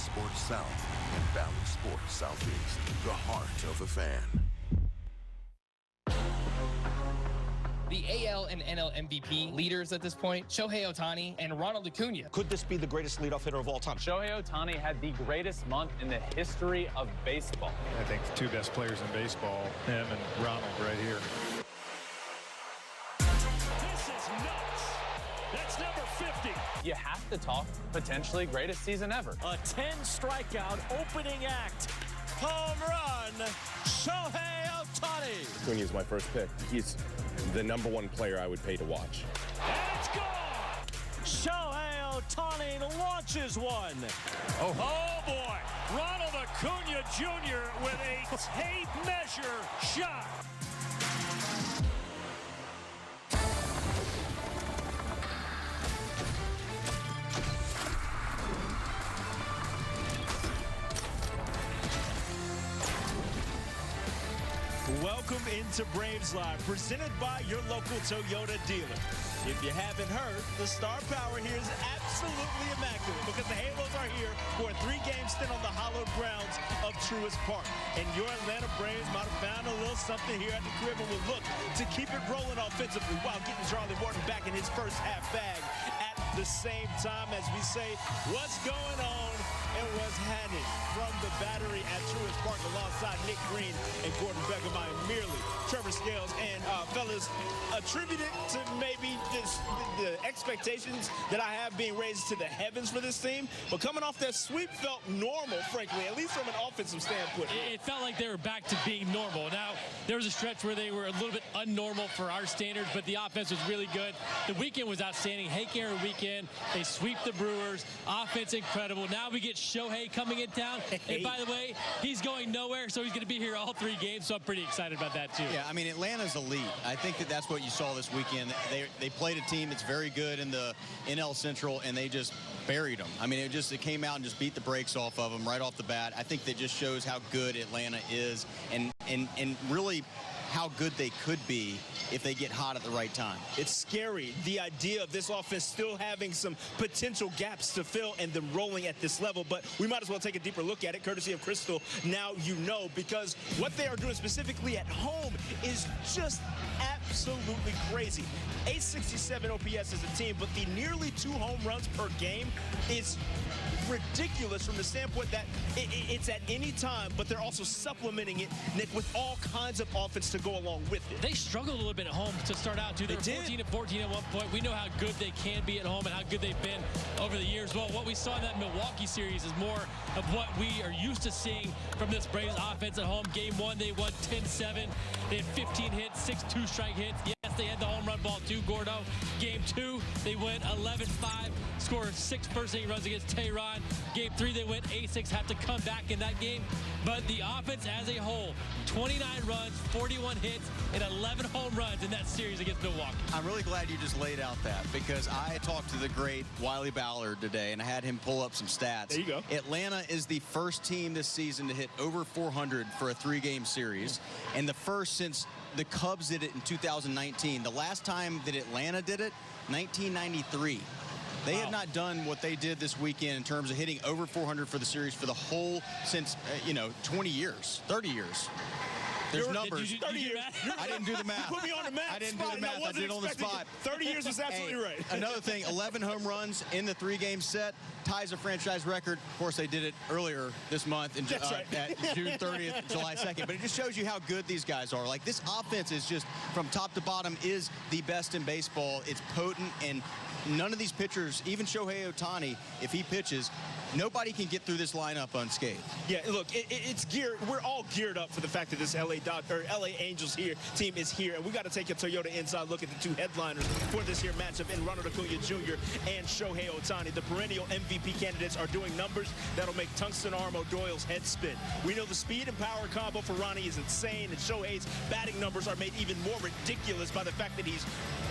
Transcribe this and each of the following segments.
Sports South and Valley Sports Southeast, the heart of the fan. The AL and NL MVP leaders at this point, Shohei Ohtani and Ronald Acuna. Could this be the greatest leadoff hitter of all time? Shohei Ohtani had the greatest month in the history of baseball. I think the two best players in baseball, him and Ronald right here. This is nuts. That's number 50. You have to talk potentially greatest season ever. A 10-strikeout opening act. Home run, Shohei Ohtani. Acuna is my first pick. He's the #1 player I would pay to watch. And it's gone. Shohei Ohtani launches one. Oh boy. Ronald Acuna Jr. with a tape measure shot. Welcome into Braves Live, presented by your local Toyota dealer. If you haven't heard, the star power here is absolutely immaculate because the Halos are here for a 3-game stint on the hallowed grounds of Truist Park. And your Atlanta Braves might have found a little something here at the crib and will look to keep it rolling offensively while getting Charlie Morton back in his first half bag at the same time as we say what's going on and what's happening from the battery at Truist Park alongside Nick Green and Gordon Beckham. I am merely Trevor Scales. And fellas, attributed to maybe the expectations that I have being raised to the heavens for this team, but coming off that sweep felt normal, frankly, at least from an offensive standpoint. It felt like they were back to being normal. Now, there was a stretch where they were a little bit unnormal for our standards, but the offense was really good. The weekend was outstanding. Hank Aaron weekend. They sweep the Brewers. Offense incredible. Now we get Shohei coming in town. And by the way, he's going nowhere, so he's going to be here all 3 games, so I'm pretty excited about that, too. Yeah, I mean, Atlanta's elite. I think that's what you saw this weekend. They played a team that's very good in the NL Central, and they just buried them. I mean, it came out and just beat the brakes off of them right off the bat. I think that just shows how good Atlanta is and really how good they could be if they get hot at the right time. It's scary, the idea of this offense still having some potential gaps to fill and them rolling at this level, but we might as well take a deeper look at it, courtesy of Crystal. Now you know, because what they are doing specifically at home is just absolutely crazy. 867 OPS as a team, but the nearly 2 home runs per game is ridiculous from the standpoint that it's at any time, but they're also supplementing it, Nick, with all kinds of offense to go along with it. They struggled a little bit at home to start out, too. They were 14-14 at one point. We know how good they can be at home and how good they've been over the years. Well, what we saw in that Milwaukee series is more of what we are used to seeing from this Braves offense at home. Game 1, they won 10-7. They had 15 hits, 6 two-strike hits. Yes, they had the home run ball, too, Gordo. Game 2, they went 11-5, scored 6 first-inning runs against Tehran. Game 3, they went 8-6, had to come back in that game. But the offense as a whole, 29 runs, 41 hits, and 11 home runs in that series against Milwaukee. I'm really glad you just laid out that, because I talked to the great Wiley Ballard today, and I had him pull up some stats. There you go. Atlanta is the first team this season to hit over 400 for a 3-game series, and the first since the Cubs did it in 2019. The last time that Atlanta did it, 1993. They have not done what they did this weekend in terms of hitting over 400 for the series for the whole since, 20 years, 30 years. There's numbers. 30 years. I didn't do the math. You put me on the math. I didn't do the math. I did it on the spot. 30 years is absolutely right. Another thing, 11 home runs in the 3-game set ties a franchise record. Of course, they did it earlier this month at June 30th, July 2nd. But it just shows you how good these guys are. Like, this offense is just, from top to bottom, is the best in baseball. It's potent, and none of these pitchers, even Shohei Ohtani, if he pitches, nobody can get through this lineup unscathed. Yeah, look, it's geared. We're all geared up for the fact that this LA Angels team is here, and we got to take a Toyota inside look at the 2 headliners for this here matchup in Ronald Acuna Jr. and Shohei Ohtani. The perennial MVP candidates are doing numbers that'll make Tungsten Arm O'Doyle's head spin. We know the speed and power combo for Ronnie is insane, and Shohei's batting numbers are made even more ridiculous by the fact that he's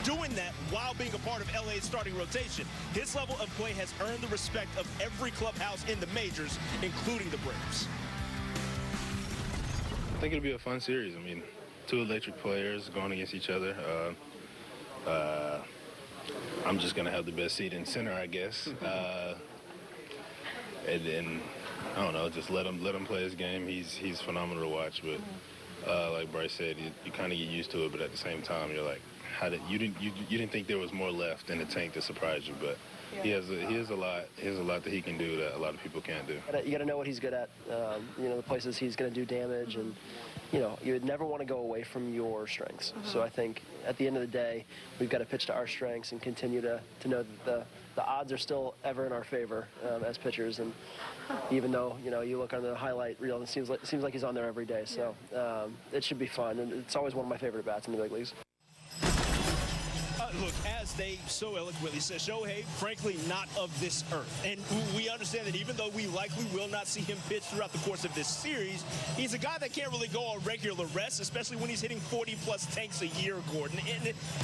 doing that while being a part of LA's starting rotation. His level of play has earned the respect of every clubhouse in the majors, including the Braves. I think it'll be a fun series. I mean, 2 electric players going against each other. I'm just going to have the best seat in center, I guess. And then I don't know, just let him play his game. He's phenomenal to watch, but like Bryce said, you kind of get used to it, but at the same time, you're like, you didn't think there was more left in the tank to surprise you, but he has a lot that he can do that a lot of people can't do. You got to know what he's good at. You know, the places he's going to do damage, and you know, you would never want to go away from your strengths. So I think at the end of the day, we've got to pitch to our strengths and continue to know that the odds are still ever in our favor as pitchers. And even though, you know, you look on the highlight reel and it seems like he's on there every day. So it should be fun, and it's always one of my favorite bats in the big leagues. Look, as they so eloquently said, Shohei, frankly, not of this earth. And we understand that even though we likely will not see him pitch throughout the course of this series, he's a guy that can't really go on regular rest, especially when he's hitting 40-plus tanks a year, Gordon.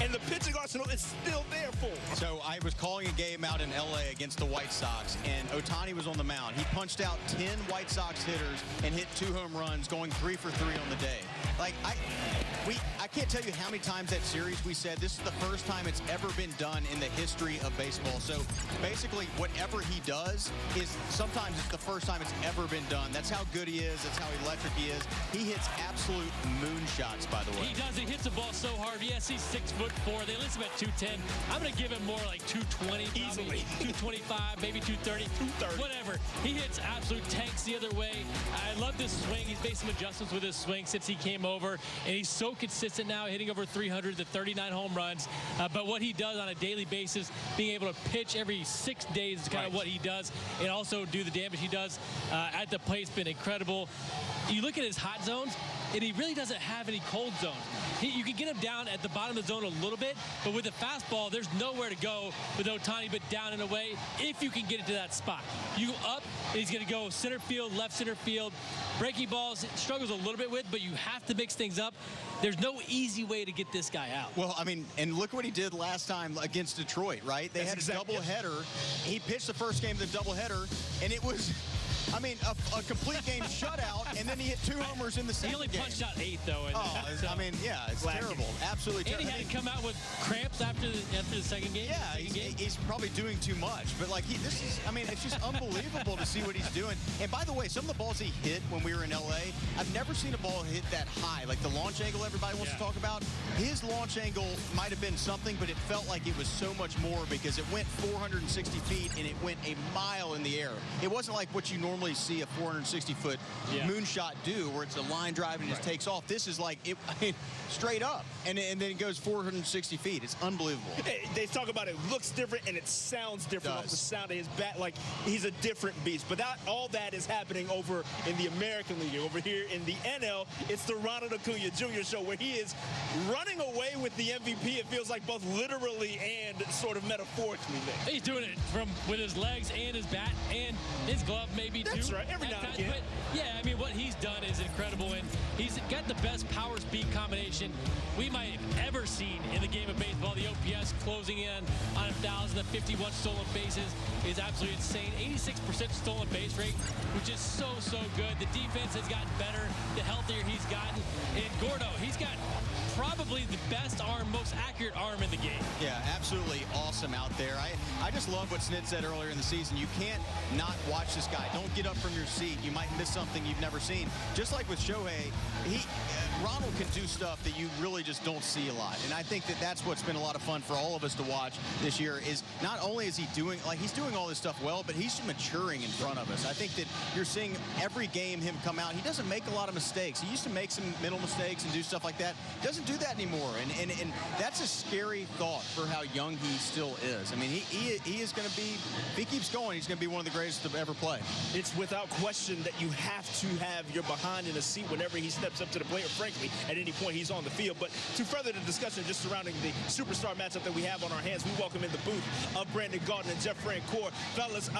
And the pitching arsenal is still there for him. So I was calling a game out in L.A. against the White Sox, and Ohtani was on the mound. He punched out 10 White Sox hitters and hit 2 home runs, going 3 for 3 on the day. Like, I can't tell you how many times that series we said this is the first time it's ever been done in the history of baseball. So basically whatever he does is sometimes it's the first time it's ever been done. That's how good he is. That's how electric he is. He hits absolute moonshots, by the way. He does. He hits the ball so hard. Yes, he's 6'4". They list him at 210. I'm going to give him more like 220. Easily. 225, maybe 230. 230. Whatever. He hits absolute tanks the other way. I love this swing. He's made some adjustments with his swing since he came over, and he's so consistent now, hitting over 300 to 39 home runs. But what he does on a daily basis, being able to pitch every 6 days is kind of what he does, and also do the damage he does at the plate has been incredible. You look at his hot zones, and he really doesn't have any cold zones. You can get him down at the bottom of the zone a little bit, but with the fastball, there's nowhere to go with Ohtani but down and away if you can get it to that spot. You go up, and he's going to go center field, left center field. Breaking balls, struggles a little bit with, but you have to mix things up. There's no easy way to get this guy out. Well, I mean, and look what he did last time against Detroit, right? They had a doubleheader. He pitched the first game of the doubleheader, and it was, I mean, a complete game shutout, and then he hit 2 homers in the second game. He only punched out 8, though. I mean, yeah, it's terrible. Absolutely terrible. And he had to come out with cramps after the second game. Yeah, he's probably doing too much. But, like, this is, I mean, it's just unbelievable to see what he's doing. And, by the way, some of the balls he hit when we were in L.A., I've never seen a ball hit that high. Like the launch angle everybody wants to talk about. His launch angle might have been something, but it felt like it was so much more because it went 460 feet and it went a mile in the air. It wasn't like what you normally see a 460-foot moonshot do, where it's a line drive and just takes off. This is like, I mean, straight up, and then it goes 460 feet. It's unbelievable. They talk about it looks different and it sounds different off the sound of his bat. Like, he's a different beast. But all that is happening over in the American League. Over here in the NL, it's the Ronald Acuna Jr. show, where he is running away with the MVP. It feels like both literally and sort of metaphorically there. He's doing it with his legs and his bat and his glove maybe too. That's right, every now and again. But yeah, I mean, what he's done is incredible, and he's got the best power-speed combination we might have ever seen in the game of baseball. The OPS closing in on 1,000, the 51 stolen bases is absolutely insane. 86% stolen base rate, which is so good. The defense has gotten better the healthier he's gotten. And Gordo, he's got probably the best arm, most accurate arm in the game. Yeah, absolutely awesome out there. I just love what Snit said earlier in the season. You can't not watch this guy. Don't get up from your seat. You might miss something you've never seen. Just like with Shohei, Ronald can do stuff that you really just don't see a lot. And I think that's what's been a lot of fun for all of us to watch this year, is not only is he doing, like, he's doing all this stuff well, but he's maturing in front of us. I think that you're seeing every game him come out. He doesn't make a lot of mistakes. He used to make some mental mistakes and do stuff like that. He doesn't do that anymore. And that's a scary thought for how young he still is. I mean, he is going to be, if he keeps going, he's going to be one of the greatest to ever play. It's without question that you have to have your behind in a seat whenever he steps up to the plate, or frankly, at any point he's on the field. But to further the discussion just surrounding the superstar matchup that we have on our hands, we welcome in the booth of Brandon Gaudin and Jeff Francoeur. Fellas,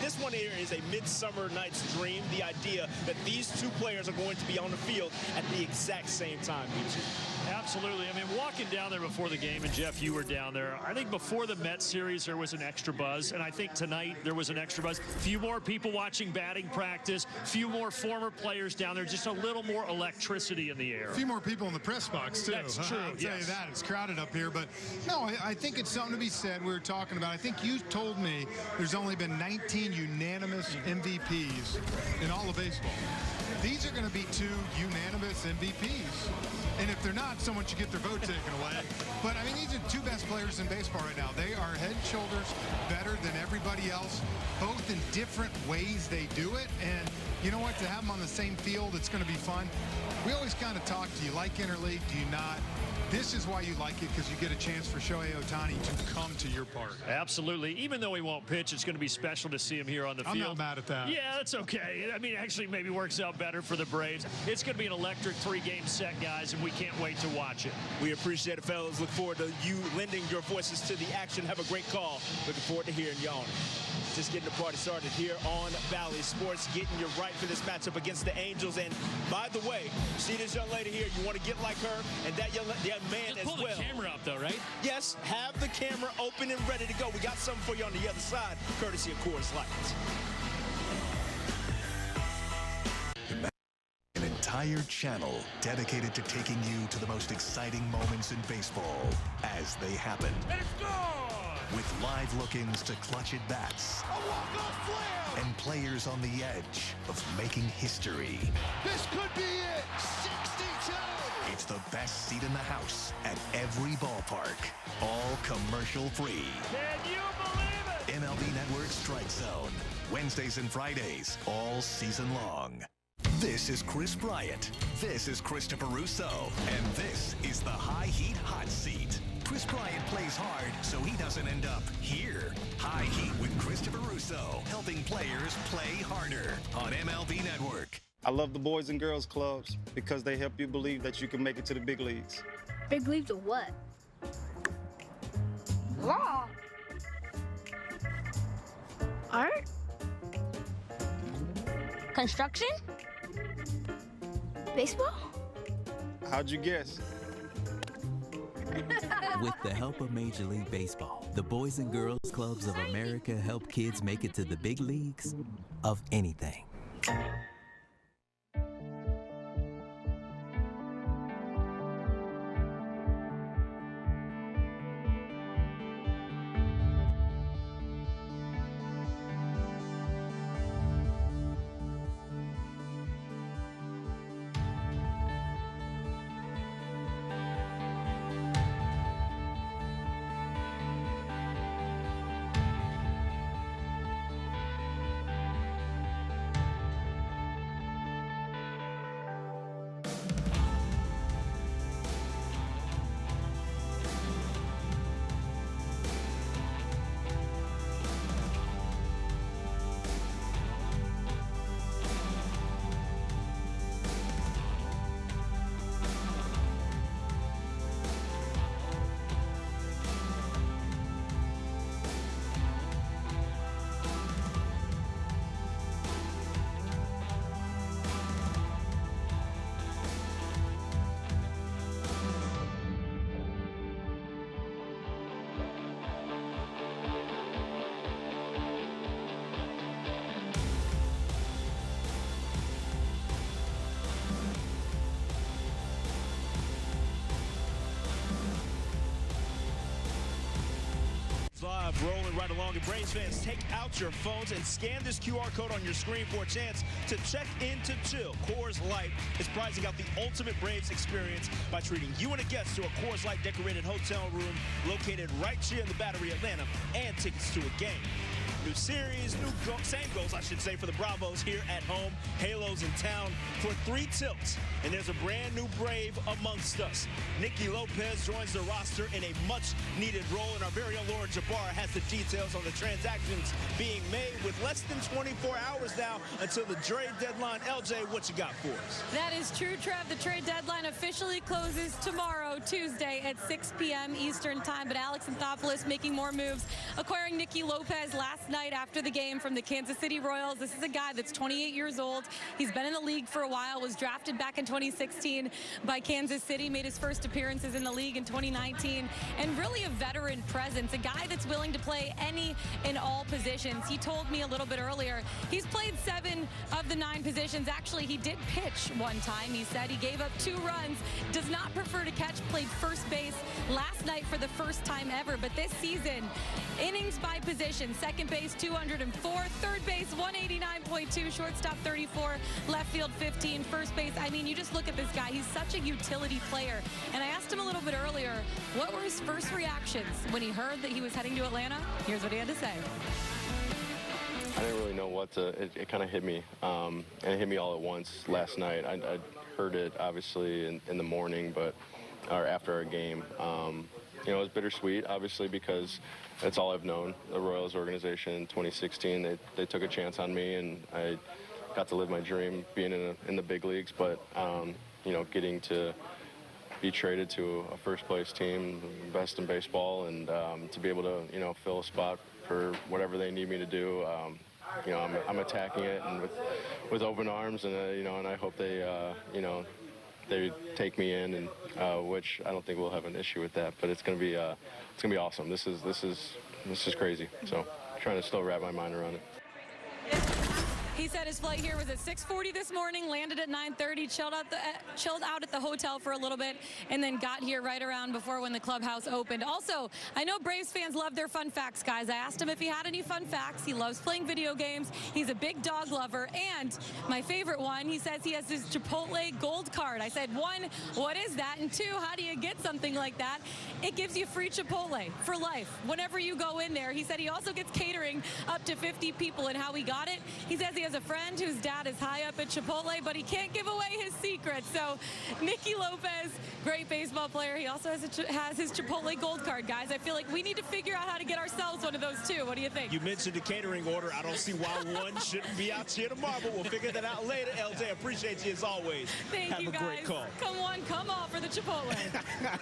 this one here is a Midsummer Night's Dream, the idea that these two players are going to be on the field at the exact same time. Absolutely. I mean, walking down there before the game, and Jeff, you were down there. I think before the Mets series, there was an extra buzz, and I think tonight there was an extra buzz. A few more people watching batting practice, a few more former players down there, just a little more electricity in the air. A few more people in the press box, too. That's true, I'll tell you that. It's crowded up here, but no, I think it's something to be said. We were talking about, I think you told me there's only been 19 unanimous MVPs in all of baseball. These are going to be 2 unanimous MVPs. And if they're not, someone should get their vote taken away. But, I mean, these are 2 best players in baseball right now. They are head and shoulders better than everybody else, both in different ways they do it. And you know what? To have them on the same field, it's going to be fun. We always kind of talk, do you like interleague? Do you not? This is why you like it, because you get a chance for Shohei Ohtani to come to your park. Absolutely. Even though he won't pitch, it's going to be special to see him here on the field. I'm not mad at that. Yeah, that's okay. I mean, actually maybe works out better for the Braves. It's going to be an electric 3-game set, guys, and we can't wait to watch it. We appreciate it, fellas. Look forward to you lending your voices to the action. Have a great call. Looking forward to hearing you on. Just getting the party started here on Valley Sports, getting you right for this matchup against the Angels. And by the way, see this young lady here, you want to get like her, and that young man as well. Pull the camera up, though, right? Yes, have the camera open and ready to go. We got something for you on the other side, courtesy of Coors Light. An entire channel dedicated to taking you to the most exciting moments in baseball as they happen. And it's gone! With live look-ins to clutch at-bats. A walk-off slam! And players on the edge of making history. This could be it! 62! It's the best seat in the house at every ballpark. All commercial-free. Can you believe it? MLB Network Strike Zone. Wednesdays and Fridays, all season long. This is Chris Bryant. This is Christopher Russo. And this is the High Heat Hot Seat. Chris Bryant plays hard so he doesn't end up here. High Heat with Christopher Russo, helping players play harder on MLB Network. I love the Boys and Girls Clubs because they help you believe that you can make it to the big leagues. Big leagues of what? Law. Art. Construction. Baseball. How'd you guess? With the help of Major League Baseball, the Boys and Girls Clubs of America help kids make it to the big leagues of anything. Live, rolling right along. And Braves fans, take out your phones and scan this QR code on your screen for a chance to check into chill. Coors Light is prizing out the ultimate Braves experience by treating you and a guest to a Coors Light decorated hotel room located right here in the Battery, Atlanta, and tickets to a game. New series, same goals, I should say, for the Bravos here at home. Halos in town for 3 tilts. And there's a brand new Brave amongst us. Nikki Lopez joins the roster in a much-needed role, and our very own Laura Jabbar has the details on the transactions being made with less than 24 hours now until the trade deadline. LJ, what you got for us? That is true, Trev. The trade deadline officially closes tomorrow, Tuesday at 6 p.m. Eastern time. But Alex Anthopoulos making more moves, acquiring Nikki Lopez last night after the game from the Kansas City Royals. This is a guy that's 28 years old. He's been in the league for a while, was drafted back in 2016 by Kansas City, made his first appearances in the league in 2019, and really a veteran presence, a guy that's willing to play any and all positions. He told me a little bit earlier, he's played 7 of the 9 positions. Actually, he did pitch one time. He said he gave up 2 runs, does not prefer to catch, played first base last night for the first time ever. But this season, innings by position, second base 204, third base 189.2, shortstop 34, left field 15, first base. I mean, you just look at this guy. He's such a utility player. And I asked him a little bit earlier, what were his first reactions when he heard that he was heading to Atlanta? Here's what he had to say. I didn't really know what to, it kind of hit me, and it hit me all at once last night. I heard it, obviously, in the morning, or after our game. You know, it was bittersweet, obviously, because it's all I've known. The Royals organization in 2016, they took a chance on me, and I got to live my dream being in the big leagues. But, you know, getting to be traded to a first-place team, best in baseball, and to be able to, you know, fill a spot for whatever they need me to do. You know, I'm attacking it and with open arms, and you know, and I hope they, you know, they take me in, and which I don't think we'll have an issue with that. But it's gonna be awesome. This is crazy. So trying to still wrap my mind around it. He said his flight here was at 6:40 this morning, landed at 9:30, chilled out at the hotel for a little bit, and then got here right around before when the clubhouse opened. Also, I know Braves fans love their fun facts, guys. I asked him if he had any fun facts. He loves playing video games. He's a big dog lover, and my favorite one, he says he has his Chipotle gold card. I said, 1, what is that? And 2, how do you get something like that? It gives you free Chipotle for life whenever you go in there. He said he also gets catering up to 50 people, and how he got it, he says he has a friend whose dad is high up at Chipotle, but he can't give away his secret. So Nikki Lopez, great baseball player. He also has his Chipotle gold card, guys. I feel like we need to figure out how to get ourselves one of those too. What do you think? You mentioned the catering order. I don't see why one shouldn't be out here tomorrow, but we'll figure that out later. LJ, appreciate you as always. Thank you, guys. Have a great call. Come on, come on for the Chipotle.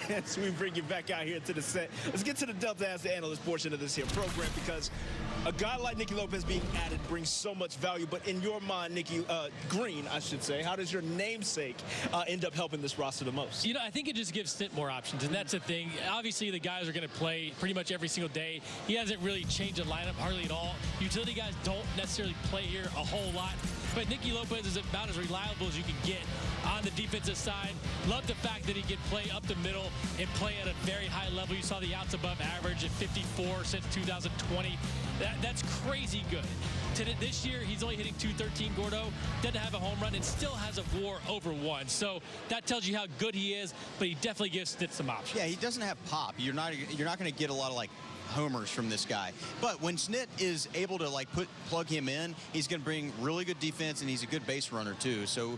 As we bring you back out here to the set, let's get to the Delta Ask the Analyst portion of this here program, because a guy like Nikki Lopez being added brings so much value. But in your mind, Nikki Green, I should say, how does your namesake end up helping this roster the most? You know, I think it just gives Snit more options, and that's the thing. Obviously, the guys are going to play pretty much every single day. He hasn't really changed the lineup hardly at all. Utility guys don't necessarily play here a whole lot, but Nikki Lopez is about as reliable as you can get on the defensive side. Love the fact that he can play up the middle and play at a very high level. You saw the outs above average at 54 since 2020. That's crazy good. This year, he's only hitting .213, Gordo. Doesn't have a home run and still has a WAR over 1. So that tells you how good he is, but he definitely gives Snit some options. Yeah, he doesn't have pop. You're not going to get a lot of, like, homers from this guy. But when Snit is able to, like, plug him in, he's going to bring really good defense, and he's a good base runner, too. So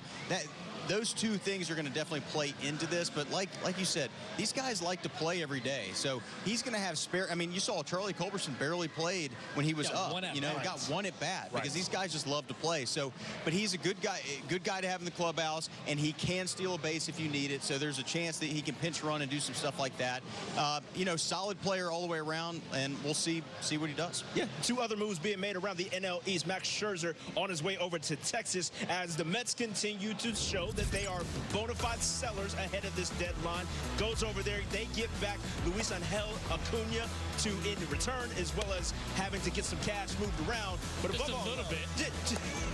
those two things are going to definitely play into this. But like you said, these guys like to play every day. So he's going to have spare. I mean, you saw Charlie Culberson barely played when he was up. You know, got one at bat because these guys just love to play. So, but he's a good guy to have in the clubhouse, and he can steal a base if you need it. So there's a chance that he can pinch run and do some stuff like that. You know, solid player all the way around, and we'll see what he does. Yeah, 2 other moves being made around the NL East. Max Scherzer on his way over to Texas as the Mets continue to show that they are bona fide sellers ahead of this deadline. Goes over there, they get back Luis Angel Acuna in return, as well as having to get some cash moved around. But just above a little bit.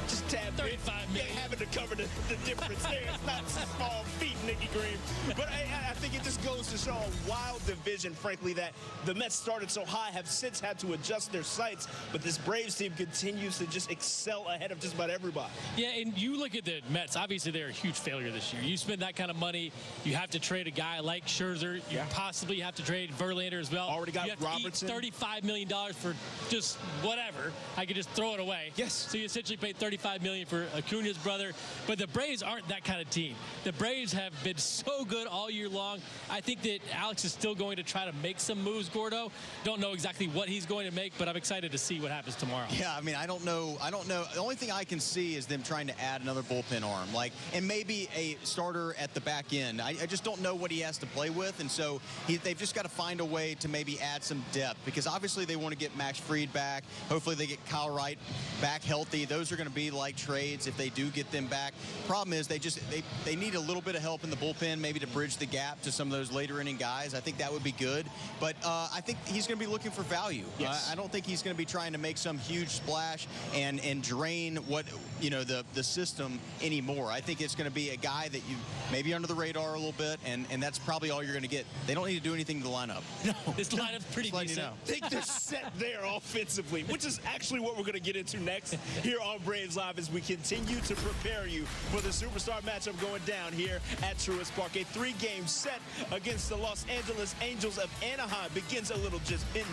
Just tad bit. $35 million. Having to cover the difference there. It's not small feat, Nikki Green. But I think it just goes to show a wild division, frankly, that the Mets started so high, have since had to adjust their sights. But this Braves team continues to just excel ahead of just about everybody. Yeah, and you look at the Mets. Obviously, they're a huge failure this year. You spend that kind of money, you have to trade a guy like Scherzer. You possibly have to trade Verlander as well. Already got Robertson. $35 million for just whatever. I could just throw it away. Yes. So you essentially paid $35 million for Acuna's brother. But the Braves aren't that kind of team. The Braves have been so good all year long. I think that Alex is still going to try to make some moves, Gordo. Don't know exactly what he's going to make, but I'm excited to see what happens tomorrow. Yeah, I mean, I don't know. The only thing I can see is them trying to add another bullpen arm. And may be a starter at the back end. I just don't know what he has to play with, and so they've just got to find a way to maybe add some depth, because obviously they want to get Max Fried back. Hopefully they get Kyle Wright back healthy. Those are going to be like trades if they do get them back. Problem is they need a little bit of help in the bullpen, maybe to bridge the gap to some of those later inning guys. I think that would be good, but I think he's going to be looking for value. Yes. I don't think he's going to be trying to make some huge splash and drain what the system anymore. I think it's going to be a guy that you maybe under the radar a little bit, and that's probably all you're going to get. They don't need to do anything to the lineup. No, this lineup's pretty decent. I think they're set there offensively, which is actually what we're going to get into next here on Braves Live as we continue to prepare you for the superstar matchup going down here at Truist Park. A 3-game set against the Los Angeles Angels of Anaheim begins in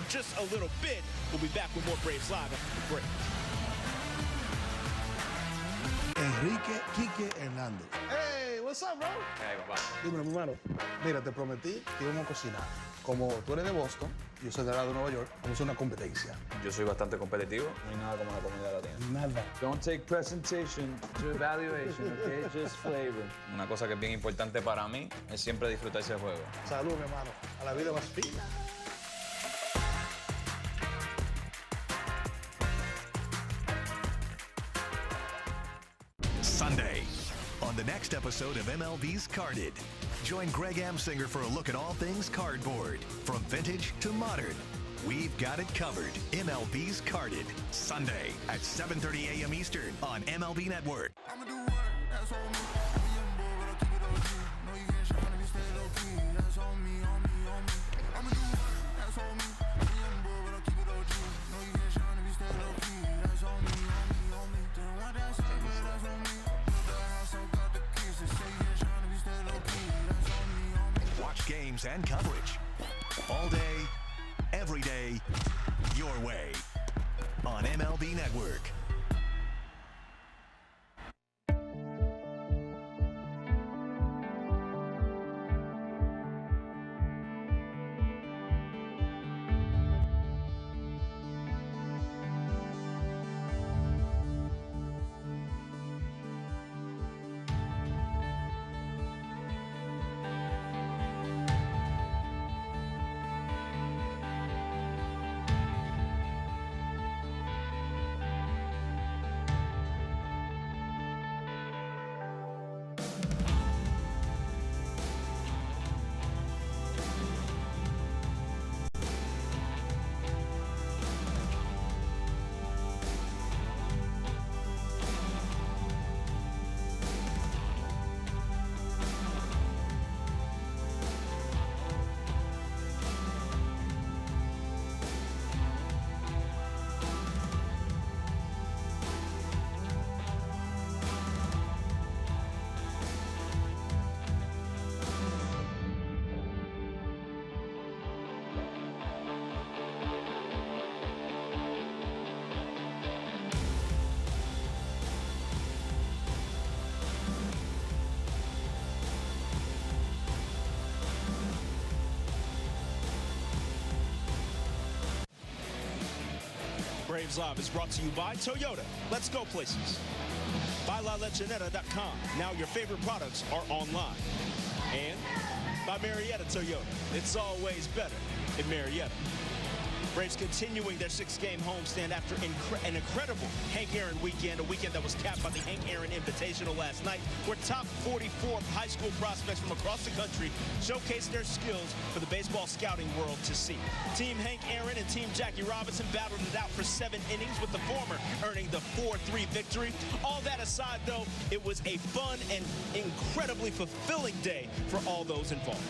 just a little bit. We'll be back with more Braves Live after the break. Enrique Quique Hernández. Hey, what's up, bro? Hey, papá. Dímelo, mi hermano. Mira, te prometí que íbamos a cocinar. Como tú eres de Boston, yo soy de la de Nueva York, vamos a hacer una competencia. Yo soy bastante competitivo. No hay nada como la comida latina. Nada. Don't take presentation to evaluation, okay? Just flavor. Una cosa que es bien importante para mí es siempre disfrutar ese juego. Salud, mi hermano. A la vida más fina. Sunday, on the next episode of MLB's Carded, join Greg Amsinger for a look at all things cardboard, from vintage to modern. We've got it covered. MLB's Carded, Sunday at 7:30 a.m. Eastern on MLB Network. Watch games and coverage all day, every day, your way on MLB Network. Braves Live is brought to you by Toyota. Let's go places. By LaLechanetta.com. Now your favorite products are online. And by Marietta Toyota. It's always better in Marietta. Braves continuing their 6-game homestand after an incredible Hank Aaron weekend, a weekend that was capped by the Hank Aaron Invitational last night, where top 44 high school prospects from across the country showcased their skills for the baseball scouting world to see. Team Hank Aaron and Team Jackie Robinson battled it out for 7 innings, with the former earning the 4-3 victory. All that aside, though, it was a fun and incredibly fulfilling day for all those involved.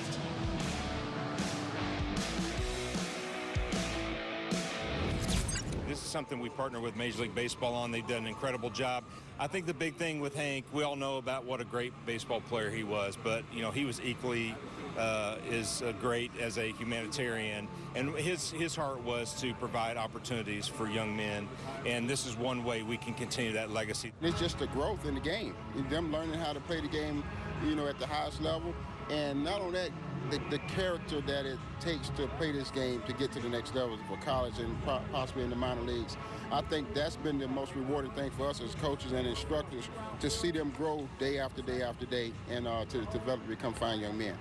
This is something we partner with Major League Baseball on. They've done an incredible job. I think the big thing with Hank, we all know about what a great baseball player he was, but you know, he was equally as great as a humanitarian, and his heart was to provide opportunities for young men, and this is one way we can continue that legacy. It's just the growth in the game, them learning how to play the game, you know, at the highest level, and not only that, the character that it takes to play this game to get to the next level for college and possibly in the minor leagues. I think that's been the most rewarding thing for us as coaches and instructors, to see them grow day after day after day and to develop and become fine young men.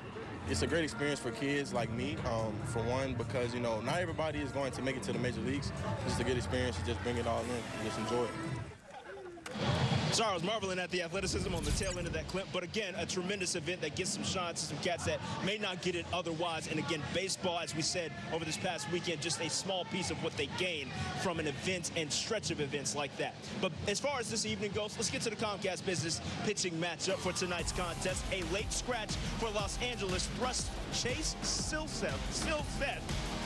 It's a great experience for kids like me, for one, because, you know, not everybody is going to make it to the major leagues. It's just a good experience to just bring it all in and just enjoy it. Sorry, I was marveling at the athleticism on the tail end of that clip, but again, a tremendous event that gets some shine to some cats that may not get it otherwise. And again, baseball, as we said over this past weekend, just a small piece of what they gain from an event and stretch of events like that. But as far as this evening goes, let's get to the Comcast Business pitching matchup for tonight's contest. A late scratch for Los Angeles thrust Chase Silseth.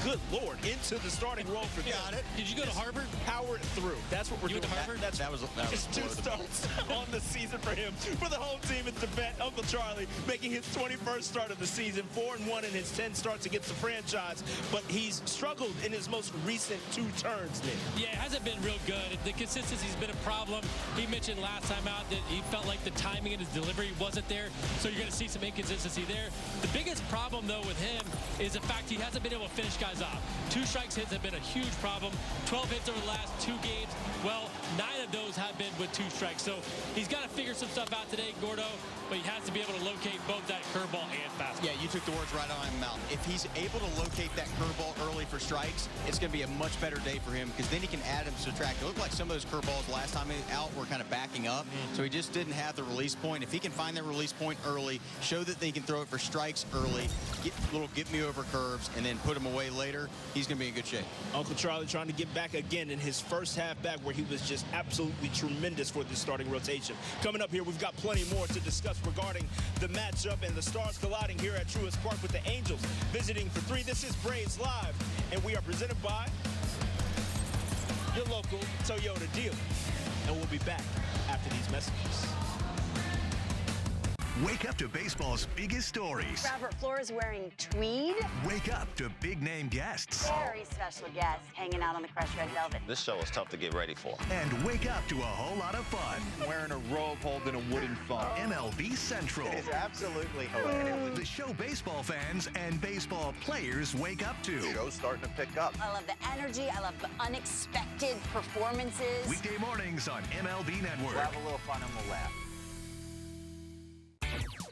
Good Lord, into the starting role for them. Got it. Did you go to Harvard? Powered through. That's what we're doing. Went to Harvard? That was just 2 starts on the season for him. For the home team, it's the vet, Uncle Charlie, making his 21st start of the season, 4-1 in his 10 starts against the franchise. But he's struggled in his most recent 2 turns, Nick. Yeah, it hasn't been real good. The consistency's been a problem. He mentioned last time out that he felt like the timing in his delivery wasn't there, so you're going to see some inconsistency there. The biggest problem, though, with him is the fact he hasn't been able to finish guys off. 2 strikes hits have been a huge problem. 12 hits over the last 2 games. Well, 9 of those have been with 2 strikes. So he's got to figure some stuff out today, Gordo, but he has to be able to locate both that curveball and fastball. Yeah, you took the words right out of my mouth. If he's able to locate that curveball early for strikes, it's going to be a much better day for him, because then he can add and subtract. It looked like some of those curveballs last time out were kind of backing up, so he just didn't have the release point. If he can find that release point early, show that they can throw it for strikes early, get me over curves, and then put him away later, he's going to be in good shape. Uncle Charlie trying to get back again in his first half back, where he was just absolutely tremendous for this starting rotation. Coming up here, we've got plenty more to discuss regarding the matchup and the stars colliding here at Truist Park with the Angels visiting for 3. This is Braves Live, and we are presented by your local Toyota dealer. And we'll be back after these messages. Wake up to baseball's biggest stories. Robert Flores wearing tweed. Wake up to big-name guests. Very special guests hanging out on the crushed red velvet. This show is tough to get ready for. And wake up to a whole lot of fun. Wearing a robe holding a wooden phone. MLB Central. It is absolutely hilarious. The show baseball fans and baseball players wake up to. The show's starting to pick up. I love the energy. I love the unexpected performances. Weekday mornings on MLB Network. We'll have a little fun and we'll laugh.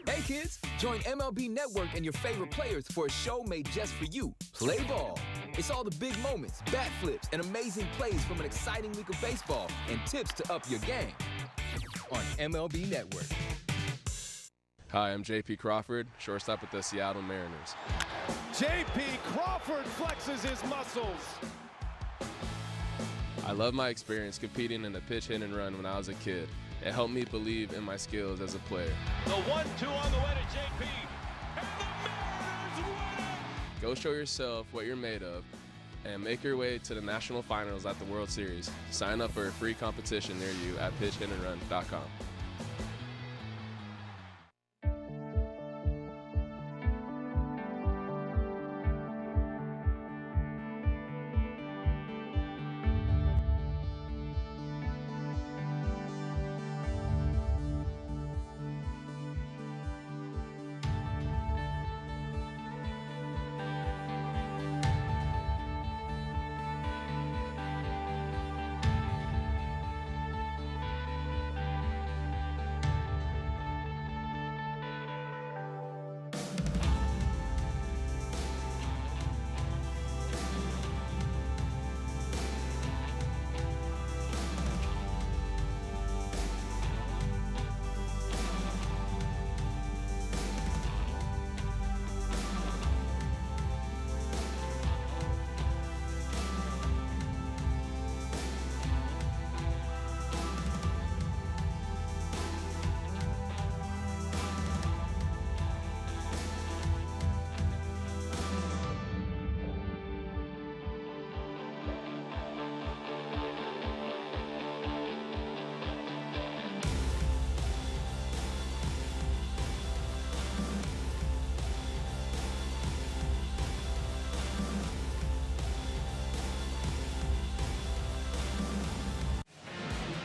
Hey kids, join MLB Network and your favorite players for a show made just for you. Play ball. It's all the big moments, bat flips, and amazing plays from an exciting week of baseball and tips to up your game on MLB Network. Hi, I'm J.P. Crawford, shortstop with the Seattle Mariners. J.P. Crawford flexes his muscles. I love my experience competing in the pitch, hit, and run when I was a kid. It helped me believe in my skills as a player. The 1-2 on the way to J.P. And the Mariners win it! Go show yourself what you're made of and make your way to the national finals at the World Series. Sign up for a free competition near you at pitchhitandrun.com.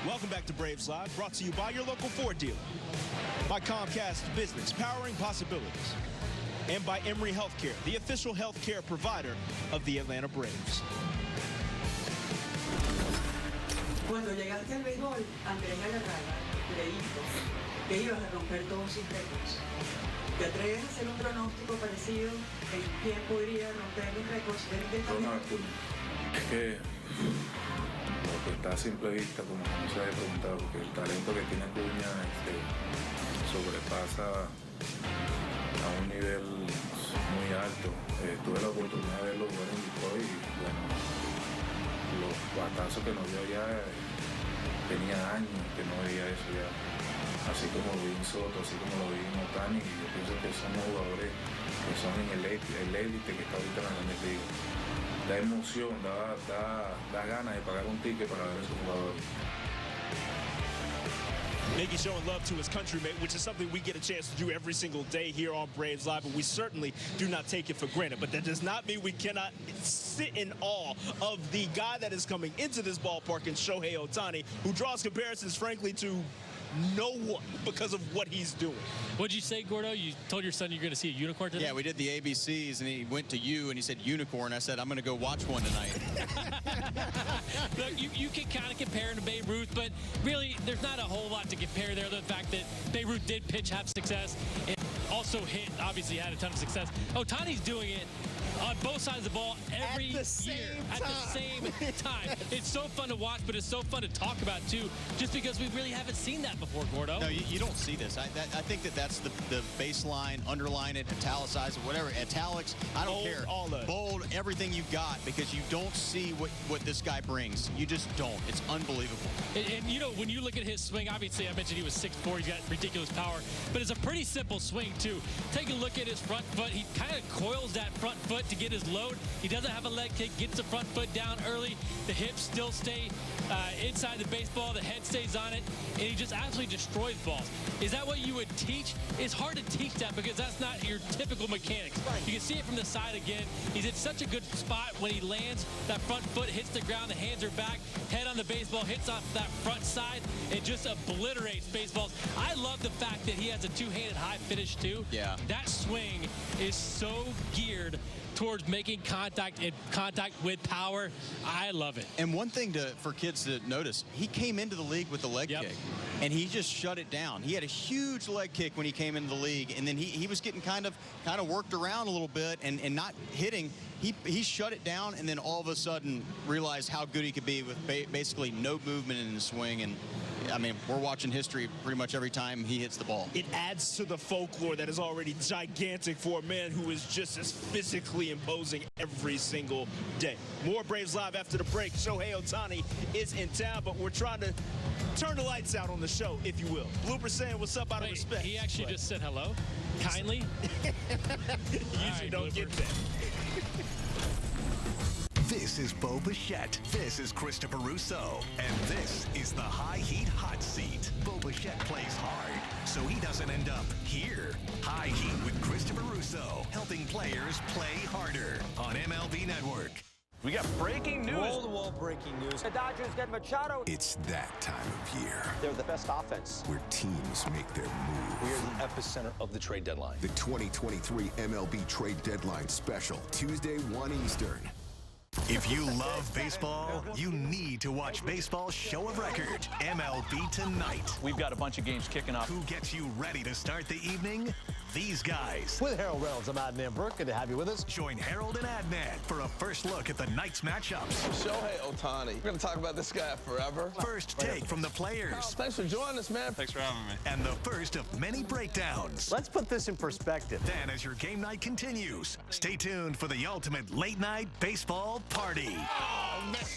Welcome back to Braves Live, brought to you by your local Ford dealer. By Comcast Business, powering possibilities. and by Emory Healthcare, the official healthcare provider of the Atlanta Braves. Cuando llegaste al béisbol, Andrés Galarraga le dijo que ibas a romper todos sus récords. ¿Te atreves a hacer un pronóstico parecido en quién podría romper los récords de esta vez? Es que lo que está a simple vista, como se ha preguntado, porque el talento que tiene Acuña sobrepasa a un nivel muy alto. Tuve la oportunidad de verlo jugar en Detroit y bueno, los batazos que nos dio allá, tenía años que no veía eso ya. Así como lo vi en Soto, así como lo vi en Ohtani, y yo pienso que son jugadores que son en el élite que está ahorita en la Grandes Ligas. Da emoción, da ganas de pagar un ticket para ver a esos jugadores. Nikki showing love to his countrymen, which is something we get a chance to do every single day here on Braves Live, and we certainly do not take it for granted. But that does not mean we cannot sit in awe of the guy that is coming into this ballpark in Shohei Ohtani, who draws comparisons, frankly, to no one because of what he's doing. What'd you say, Gordo? You told your son you're going to see a unicorn today? Yeah, we did the ABCs, and he went to you, and he said unicorn. I said, I'm going to go watch one tonight. Look, you can kind of compare him to Babe Ruth, but really, there's not a whole lot to compare there. The fact that Babe Ruth did pitch, have success, and also hit, obviously had a ton of success. Ohtani's doing it on both sides of the ball every year at the same time. It's so fun to watch, but it's so fun to talk about, too, just because we really haven't seen that before, Gordo. No, you don't see this. I think that's the baseline, underline it, italicize it, whatever. Italics, I don't care. Bold, everything you've got, because you don't see what this guy brings. You just don't. It's unbelievable. And, you know, when you look at his swing, obviously I mentioned he was 6'4", he's got ridiculous power, but it's a pretty simple swing, too. Take a look at his front foot. He kind of coils that front foot to get his load. He doesn't have a leg kick, gets the front foot down early. The hips still stay inside the baseball. The head stays on it, and he just absolutely destroys balls. Is that what you would teach? It's hard to teach that because that's not your typical mechanics. You can see it from the side again. He's in such a good spot when he lands. That front foot hits the ground, the hands are back, head on the baseball, hits off that front side. It just obliterates baseballs. I love the fact that he has a two-handed high finish, too. Yeah. That swing is so geared towards making contact and contact with power. I love it. And one thing for kids to notice, he came into the league with a leg kick, and he just shut it down. He had a huge leg kick when he came into the league, and then he was getting kind of worked around a little bit and not hitting. He shut it down, and then all of a sudden realized how good he could be with basically no movement in his swing. And I mean, we're watching history pretty much every time he hits the ball. It adds to the folklore that is already gigantic for a man who is just as physically imposing every single day. More Braves Live after the break. Shohei Ohtani is in town, but we're trying to turn the lights out on the show, if you will. Blooper saying what's up out of respect. He actually just said hello, kindly. Usually don't get that. This is Bo Bichette. This is Christopher Russo. And this is the High Heat Hot Seat. Bo Bichette plays hard, so he doesn't end up here. High Heat with Christopher Russo, helping players play harder on MLB Network. We got breaking news. Wall-to-wall breaking news. The Dodgers get Machado. It's that time of year. They're the best offense. Where teams make their move. We are the epicenter of the trade deadline. The 2023 MLB Trade Deadline Special, Tuesday, 1 Eastern. If you love baseball, you need to watch Baseball's show of record, MLB Tonight. We've got a bunch of games kicking off. Who gets you ready to start the evening? These guys. With Harold Reynolds, I'm Adnan Burke. Good to have you with us. Join Harold and Adnan for a first look at the night's matchups. Shohei Ohtani. We're going to talk about this guy forever. First take from the players. Thanks for joining us, man. Thanks for having me. And the first of many breakdowns. Let's put this in perspective. Then, as your game night continues, stay tuned for the ultimate late-night baseball party.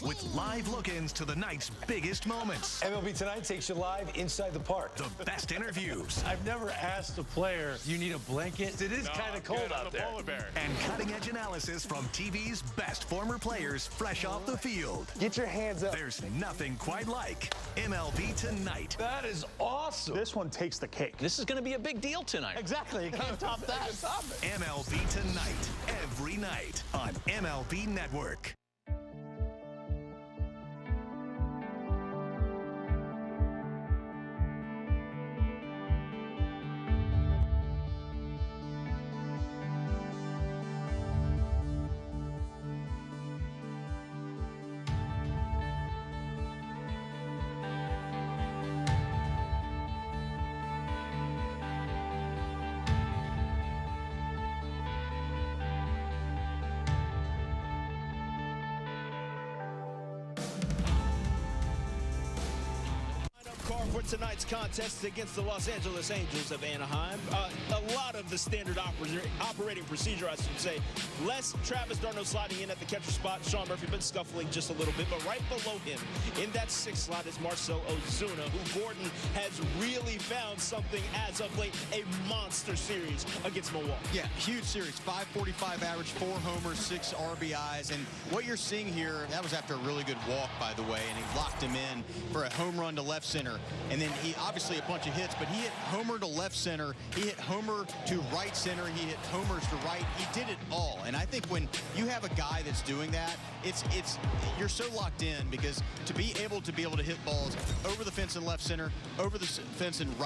With live look-ins to the night's biggest moments. MLB Tonight takes you live inside the park. The best interviews. I've never asked a player, do you need a blanket? It is kind of cold out there. And cutting-edge analysis from TV's best former players fresh off the field. Get your hands up. There's nothing quite like MLB Tonight. That is awesome. This one takes the cake. This is going to be a big deal tonight. Exactly. You can't top that. MLB Tonight. Every night on MLB Network. for tonight's contest against the Los Angeles Angels of Anaheim. A lot of the standard operating procedure, I should say. Less Travis d'Arnaud sliding in at the catcher spot. Sean Murphy been scuffling just a little bit, but right below him in that sixth slot is Marcell Ozuna, who Gordon has really found something as of late, a monster series against Milwaukee. Yeah, huge series. 545 average, 4 homers, 6 RBIs. And what you're seeing here, that was after a really good walk, by the way, and he locked him in for a home run to left center. And then he obviously a bunch of hits, but he hit homer to left center. He hit homer to right center. He hit homers to right. He did it all. And I think when you have a guy that's doing that, you're so locked in, because to be able to hit balls over the fence in left center, over the fence in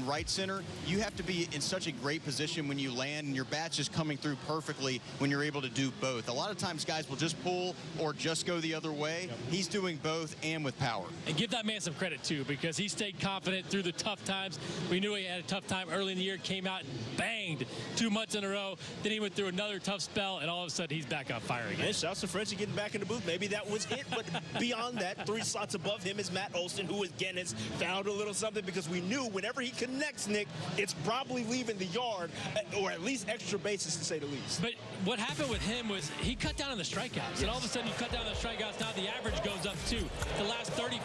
right center, you have to be in such a great position when you land, and your bat's just coming through perfectly when you're able to do both. A lot of times guys will just pull or just go the other way. Yep. He's doing both and with power. And give that man some credit too, because he stayed confident through the tough times. We knew he had a tough time early in the year, came out and banged 2 months in a row. Then he went through another tough spell, and all of a sudden he's back on fire again. And shouts to Frenchie getting back in the booth. Maybe that was it, but beyond that, 3 slots above him is Matt Olson, who again has found a little something, because we knew whenever he connects, Nick, it's probably leaving the yard, or at least extra bases to say the least. But what happened with him was he cut down on the strikeouts. Yes. And all of a sudden you cut down on the strikeouts. Now the average goes up too. The last 35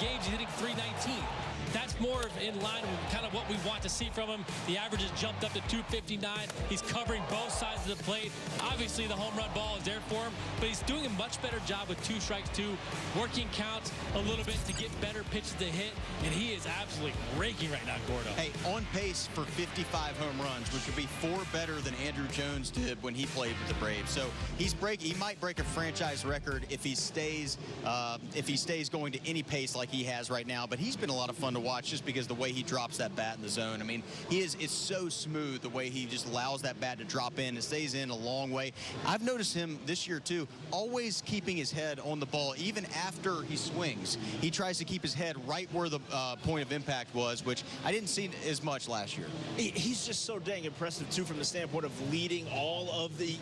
games he's hitting 319. That's more in line with kind of what we want to see from him. The average has jumped up to 259. He's covering both sides of the plate. Obviously, the home run ball is there for him, but he's doing a much better job with 2 strikes, 2, working counts a little bit to get better pitches to hit, and he is absolutely raking right now, Gordo. Hey, on pace for 55 home runs, which would be 4 better than Andrew Jones did when he played with the Braves. So he might break a franchise record if he stays going to any pace like he has right now. But he's been a lot of fun to watch, just because the way he drops that bat in the zone. I mean, it's so smooth the way he just allows that bat to drop in and stays in a long way. I've noticed him this year too, always keeping his head on the ball even after he swings. He tries to keep his head right where the point of impact was, which I didn't see as much last year. He's just so dang impressive too, from the standpoint of leading all of the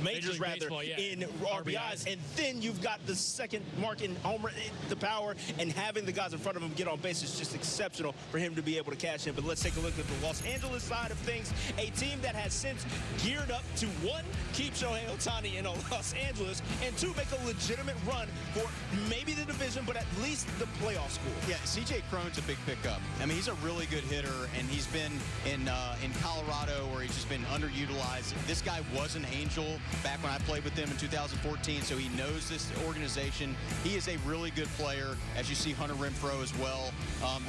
majors Baseball, yeah. in RBIs, and then you've got the second mark in homer, the power, and having the guys in front of him get on base is just exceptional for him to be able to cash in. But let's take a look at the Los Angeles side of things, a team that has since geared up to 1, keep Shohei Ohtani in Los Angeles, and 2, make a legitimate run for maybe the division, but at least the playoff score. Yeah, C.J. Cron's a big pickup. I mean, he's a really good hitter, and he's been in Colorado, where he's just been underutilized. This guy was an Angel back when I played with him in 2014, so he knows this organization. He is a really good player, as you see Hunter Renfroe as well.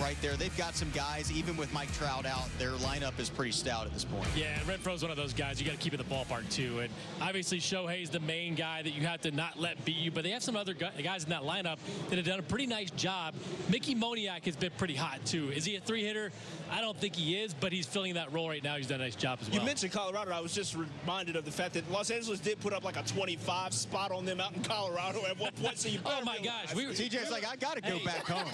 Right there, they've got some guys, even with Mike Trout out, their lineup is pretty stout at this point. Yeah, and Renfroe's one of those guys you got to keep in the ballpark too. And obviously Shohei's the main guy that you have to not let beat you, but they have some other guys in that lineup that have done a pretty nice job. Mickey Moniak has been pretty hot too. Is he a 3-hitter? I don't think he is, but he's filling that role right now. He's done a nice job as well. You mentioned Colorado. I was just reminded of the fact that Los Angeles did put up like a 25 spot on them out in Colorado at one point. So you oh my gosh, TJ's like, I got to go back home.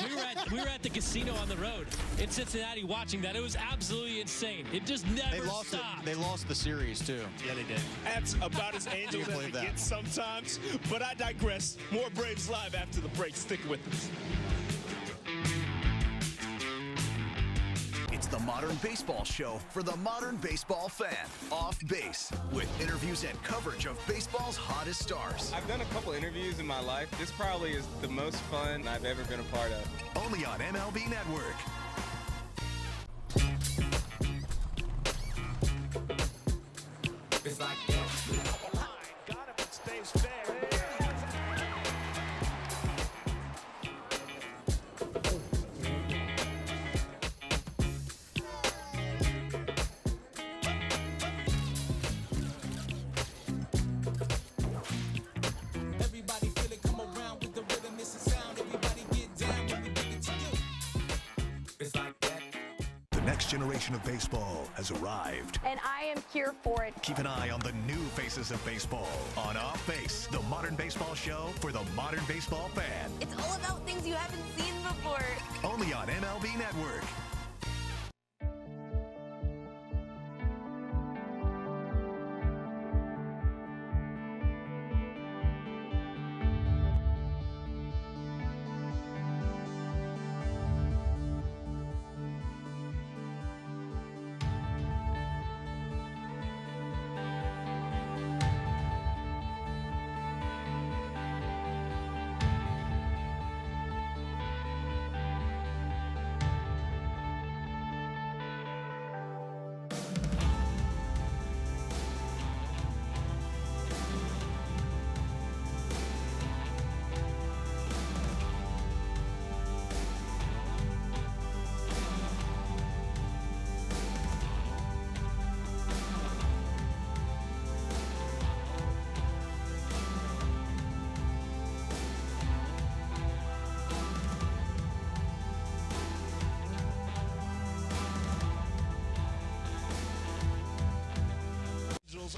We were at the casino on the road in Cincinnati watching that. It was absolutely insane. It just never stopped. They lost the series too. Yeah, they did. That's about as Angels as it gets sometimes. But I digress. More Braves Live after the break. Stick with us. It's the Modern Baseball Show for the modern baseball fan. Off Base, with interviews and coverage of baseball's hottest stars. I've done a couple interviews in my life. This probably is the most fun I've ever been a part of. Only on MLB Network. It's like that. Got him, it stays fair. Generation of baseball has arrived. And I am here for it. Keep an eye on the new faces of baseball on Off Base, the modern baseball show for the modern baseball fan. It's all about things you haven't seen before. Only on MLB Network.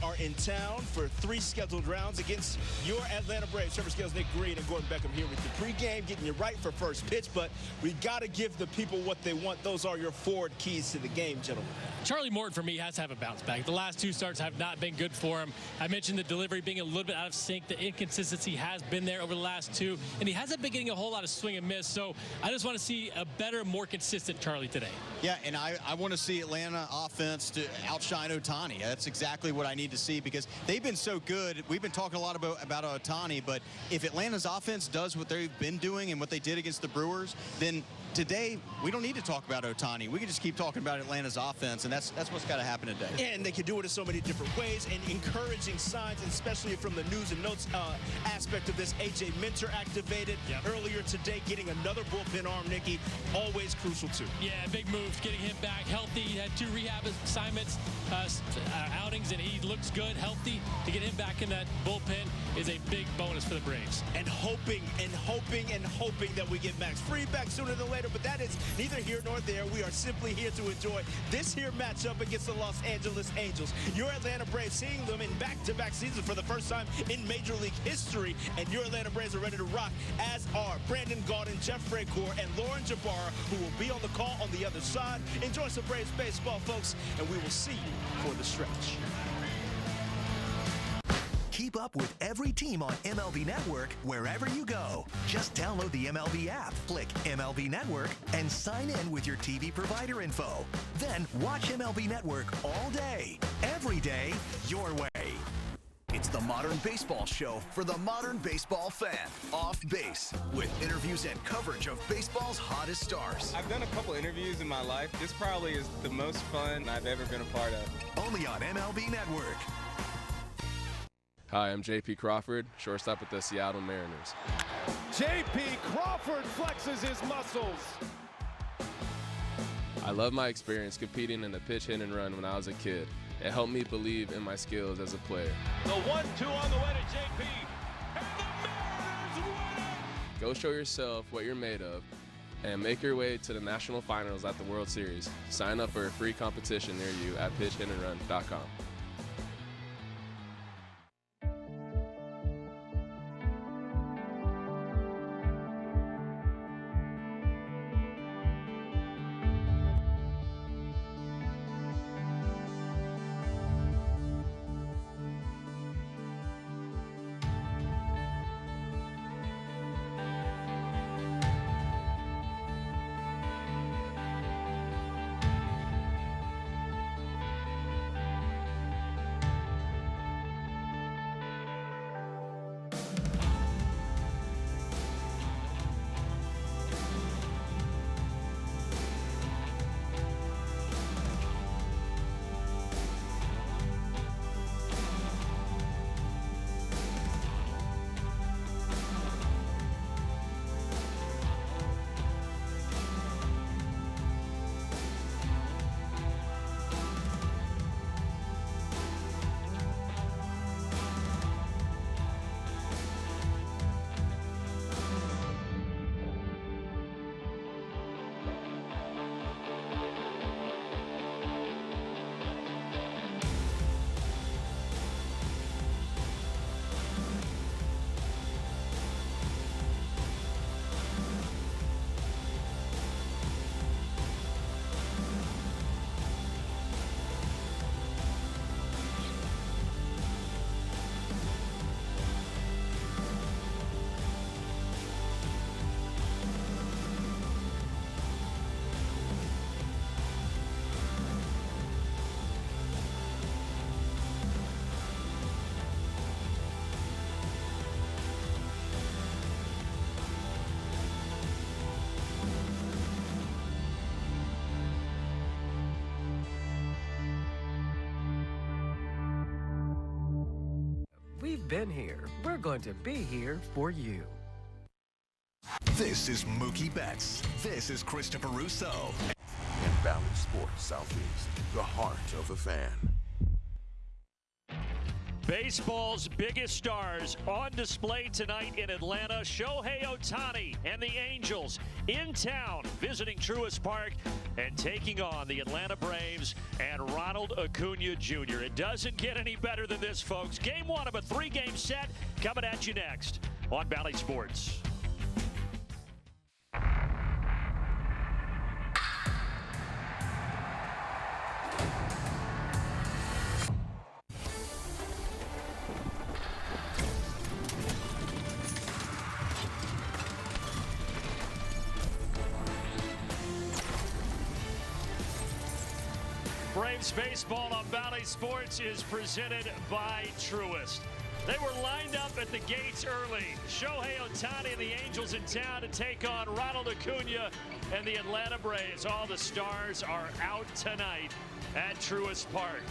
are in town for 3 scheduled rounds against your Atlanta Braves. Trevor Scales, Nick Green, and Gordon Beckham here with the pregame, getting you right for first pitch. But we got to give the people what they want. Those are your forward keys to the game, gentlemen. Charlie Morton, for me, has to have a bounce back. The last 2 starts have not been good for him. I mentioned the delivery being a little bit out of sync. The inconsistency has been there over the last 2, and he hasn't been getting a whole lot of swing and miss. So I just want to see a better, more consistent Charlie today. Yeah, and I want to see Atlanta offense to outshine Ohtani. That's exactly what I need to see because they've been so good. We've been talking a lot about Ohtani, but if Atlanta's offense does what they've been doing and what they did against the Brewers, then today we don't need to talk about Ohtani. We can just keep talking about Atlanta's offense, and that's what's got to happen today. And they can do it in so many different ways, and encouraging signs, especially from the news and notes aspect of this. A.J. Minter activated earlier today, getting another bullpen arm, Nikki, always crucial too. Yeah, big move, getting him back healthy. He had 2 rehab assignments, outings, and he looks good, healthy. To get him back in that bullpen is a big bonus for the Braves. And hoping that we get Max Fried back sooner than later, but that is neither here nor there. We are simply here to enjoy this here matchup against the Los Angeles Angels. Your Atlanta Braves seeing them in back-to-back seasons for the first time in Major League history, and your Atlanta Braves are ready to rock, as are Brandon Gaudin, Jeff Francoeur, and Lauren Jabara, who will be on the call on the other side. Enjoy some Braves baseball, folks, and we will see you for the stretch. Keep up with every team on MLB Network wherever you go. Just download the MLB app, click MLB Network, and sign in with your TV provider info. Then watch MLB Network all day, every day, your way. It's the Modern Baseball Show for the modern baseball fan. Off Base, with interviews and coverage of baseball's hottest stars. I've done a couple interviews in my life. This probably is the most fun I've ever been a part of. Only on MLB Network. Hi, I'm J.P. Crawford, shortstop with the Seattle Mariners. J.P. Crawford flexes his muscles. I love my experience competing in the pitch, hit, and run when I was a kid. It helped me believe in my skills as a player. The 1-2 on the way to J.P. And the Mariners win it! Go show yourself what you're made of and make your way to the national finals at the World Series. Sign up for a free competition near you at pitchhitandrun.com. We've been here. We're going to be here for you. This is Mookie Betts. This is Christopher Russo. Inbound Sports Southeast, the heart of the fan. Baseball's biggest stars on display tonight in Atlanta. Shohei Ohtani and the Angels in town visiting Truist Park. and taking on the Atlanta Braves and Ronald Acuna Jr. It doesn't get any better than this, folks. Game 1 of a 3-game set coming at you next on Bally Sports. Braves baseball on Bally Sports is presented by Truist. They were lined up at the gates early. Shohei Ohtani and the Angels in town to take on Ronald Acuna and the Atlanta Braves. All the stars are out tonight at Truist Park.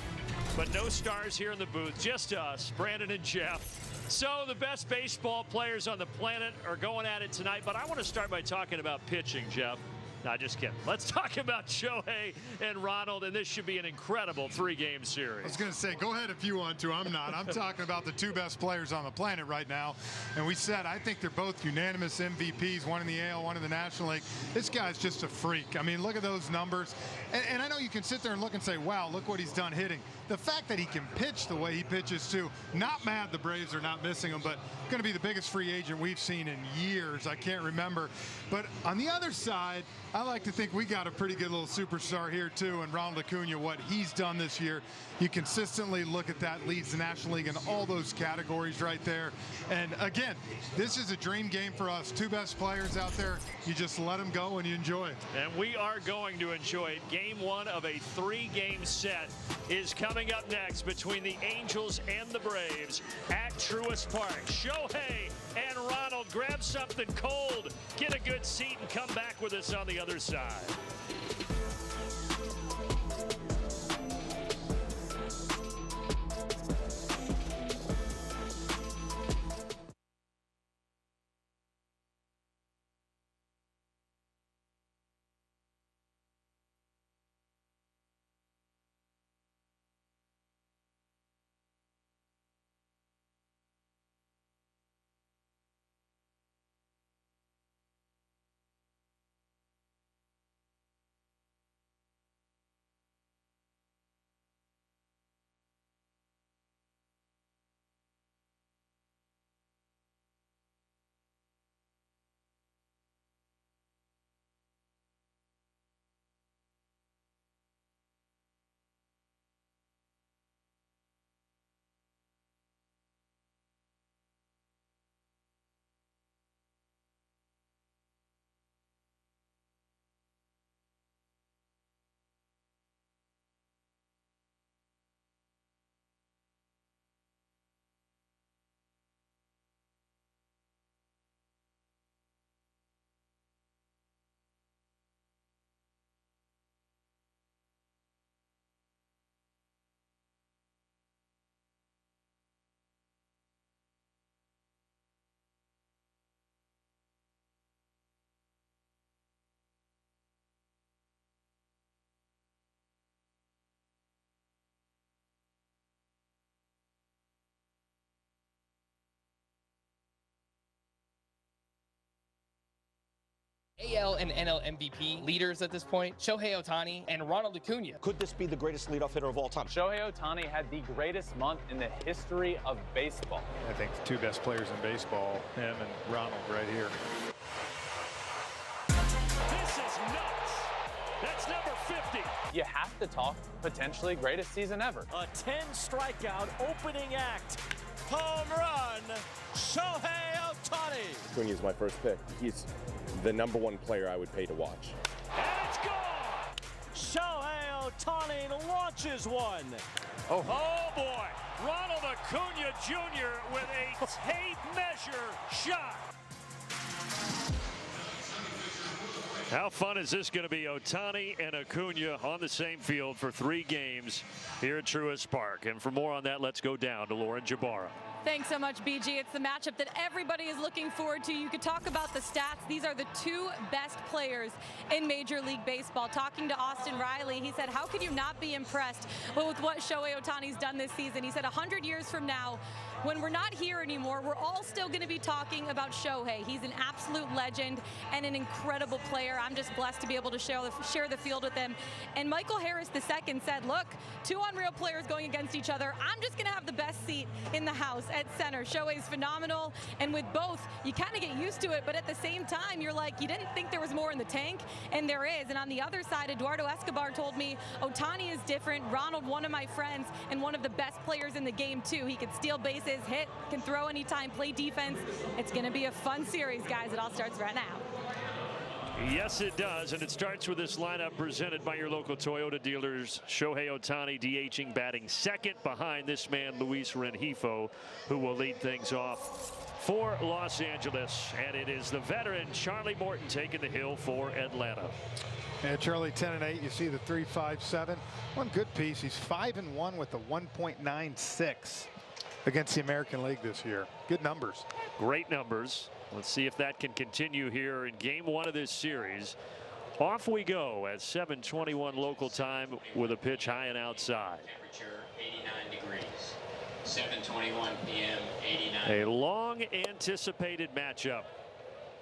But no stars here in the booth, just us, Brandon and Jeff. So the best baseball players on the planet are going at it tonight. But I want to start by talking about pitching, Jeff. No, just kidding. Let's talk about Shohei and Ronald, and this should be an incredible 3-game series. I was going to say, go ahead if you want to. I'm not. I'm talking about the 2 best players on the planet right now. And we said, I think they're both unanimous MVPs, one in the AL, one in the National League. This guy's just a freak. I mean, look at those numbers. And I know you can sit there and look and say, wow, look what he's done hitting. The fact that he can pitch the way he pitches, too. Not mad the Braves are not missing him, but going to be the biggest free agent we've seen in years. I can't remember. But on the other side, I like to think we got a pretty good little superstar here, too, and Ronald Acuna, what he's done this year. You consistently look at that, leads the National League in all those categories right there. And, again, this is a dream game for us. 2 best players out there. You just let them go and you enjoy it. And we are going to enjoy it. Game 1 of a 3-game set is coming up next between the Angels and the Braves at Truist Park. Shohei and Ronald, grab something cold, get a good seat, and come back with us on the other side. AL and NL MVP leaders at this point, Shohei Ohtani and Ronald Acuna. Could this be the greatest leadoff hitter of all time? Shohei Ohtani had the greatest month in the history of baseball. I think the 2 best players in baseball, him and Ronald right here. This is nuts. That's number 50. You have to talk potentially greatest season ever. A 10-strikeout opening act. Home run, Shohei Ohtani. Acuna is my first pick. He's the #1 player I would pay to watch. And it's gone. Shohei Ohtani launches one. Oh boy, Ronald Acuna Jr. with a tape measure shot. How fun is this going to be? Ohtani and Acuna on the same field for 3 games here at Truist Park. And for more on that, let's go down to Lauren Jabara. Thanks so much, BG. It's the matchup that everybody is looking forward to. You could talk about the stats. These are the two best players in Major League Baseball. Talking to Austin Riley, he said, how could you not be impressed with what Shohei Ohtani's done this season? He said 100 years from now, when we're not here anymore, we're all still going to be talking about Shohei. He's an absolute legend and an incredible player. I'm just blessed to be able to share the field with him. And Michael Harris II said, look, two unreal players going against each other. I'm just going to have the best seat in the house at center. Shohei's phenomenal, and with both, you kind of get used to it, but at the same time, you're like, you didn't think there was more in the tank, and there is. And on the other side, Eduardo Escobar told me, Ohtani is different. Ronald, one of my friends, and one of the best players in the game, too. He can steal bases, hit, can throw anytime, play defense. It's going to be a fun series, guys. It all starts right now. Yes, it does, and it starts with this lineup presented by your local Toyota dealers. Shohei Ohtani DHing, batting second behind this man, Luis Rengifo, who will lead things off for Los Angeles. And it is the veteran Charlie Morton taking the hill for Atlanta. Yeah, Charlie 10-8. You see the 3.57. One good piece. He's 5-1 with a 1.96 against the American League this year. Good numbers. Great numbers. Let's see if that can continue here in game one of this series. Off we go at 7:21 local time with a pitch high and outside. Temperature 89 degrees. 7:21 p.m. 89. A long anticipated matchup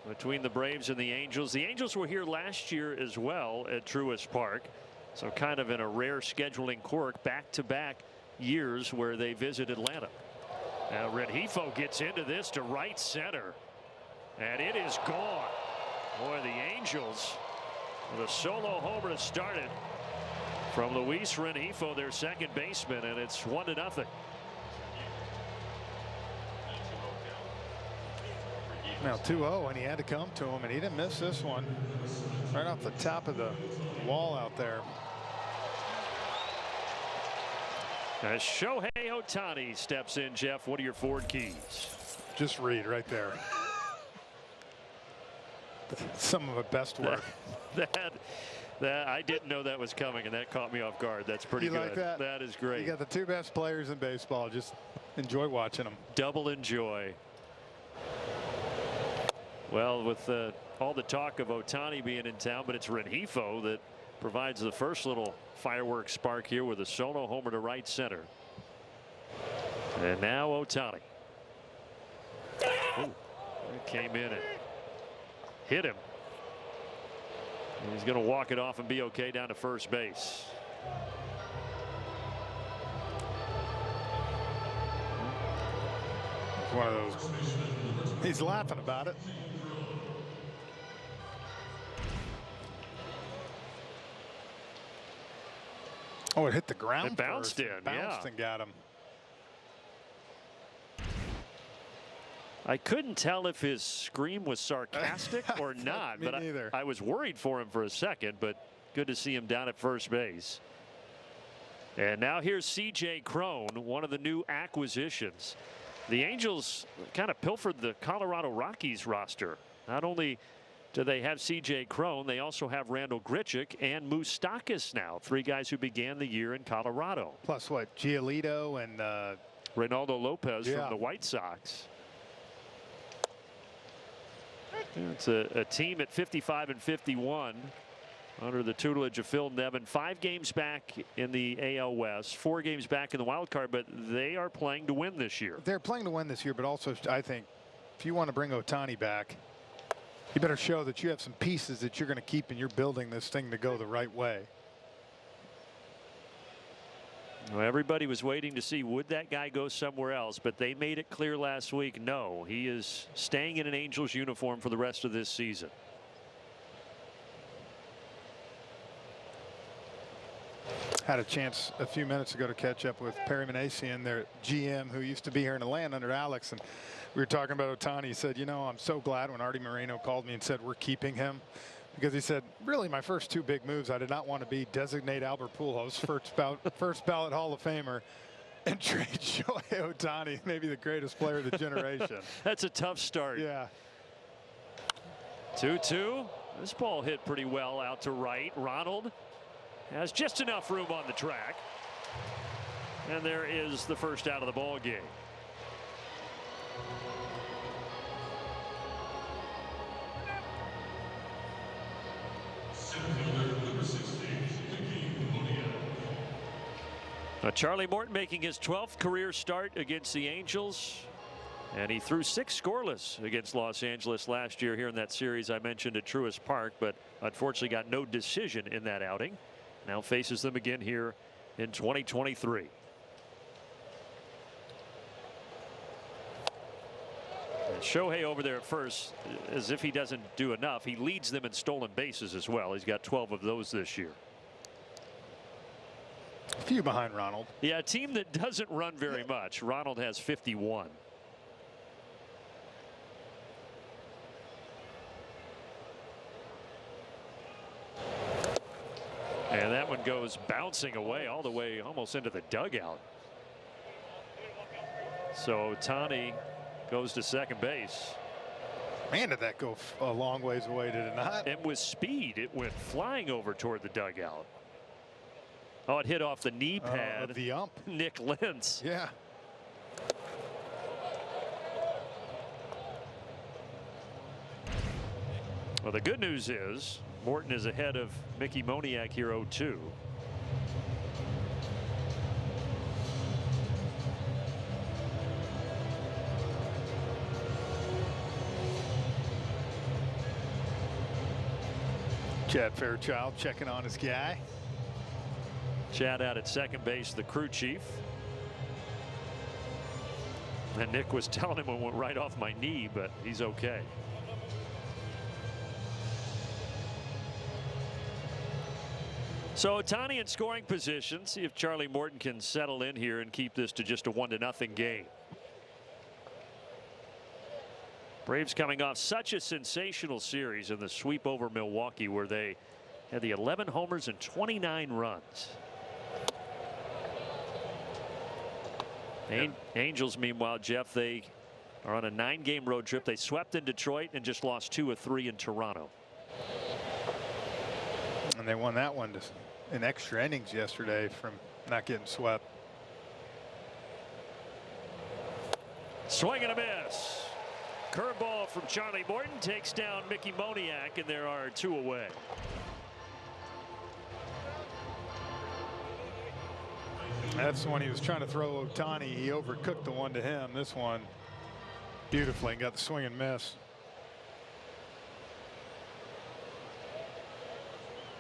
between the Braves and the Angels. The Angels were here last year as well at Truist Park. So kind of in a rare scheduling quirk, back-to-back years where they visit Atlanta. Now Rengifo gets into this to right center. And it is gone. Boy, the Angels with a solo homer to start it from Luis Rengifo, their second baseman, and it's 1-0. Now 2-0, and he had to come to him, and he didn't miss this one. Right off the top of the wall out there. As Shohei Ohtani steps in, Jeff, what are your forward keys? Just read right there. Some of the best work. That I didn't know that was coming, and that caught me off guard. That's pretty good. Like that? That is great. You got the two best players in baseball. Just enjoy watching them. Double enjoy. Well, with all the talk of Ohtani being in town, but it's Rengifo that provides the first little fireworks spark here with a solo homer to right center. And now Ohtani. Ooh, it came in and hit him. And he's going to walk it off and be okay down to first base. It's one of those. He's laughing about it. Oh, it hit the ground. It bounced in. Bounced and got him. I couldn't tell if his scream was sarcastic or not, but I was worried for him for a second, but good to see him down at first base. And now here's C.J. Cron, one of the new acquisitions. The Angels kind of pilfered the Colorado Rockies roster. Not only do they have C.J. Cron, they also have Randall Grichuk and Moustakas now, three guys who began the year in Colorado. Plus what, Giolito and Reynaldo Lopez from the White Sox. It's a team at 55 and 51 under the tutelage of Phil Nevin. 5 games back in the AL West, 4 games back in the wild card, but they are playing to win this year. They're playing to win this year, but also I think if you want to bring Ohtani back, you better show that you have some pieces that you're going to keep and you're building this thing to go the right way. Well, everybody was waiting to see would that guy go somewhere else, but they made it clear last week no, he is staying in an Angels uniform for the rest of this season. Had a chance a few minutes ago to catch up with Perry Manasian, their GM, who used to be here in Atlanta under Alex, and we were talking about Ohtani. He said, you know, I'm so glad when Artie Moreno called me and said we're keeping him. Because he said, really, my first 2 big moves, I did not want to be designate Albert Pujols, first ballot Hall of Famer, and trade Shohei Ohtani, maybe the greatest player of the generation. That's a tough start. Yeah. 2-2. This ball hit pretty well out to right. Ronald has just enough room on the track. And there is the first out of the ball game. Charlie Morton making his 12th career start against the Angels. And he threw 6 scoreless against Los Angeles last year here in that series I mentioned at Truist Park, but unfortunately got no decision in that outing. Now faces them again here in 2023. And Shohei over there at first, as if he doesn't do enough, he leads them in stolen bases as well. He's got 12 of those this year. A few behind Ronald. Yeah, a team that doesn't run very much. Ronald has 51. And that one goes bouncing away all the way almost into the dugout. So Ohtani goes to second base. Man, did that go a long ways away, did it not? And with speed, it went flying over toward the dugout. Oh, it hit off the knee pad of the ump. Nick Lentz. Yeah. Well, the good news is Morton is ahead of Mickey Moniak here 0-2. Chad Fairchild checking on his guy. Chad out at second base, the crew chief. And Nick was telling him it went right off my knee, but he's okay. So Ohtani in scoring position. See if Charlie Morton can settle in here and keep this to just a 1-0 game. Braves coming off such a sensational series in the sweep over Milwaukee, where they had the 11 homers and 29 runs. Angels, meanwhile, Jeff, they are on a 9-game road trip. They swept in Detroit and just lost 2 of 3 in Toronto. And they won that one in extra innings yesterday from not getting swept. Swing and a miss. Curveball from Charlie Morton takes down Mickey Moniak, and there are 2 away. That's the one he was trying to throw Ohtani. He overcooked the one to him. This one beautifully and got the swing and miss.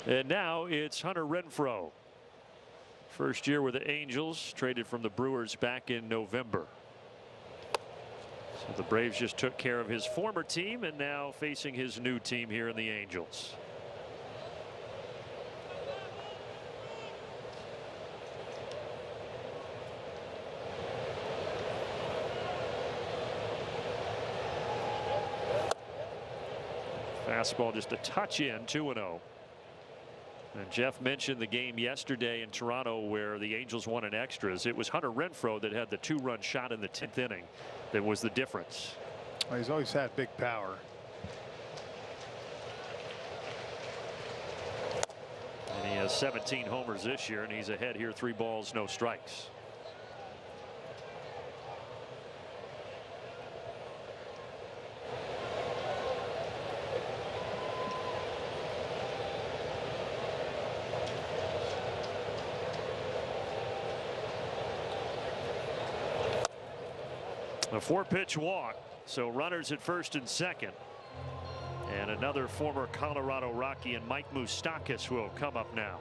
And now it's Hunter Renfroe. First year with the Angels, traded from the Brewers back in November. So the Braves just took care of his former team and now facing his new team here in the Angels. Fastball just a touch in, 2-0. And Jeff mentioned the game yesterday in Toronto where the Angels won in extras. It was Hunter Renfroe that had the 2-run shot in the 10th inning that was the difference. Well, he's always had big power. And he has 17 homers this year, and he's ahead here, 3 balls, no strikes. A 4-pitch walk, so runners at first and second. And another former Colorado Rocky and Mike Moustakas will come up now.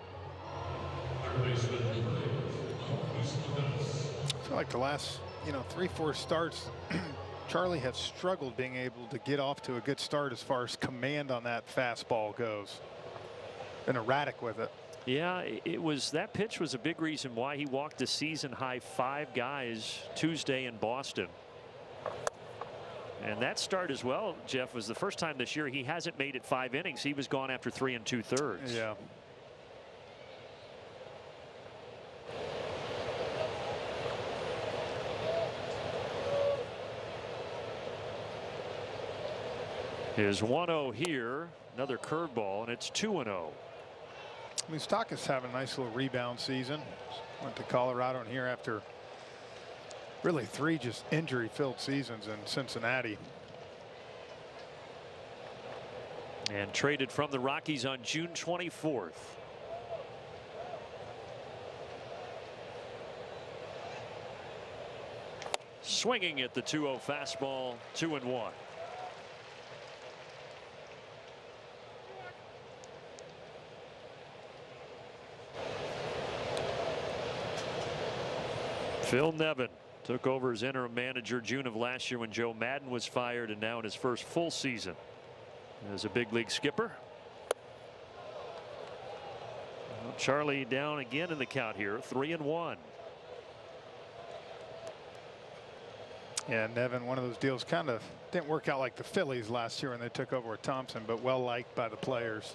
I feel like the last 3-4 starts Charlie has struggled being able to get off to a good start as far as command on that fastball goes. Been erratic with it. Yeah, that pitch was a big reason why he walked a season high 5 guys Tuesday in Boston. And that start as well, Jeff, was the first time this year he hasn't made it 5 innings. He was gone after 3 2/3. Yeah. His 1-0 here, another curveball, and it's 2-0. Moustakas having a nice little rebound season. Went to Colorado and here after Really 3 just injury-filled seasons in Cincinnati. And traded from the Rockies on June 24th. Swinging at the 2-0 fastball, 2-1. Phil Nevin took over as interim manager June of last year when Joe Madden was fired, and now in his first full season as a big league skipper. Well, Charlie down again in the count here, 3-1. Yeah, Nevin, one of those deals kind of didn't work out like the Phillies last year when they took over with Thompson, but well liked by the players.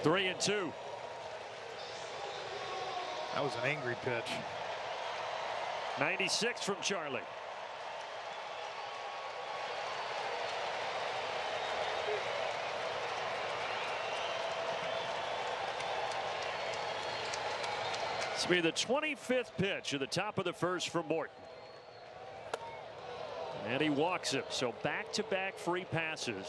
Three and two. That was an angry pitch. 96 from Charlie. This will be the 25th pitch at the top of the first from Morton. And he walks him. So back-to-back free passes.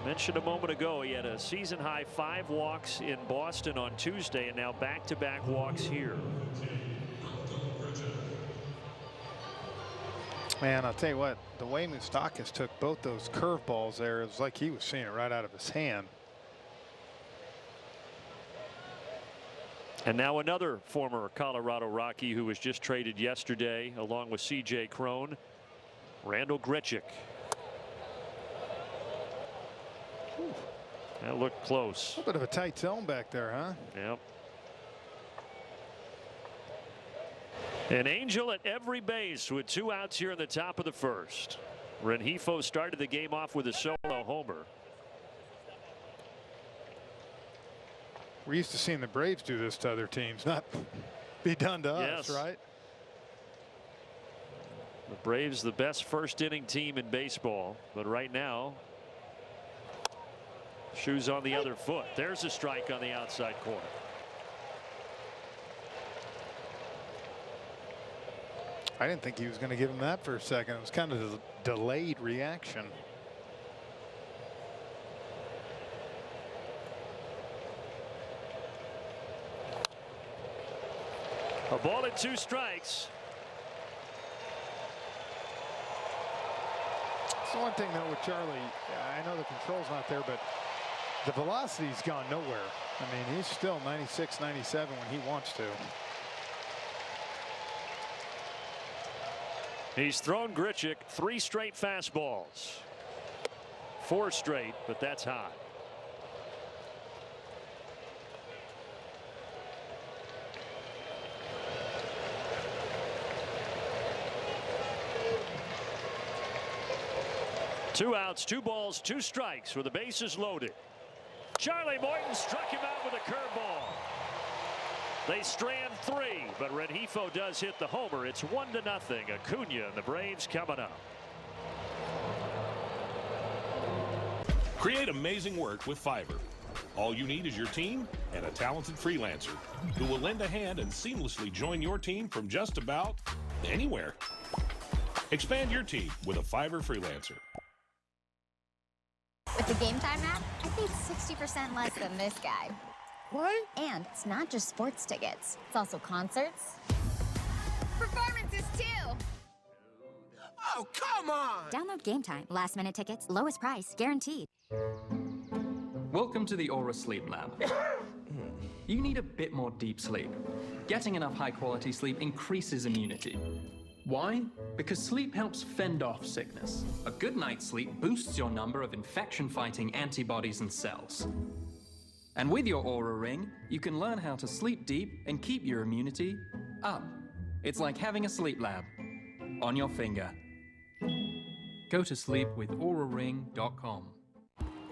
Mentioned a moment ago he had a season high 5 walks in Boston on Tuesday, and now back-to-back walks here. Man, I'll tell you what, the way Moustakas took both those curveballs there, it was like he was seeing it right out of his hand. And now another former Colorado Rocky who was just traded yesterday along with C.J. Cron, Randall Grichuk. That looked close. A bit of a tight zone back there, huh? Yep. An Angel at every base with 2 outs here in the top of the first. Rengifo started the game off with a solo homer. We're used to seeing the Braves do this to other teams, not be done to us, right? The Braves, the best first inning team in baseball, but right now, shoes on the other foot. There's a strike on the outside corner. I didn't think he was going to give him that for a second. It was kind of a delayed reaction. A ball and 2 strikes. It's the one thing though with Charlie, I know the control's not there, but the velocity's gone nowhere. I mean, he's still 96, 97 when he wants to. He's thrown Grichuk 3 straight fastballs. 4 straight, but that's high. Two outs, 2 balls, 2 strikes with the bases loaded. Charlie Morton struck him out with a curveball. They strand 3, but Rengifo does hit the homer. It's 1-0. Acuna and the Braves coming up. Create amazing work with Fiverr. All you need is your team and a talented freelancer who will lend a hand and seamlessly join your team from just about anywhere. Expand your team with a Fiverr freelancer. With the Game Time app, I paid 60% less than this guy. What? And it's not just sports tickets. It's also concerts. Performances, too. Oh, come on! Download Game Time. Last minute tickets, lowest price, guaranteed. Welcome to the Aura Sleep Lab. You need a bit more deep sleep. Getting enough high-quality sleep increases immunity. Why? Because sleep helps fend off sickness. A good night's sleep boosts your number of infection-fighting antibodies and cells. And with your Aura Ring, you can learn how to sleep deep and keep your immunity up. It's like having a sleep lab on your finger. Go to sleep with auraring.com.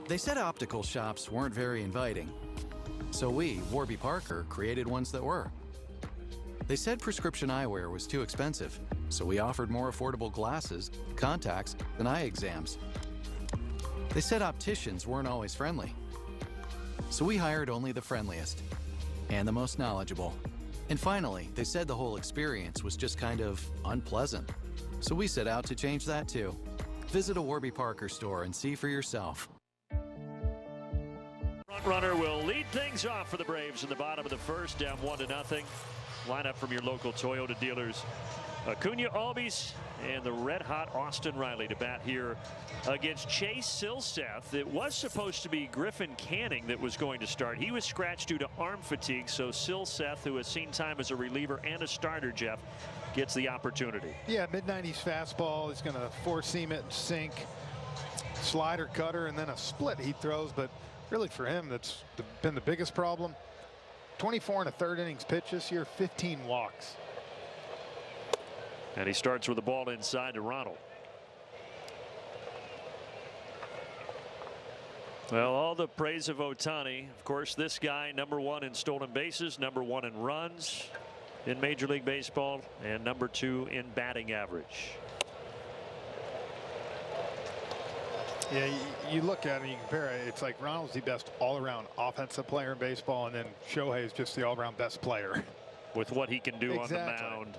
They said optical shops weren't very inviting. So we, Warby Parker, created ones that were. They said prescription eyewear was too expensive, so we offered more affordable glasses, contacts, and eye exams. They said opticians weren't always friendly. So we hired only the friendliest and the most knowledgeable. And finally, they said the whole experience was just kind of unpleasant. So we set out to change that too. Visit a Warby Parker store and see for yourself. Front runner will lead things off for the Braves in the bottom of the first, down 1-0. Lineup from your local Toyota dealers. Acuna, Albies, and the red-hot Austin Riley to bat here against Chase Silseth. It was supposed to be Griffin Canning that was going to start. He was scratched due to arm fatigue, so Silseth, who has seen time as a reliever and a starter, Jeff, gets the opportunity. Yeah, mid-90s fastball. He's going to four-seam it and sink. Slider, cutter, and then a split he throws, but really for him, that's been the biggest problem. 24 and a third innings pitch this year, 15 walks. And he starts with the ball inside to Ronald. Well, all the praise of Ohtani. Of course, this guy, #1 in stolen bases, #1 in runs in Major League Baseball, and #2 in batting average. Yeah, you look at it, you compare it, it's like Ronald's the best all-around offensive player in baseball, and then Shohei is just the all-around best player. With what he can do exactly. on the mound.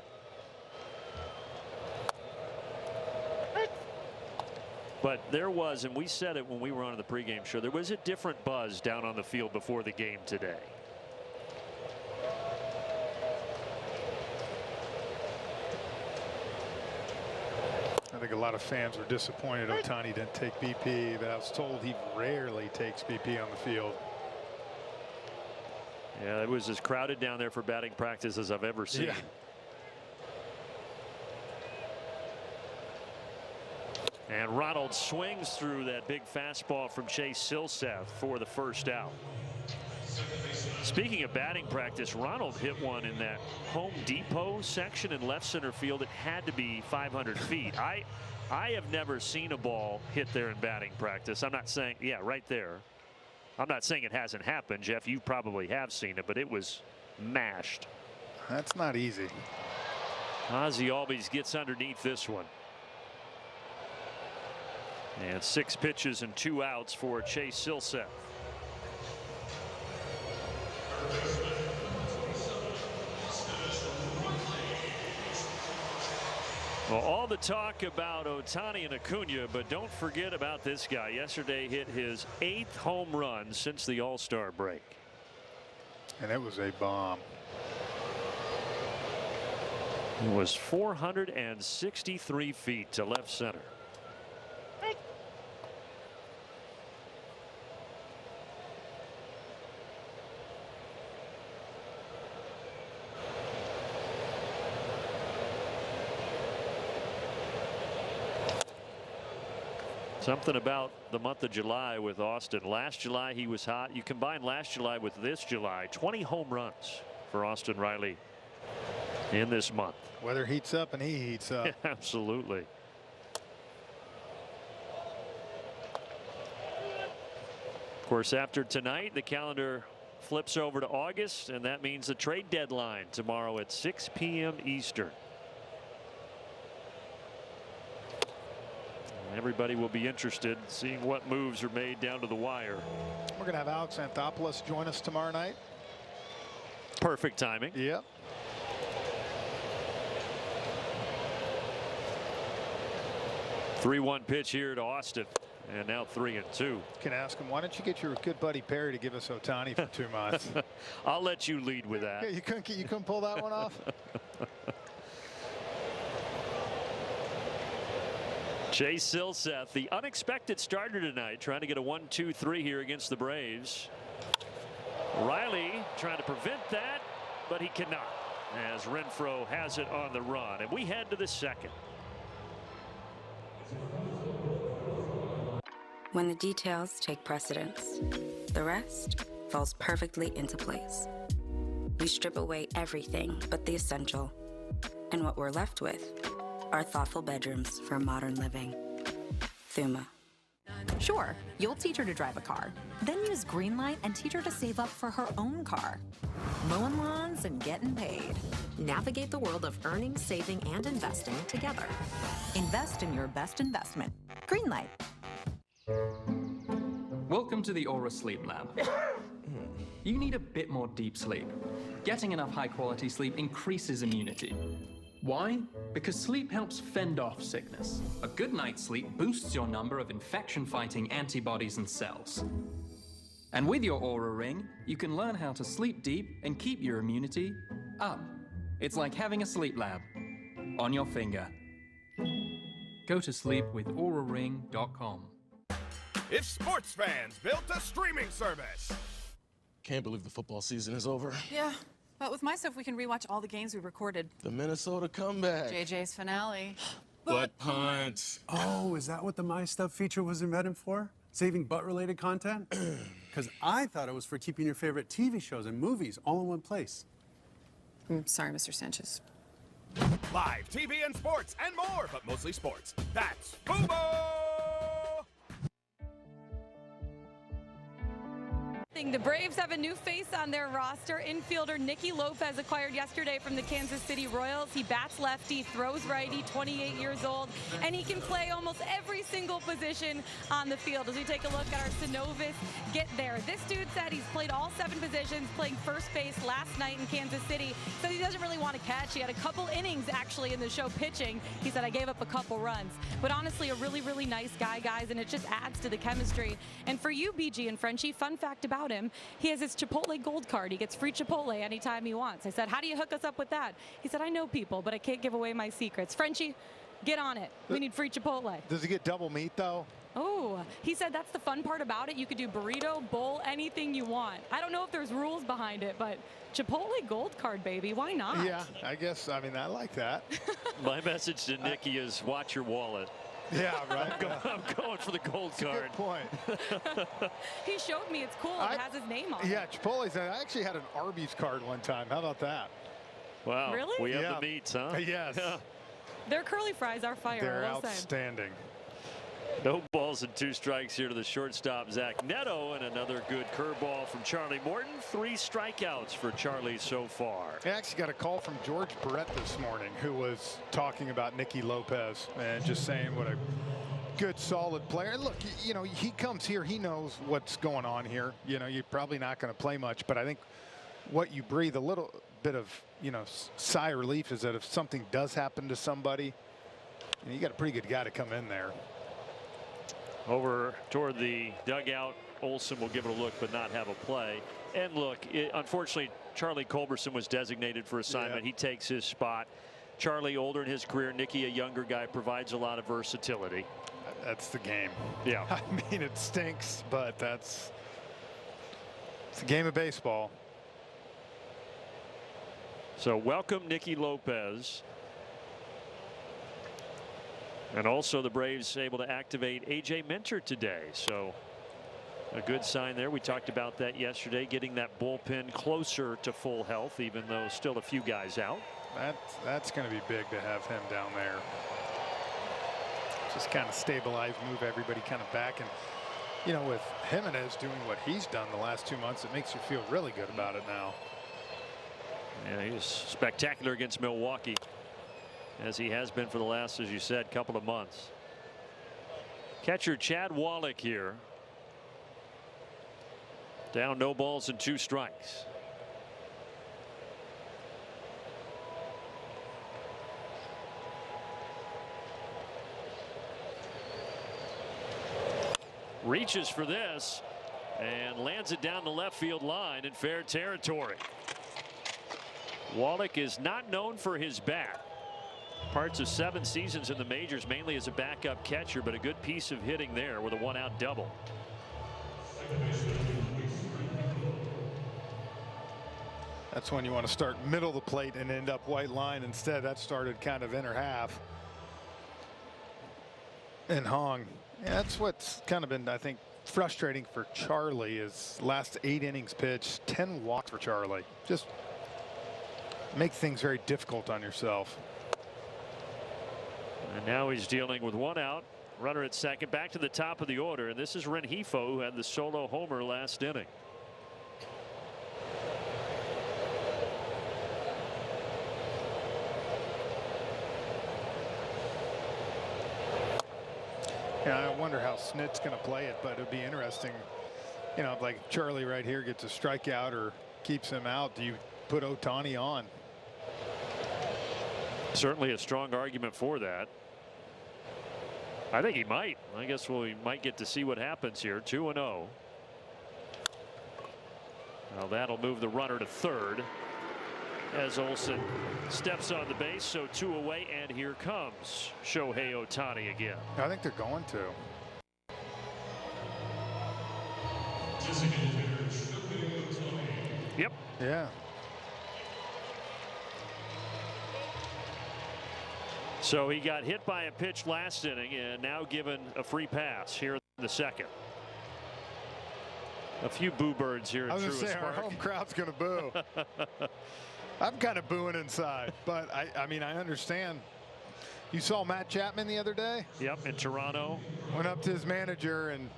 But there was, and we said it when we were on the pregame show, there was a different buzz down on the field before the game today. I think a lot of fans were disappointed Ohtani didn't take BP, but I was told he rarely takes BP on the field. Yeah, it was as crowded down there for batting practice as I've ever seen. Yeah. And Ronald swings through that big fastball from Chase Silseth for the first out. Speaking of batting practice, Ronald hit one in that Home Depot section in left center field. It had to be 500 feet. I have never seen a ball hit there in batting practice. I'm not saying, yeah, right there. I'm not saying it hasn't happened, Jeff. You probably have seen it, but it was mashed. That's not easy. Ozzie Albies gets underneath this one. And 6 pitches and 2 outs for Chase Silseth. Well, all the talk about Ohtani and Acuna, but don't forget about this guy. Yesterday hit his 8th home run since the All-Star break. And it was a bomb. It was 463 feet to left center. Something about the month of July with Austin. Last July he was hot. You combine last July with this July, 20 home runs for Austin Riley in this month. Weather heats up and he heats up. Absolutely. Of course, after tonight, the calendar flips over to August, and that means the trade deadline tomorrow at 6 p.m. Eastern. Everybody will be interested in seeing what moves are made down to the wire. We're going to have Alex Anthopoulos join us tomorrow night. Perfect timing. Yep. Three-one pitch here to Austin, and now 3-2. Can ask him, why don't you get your good buddy Perry to give us Ohtani for 2 months? I'll let you lead with that. Yeah, you couldn't pull that one off. Chase Silseth, the unexpected starter tonight, trying to get a 1-2-3 here against the Braves. Riley trying to prevent that, but he cannot, as Renfroe has it on the run. And we head to the second. When the details take precedence, the rest falls perfectly into place. We strip away everything but the essential. And what we're left with are thoughtful bedrooms for modern living. Thuma. Sure, you'll teach her to drive a car. Then use Greenlight and teach her to save up for her own car. Mowing lawns and getting paid. Navigate the world of earning, saving, and investing together. Invest in your best investment. Greenlight. Welcome to the Aura Sleep Lab. You need a bit more deep sleep. Getting enough high-quality sleep increases immunity. Why? Because sleep helps fend off sickness. A good night's sleep boosts your number of infection-fighting antibodies and cells. And with your Aura Ring, you can learn how to sleep deep and keep your immunity up. It's like having a sleep lab on your finger. Go to sleep with auraring.com. If sports fans built a streaming service. Can't believe the football season is over. Yeah, but with my stuff, we can rewatch all the games we recorded. The Minnesota comeback. JJ's finale. Butt punt. Oh, is that what the My Stuff feature was invented for? Saving butt-related content? Because I thought it was for keeping your favorite TV shows and movies all in one place. Sorry, Mr. Sanchez. Live TV and sports and more, but mostly sports. That's Fubo! The Braves have a new face on their roster. Infielder Nikki Lopez, acquired yesterday from the Kansas City Royals. He bats lefty, throws righty, 28 years old, and he can play almost every single position on the field. As we take a look at our Synovus get there. This dude said he's played all 7 positions, playing first base last night in Kansas City. So he doesn't really want to catch. He had a couple innings actually in the show pitching. He said, I gave up a couple runs. But honestly, a really, really nice guy, guys, and it just adds to the chemistry. And for you, BG and Frenchie, fun fact about him, he has his Chipotle Gold Card. He gets free Chipotle anytime he wants. I said, how do you hook us up with that? He said, I know people, but I can't give away my secrets. Frenchie, get on it. We need free Chipotle. Does he get double meat, though? Oh, he said that's the fun part about it. You could do burrito, bowl, anything you want. I don't know if there's rules behind it, but Chipotle Gold Card, baby. Why not? Yeah, I guess. I mean, I like that. My message to Nikki is watch your wallet. Yeah, right. I'm going for the gold card. Good point. He showed me it's cool. It has his name on it. Yeah, Chipotle's. I actually had an Arby's card one time. How about that? Wow. Really? We have the meats, huh? Yes. Yeah. Their curly fries are fire. They're outstanding. No balls and 2 strikes here to the shortstop, Zach Neto, and another good curveball from Charlie Morton. 3 strikeouts for Charlie so far. I actually got a call from George Barrett this morning, who was talking about Nikki Lopez and just saying what a good, solid player. And look, you know, he comes here, he knows what's going on here. You know, you're probably not going to play much, but I think what you breathe a little bit of, you know, sigh of relief is that if something does happen to somebody, you got a pretty good guy to come in there. Over toward the dugout, Olsen will give it a look but not have a play. And look, unfortunately, Charlie Culberson was designated for assignment. He takes his spot. Charlie, older in his career, Nikki, a younger guy, provides a lot of versatility. That's the game. Yeah. I mean, it stinks, but it's a game of baseball. So welcome Nikki Lopez. And also the Braves able to activate A.J. Minter today. So a good sign there. We talked about that yesterday, getting that bullpen closer to full health, even though still a few guys out. That's going to be big to have him down there. Just kind of stabilize, move everybody kind of back. And, you know, with Jimenez doing what he's done the last 2 months, it makes you feel really good about it now. Yeah, he was spectacular against Milwaukee, as he has been for the last, as you said, couple of months. Catcher Chad Wallach here. Down, no balls and 2 strikes. Reaches for this and lands it down the left field line in fair territory. Wallach is not known for his bat. Parts of 7 seasons in the majors, mainly as a backup catcher, but a good piece of hitting there with a 1-out double. That's when you want to start middle of the plate and end up white line. Instead, that started kind of inner half. And Hong, yeah, that's what's kind of been, I think, frustrating for Charlie is last 8 innings pitched, 10 walks for Charlie. Just make things very difficult on yourself. And now he's dealing with 1 out, runner at second, back to the top of the order. And this is Rengifo, who had the solo homer last inning. Yeah, I wonder how Snit's going to play it, but it'd be interesting You know, like Charlie right here gets a strikeout or keeps him out, do you put Ohtani on? Certainly a strong argument for that. I think he might. I guess we might get to see what happens here. 2-0. Now that'll move the runner to third as Olsen steps on the base. So 2 away, and here comes Shohei Ohtani again. I think they're going to. Yep. Yeah. So he got hit by a pitch last inning and now given a free pass here in the second. A few boo birds here at Truist Park. I was going to say, our home crowd's going to boo. I'm kind of booing inside, but I mean, I understand. You saw Matt Chapman the other day? Yep, in Toronto. Went up to his manager and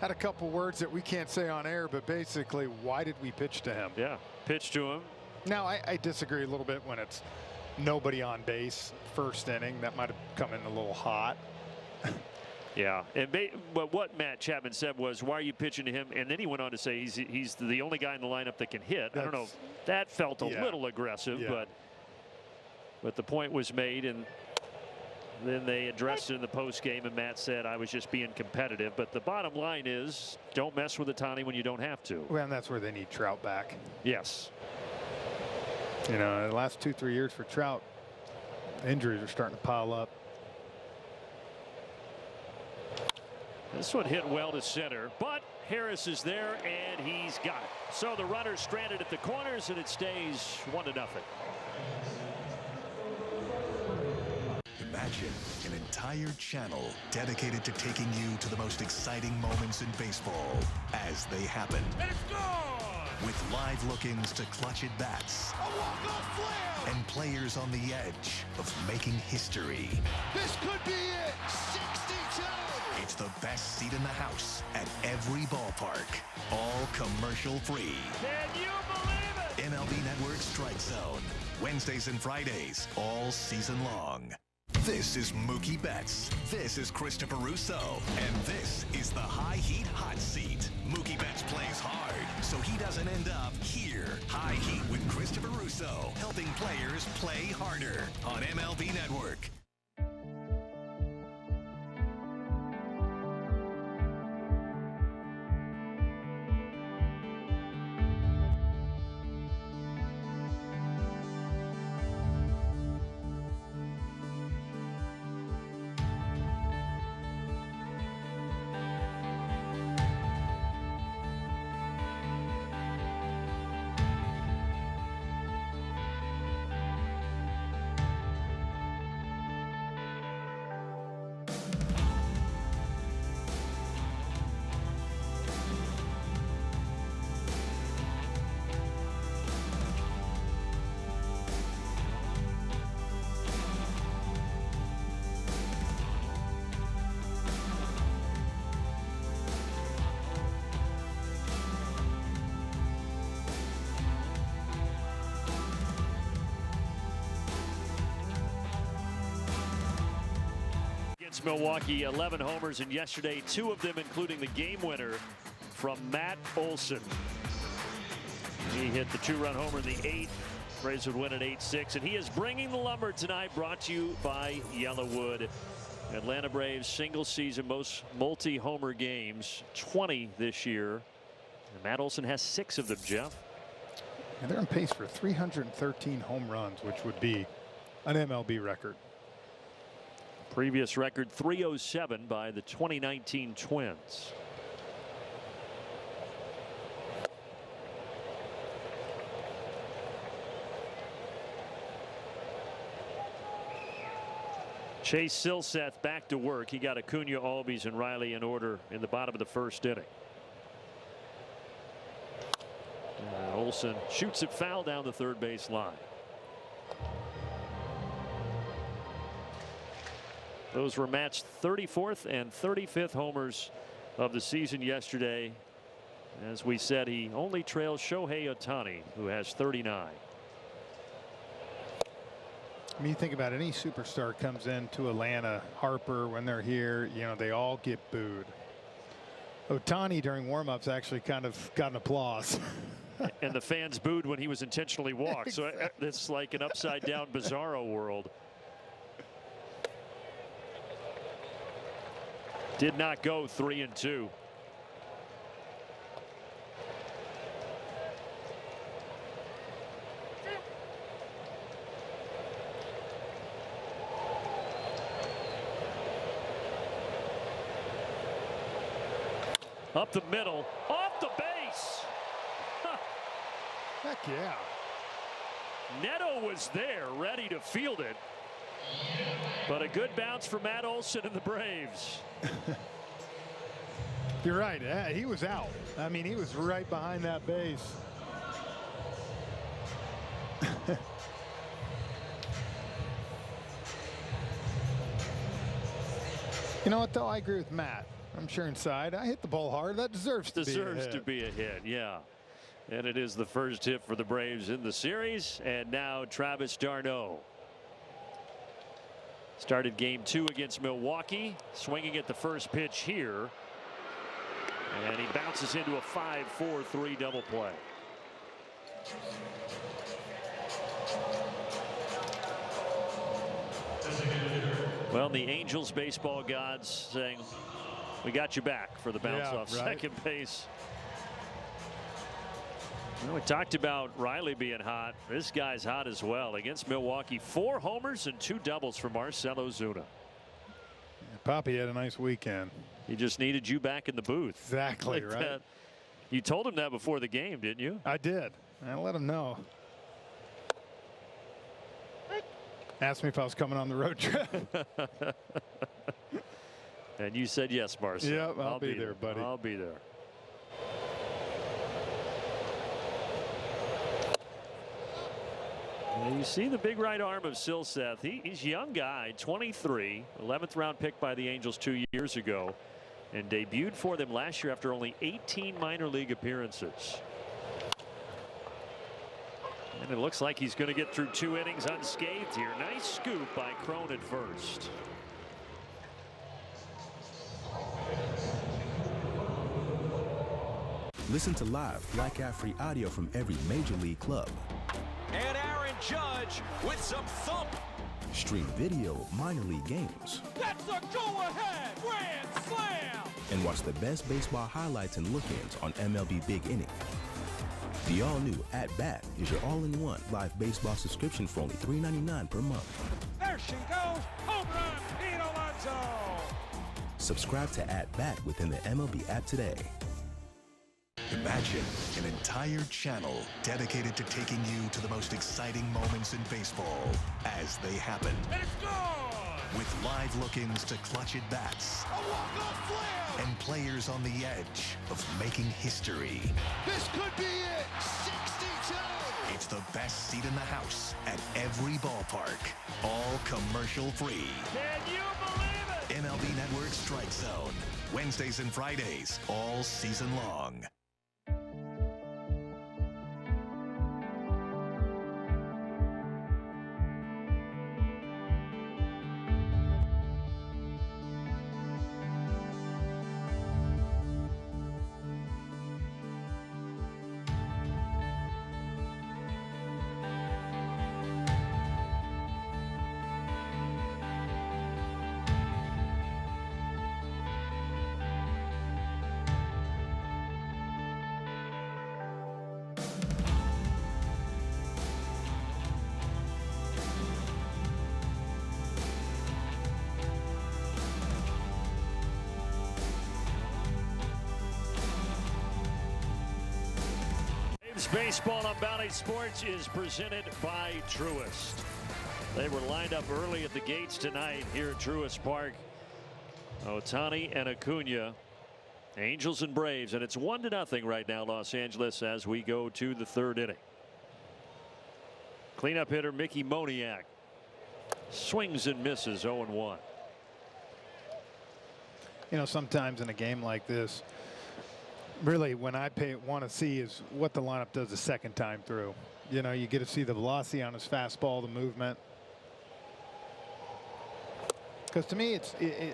had a couple words that we can't say on air, but basically, why did we pitch to him? Yeah, pitch to him. Now, I disagree a little bit when it's nobody on base, first inning. That might have come in a little hot. Yeah, but what Matt Chapman said was, why are you pitching to him? And then he went on to say he's the only guy in the lineup that can hit. I don't know if that felt a little aggressive, but the point was made, and then they addressed it in the post game, and Matt said, I was just being competitive. But the bottom line is, don't mess with Ohtani when you don't have to. Well, and that's where they need Trout back. Yes. You know, the last 2-3 years for Trout, injuries are starting to pile up. This one hit well to center, but Harris is there, and he's got it. So the runner's stranded at the corners, and it stays 1-0. Imagine an entire channel dedicated to taking you to the most exciting moments in baseball as they happen. And it's gone! With live look-ins to clutch at bats. A walk-off slam! And players on the edge of making history. This could be it! 62! It's the best seat in the house at every ballpark. All commercial-free. Can you believe it? MLB Network Strike Zone. Wednesdays and Fridays, all season long. This is Mookie Betts. This is Christopher Russo. And this is the High Heat Hot Seat. Mookie Betts plays hard, so he doesn't end up here. High Heat with Christopher Russo, helping players play harder on MLB Network. Milwaukee, 11 homers, and yesterday 2 of them including the game winner from Matt Olson. He hit the 2-run homer in the 8th. Braves would win at 8-6, and he is bringing the lumber tonight, brought to you by Yellowwood. Atlanta Braves single season most multi-homer games, 20 this year, and Matt Olson has 6 of them, Jeff. And they're on pace for 313 home runs, which would be an MLB record. Previous record 307 by the 2019 Twins. Chase Silseth back to work. He got Acuna, Albies, and Riley in order in the bottom of the first inning. Olsen shoots it foul down the third base line. Those were Matt's 34th and 35th homers of the season yesterday. As we said, he only trails Shohei Ohtani, who has 39. I mean, you think about it, any superstar comes into Atlanta, Harper, when they're here, you know, they all get booed. Ohtani during warm-ups actually kind of got an applause. And the fans booed when he was intentionally walked. So it's like an upside-down bizarro world. Did not go 3-2. Up the middle, off the base. Huh. Heck yeah. Neto was there, ready to field it. But a good bounce for Matt Olson and the Braves. You're right. He was out. I mean, he was right behind that base. You know what, though? I agree with Matt. I'm sure inside I hit the ball hard. That deserves to be a hit. Yeah. And it is the first hit for the Braves in the series. And now Travis d'Arnaud. Started game 2 against Milwaukee, swinging at the first pitch here. And he bounces into a 5-4-3 double play. Well, the Angels baseball gods saying, we got you back for the bounce off second base. Well, we talked about Riley being hot. This guy's hot as well. Against Milwaukee, 4 homers and 2 doubles for Marcell Ozuna. Poppy had a nice weekend. He just needed you back in the booth. Exactly, like right. That. You told him that before the game, didn't you? I did. I let him know. Asked me if I was coming on the road trip. And you said yes, Marcell. Yeah, I'll be there, buddy. I'll be there. And you see the big right arm of Silseth. He's a young guy, 23, 11th round pick by the Angels 2 years ago, and debuted for them last year after only 18 minor league appearances. And it looks like he's going to get through 2 innings unscathed here. Nice scoop by Crone at first. Listen to live Black Ad-free audio from every major league club. And Aaron Judge with some thump. Stream video of minor league games. That's a go-ahead grand slam. And watch the best baseball highlights and look-ins on MLB Big Inning. The all-new At Bat is your all-in-one live baseball subscription for only $3.99 per month. There she goes. Home run, Pete Alonso. Subscribe to At Bat within the MLB app today. Imagine an entire channel dedicated to taking you to the most exciting moments in baseball as they happen. It's gone! With live look-ins to clutch at-bats. A walk-off slam! And players on the edge of making history. This could be it! 62! It's the best seat in the house at every ballpark. All commercial-free. Can you believe it? MLB Network Strike Zone. Wednesdays and Fridays, all season long. Baseball on Bally Sports is presented by Truist. They were lined up early at the gates tonight here at Truist Park. Ohtani and Acuna, Angels and Braves, and it's 1-0 right now, Los Angeles, as we go to the 3rd inning. Cleanup hitter Mickey Moniak swings and misses, 0-1. You know, sometimes in a game like this, really, when I want to see is what the lineup does the second time through. You know, you get to see the velocity on his fastball, the movement. Because to me,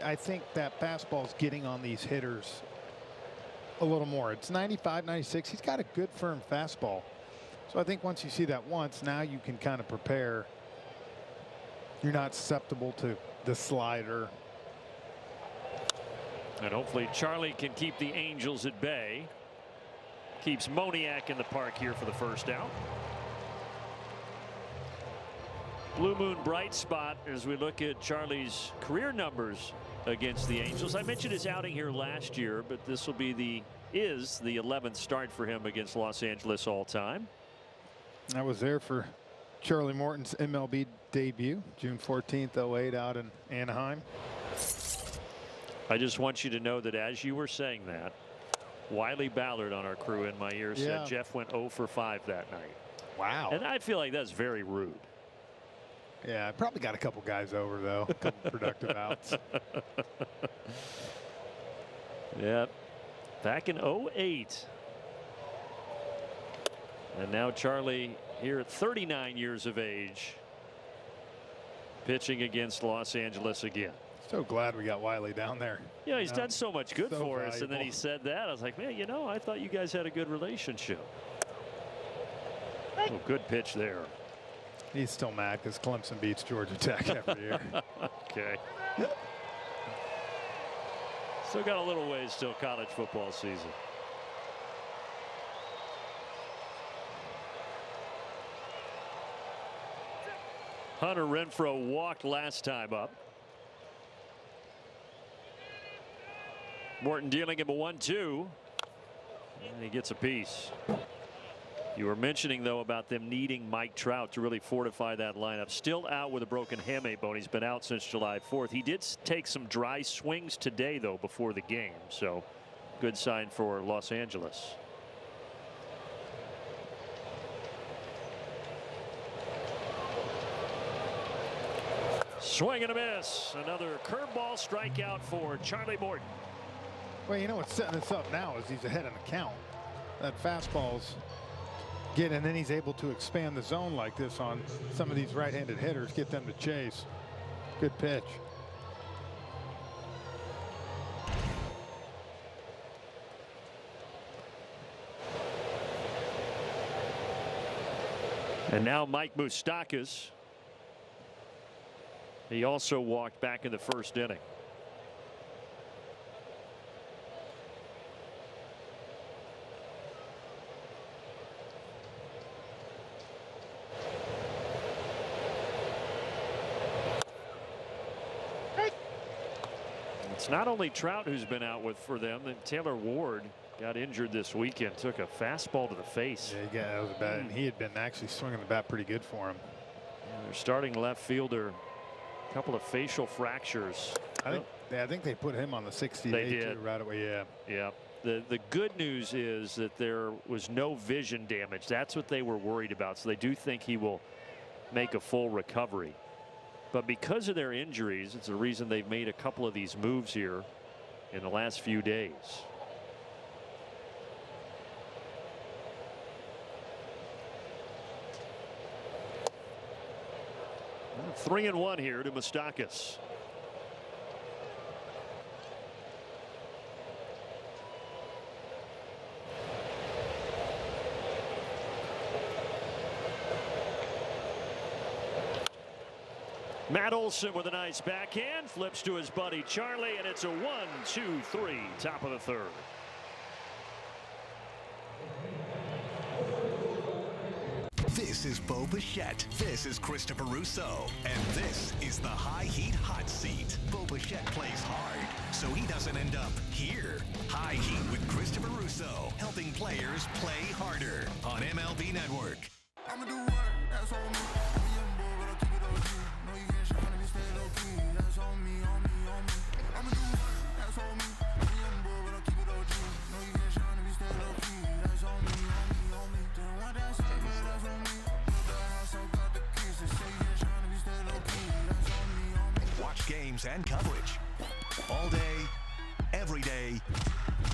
I think that fastball is getting on these hitters a little more. It's 95, 96. He's got a good firm fastball. So I think once you see that once, now you can kind of prepare. You're not susceptible to the slider. And hopefully Charlie can keep the Angels at bay. Keeps Moniak in the park here for the first out. Blue Moon bright spot as we look at Charlie's career numbers against the Angels. I mentioned his outing here last year, but this will be the 11th start for him against Los Angeles all time. I was there for Charlie Morton's MLB debut, June 14th, 08 out in Anaheim. I just want you to know that as you were saying that, Wiley Ballard on our crew in my ear said Jeff went 0 for 5 that night. Wow. And I feel like that's very rude. Yeah, I probably got a couple guys over, though. A couple productive outs. Yep. Back in 08. And now Charlie here at 39 years of age, pitching against Los Angeles again. So glad we got Wiley down there. Yeah, he's done so much good for valuable. us. And then he said that. I was like, man, you know, I thought you guys had a good relationship. Oh, good pitch there. He's still mad because Clemson beats Georgia Tech every year. Okay. Still got a little ways till college football season. Hunter Renfroe walked last time up. Morton dealing him a 1-2. And he gets a piece. You were mentioning, though, about them needing Mike Trout to really fortify that lineup. Still out with a broken hamate bone. He's been out since July 4th. He did take some dry swings today, though, before the game. So good sign for Los Angeles. Swing and a miss. Another curveball strikeout for Charlie Morton. Well, you know what's setting this up now is he's ahead in the count. That fastball's getting, and then he's able to expand the zone like this on some of these right-handed hitters, get them to chase. Good pitch. And now Mike Moustakas. He also walked back in the first inning. It's not only Trout who's been out for them. Taylor Ward got injured this weekend. Took a fastball to the face. Yeah, that was bad. And he had been actually swinging the bat pretty good for him. Yeah, their starting left fielder, a couple of facial fractures. I think they put him on the 60 they did right away. Yeah. Yeah. The good news is that there was no vision damage. That's what they were worried about. So they do think he will make a full recovery. But because of their injuries, it's the reason they've made a couple of these moves here in the last few days. Well, 3-1 here to Moustakas. Matt Olson with a nice backhand, flips to his buddy Charlie, and it's a 1-2-3, top of the third. This is Bo Bichette. This is Christopher Russo. And this is the High Heat Hot Seat. Bo Bichette plays hard, so he doesn't end up here. High Heat with Christopher Russo, helping players play harder on MLB Network. I'ma do what? That's on me. Watch games and coverage all day, every day,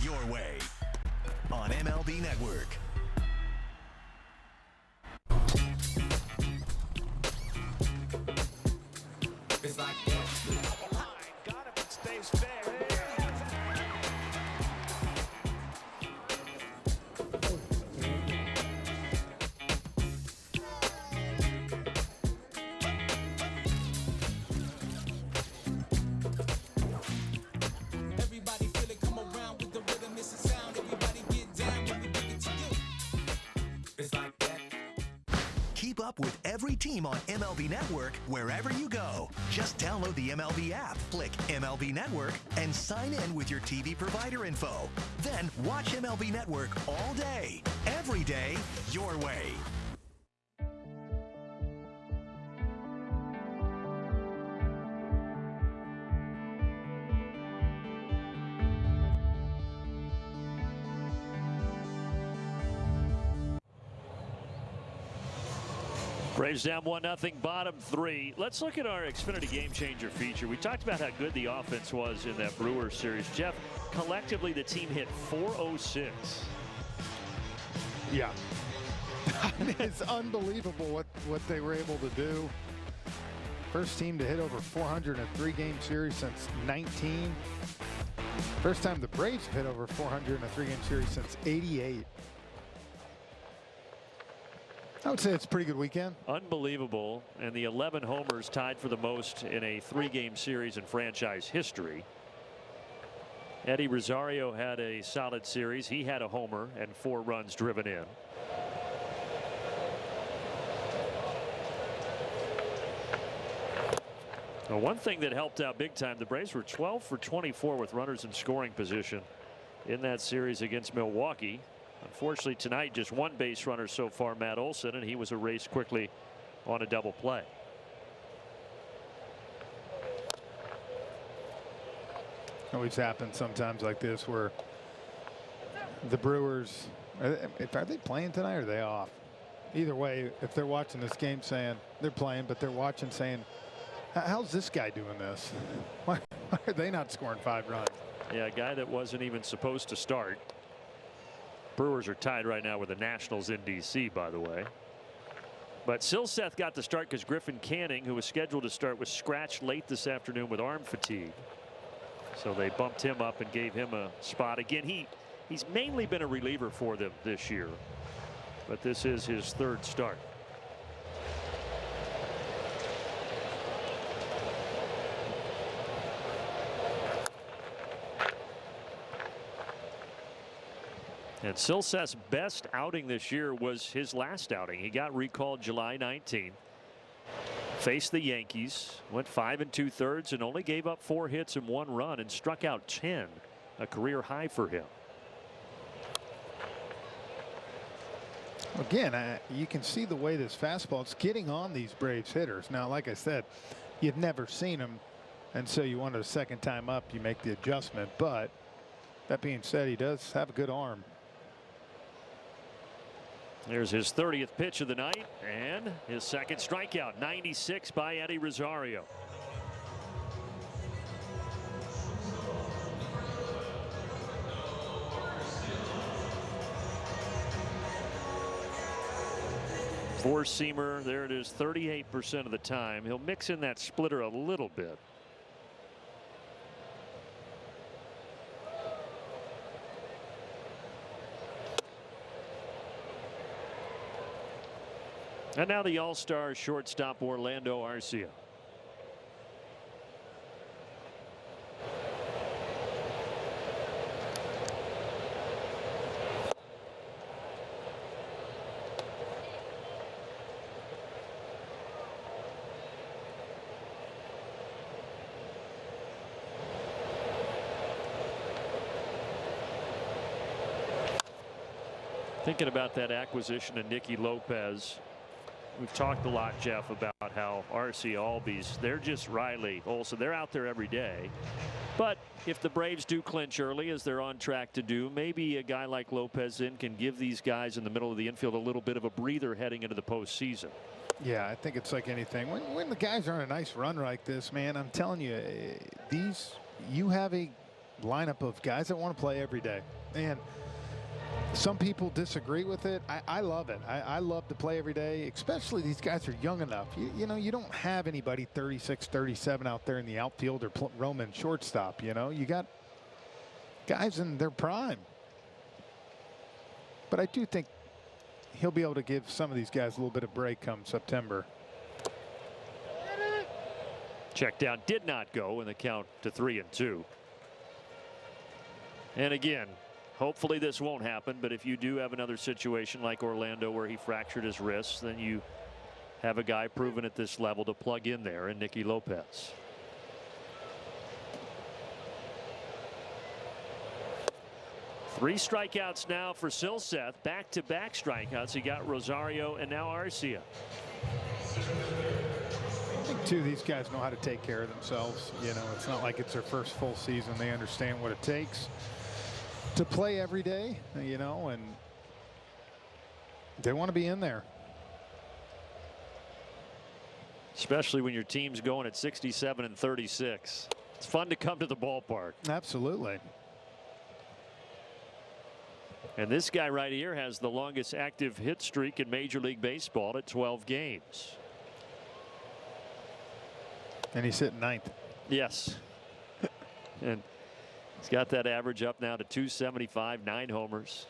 your way on MLB Network. It's like got him, it stays fair. up with every team on MLB Network wherever you go. Just download the MLB app, click MLB Network, and sign in with your TV provider info. Then watch MLB Network all day, every day, your way. Braves down 1-0, bottom 3. Let's look at our Xfinity Game Changer feature. We talked about how good the offense was in that Brewers series. Jeff, collectively the team hit .406. Yeah. I mean, it's unbelievable what they were able to do. First team to hit over 400 in a 3-game series since 19. First time the Braves have hit over 400 in a 3-game series since 88. I would say it's a pretty good weekend. Unbelievable. And the 11 homers tied for the most in a 3-game series in franchise history. Eddie Rosario had a solid series. He had a homer and 4 runs driven in. Now, one thing that helped out big time, the Braves were 12 for 24 with runners in scoring position in that series against Milwaukee. Unfortunately tonight, just 1 base runner so far, Matt Olson, and he was erased quickly on a double play. Always happens sometimes like this where the Brewers, are they playing tonight or are they off? Either way, if they're watching this game saying they're playing, but they're watching saying, how's this guy doing this? Why are they not scoring 5 runs? Yeah, a guy that wasn't even supposed to start. Brewers are tied right now with the Nationals in D.C., by the way. But Silseth got the start because Griffin Canning, who was scheduled to start, was scratched late this afternoon with arm fatigue. So they bumped him up and gave him a spot. Again, he's mainly been a reliever for them this year, but this is his 3rd start. And Silseth's best outing this year was his last outing. He got recalled July 19th. Faced the Yankees, went 5 2/3 and only gave up 4 hits and 1 run and struck out 10, a career high for him. Again, you can see the way this fastball is getting on these Braves hitters. Now, like I said, you've never seen them, and so you want it a second time up, you make the adjustment. But that being said, he does have a good arm. There's his 30th pitch of the night and his 2nd strikeout. 96 by Eddie Rosario. Four-seamer, there it is, 38% of the time. He'll mix in that splitter a little bit. And now the all-star shortstop Orlando Arcia. Thinking about that acquisition of Nikki Lopez. We've talked a lot, Jeff, about how RC Albies, they're just Riley Olsen. They're out there every day. But if the Braves do clinch early, as they're on track to do, maybe a guy like Lopez can give these guys in the middle of the infield a little bit of a breather heading into the postseason. Yeah, I think it's like anything. When the guys are on a nice run like this, man, I'm telling you, you have a lineup of guys that want to play every day. And some people disagree with it. I love it. I love to play every day, especially these guys are young enough. You know, you don't have anybody 36, 37 out there in the outfield or roaming shortstop. You know, you got guys in their prime. But I do think he'll be able to give some of these guys a little bit of break come September. Check down did not go in the count to 3-2. And again, hopefully this won't happen, but if you do have another situation like Orlando where he fractured his wrist, then you have a guy proven at this level to plug in there in Nikki Lopez. Three strikeouts now for Silseth. Back-to-back strikeouts. He got Rosario and now Arcia. I think, too, these guys know how to take care of themselves. You know, it's not like it's their first full season. They understand what it takes to play every day, you know, and they want to be in there. Especially when your team's going at 67 and 36. It's fun to come to the ballpark. Absolutely. And this guy right here has the longest active hit streak in Major League Baseball at 12 games. And he's hitting ninth. Yes. And he's got that average up now to 275, 9 homers.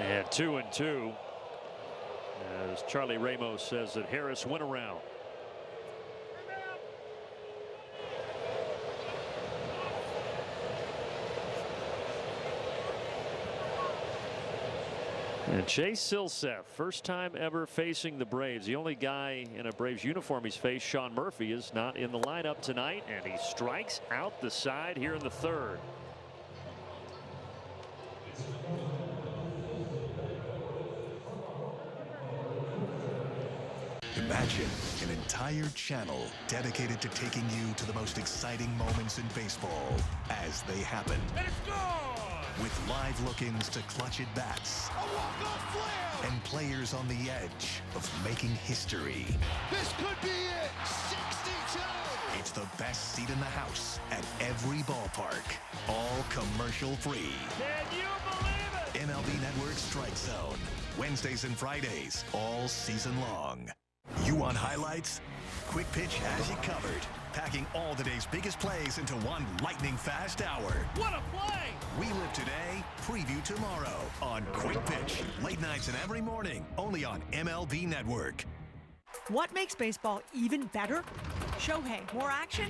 And 2-2 as Charlie Ramos says that Harris went around. And Chase Silseth, first time ever facing the Braves. The only guy in a Braves uniform he's faced, Sean Murphy, is not in the lineup tonight, and he strikes out the side here in the third. Imagine an entire channel dedicated to taking you to the most exciting moments in baseball as they happen. It's gone! With live look-ins to clutch at bats. A walk-off flare! And players on the edge of making history. This could be it! 62! It's the best seat in the house at every ballpark. All commercial-free. Can you believe it? MLB Network Strike Zone. Wednesdays and Fridays, all season long. You want highlights? Quick Pitch has you covered. Packing all the day's biggest plays into one lightning-fast hour. What a play! We live today, preview tomorrow on Quick Pitch. Late nights and every morning, only on MLB Network. What makes baseball even better? Shohei, more action?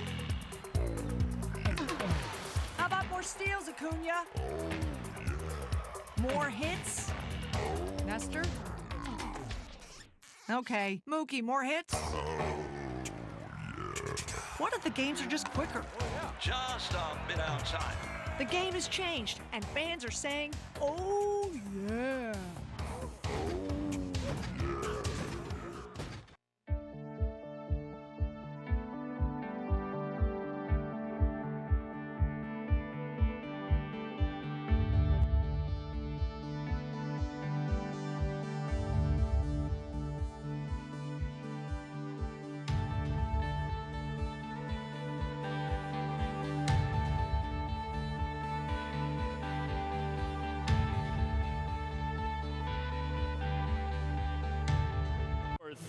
How about more steals, Acuna? More hits? Nestor? Okay, Mookie, more hits? What if the games are just quicker? Just a bit outside. The game has changed, and fans are saying, oh, yeah.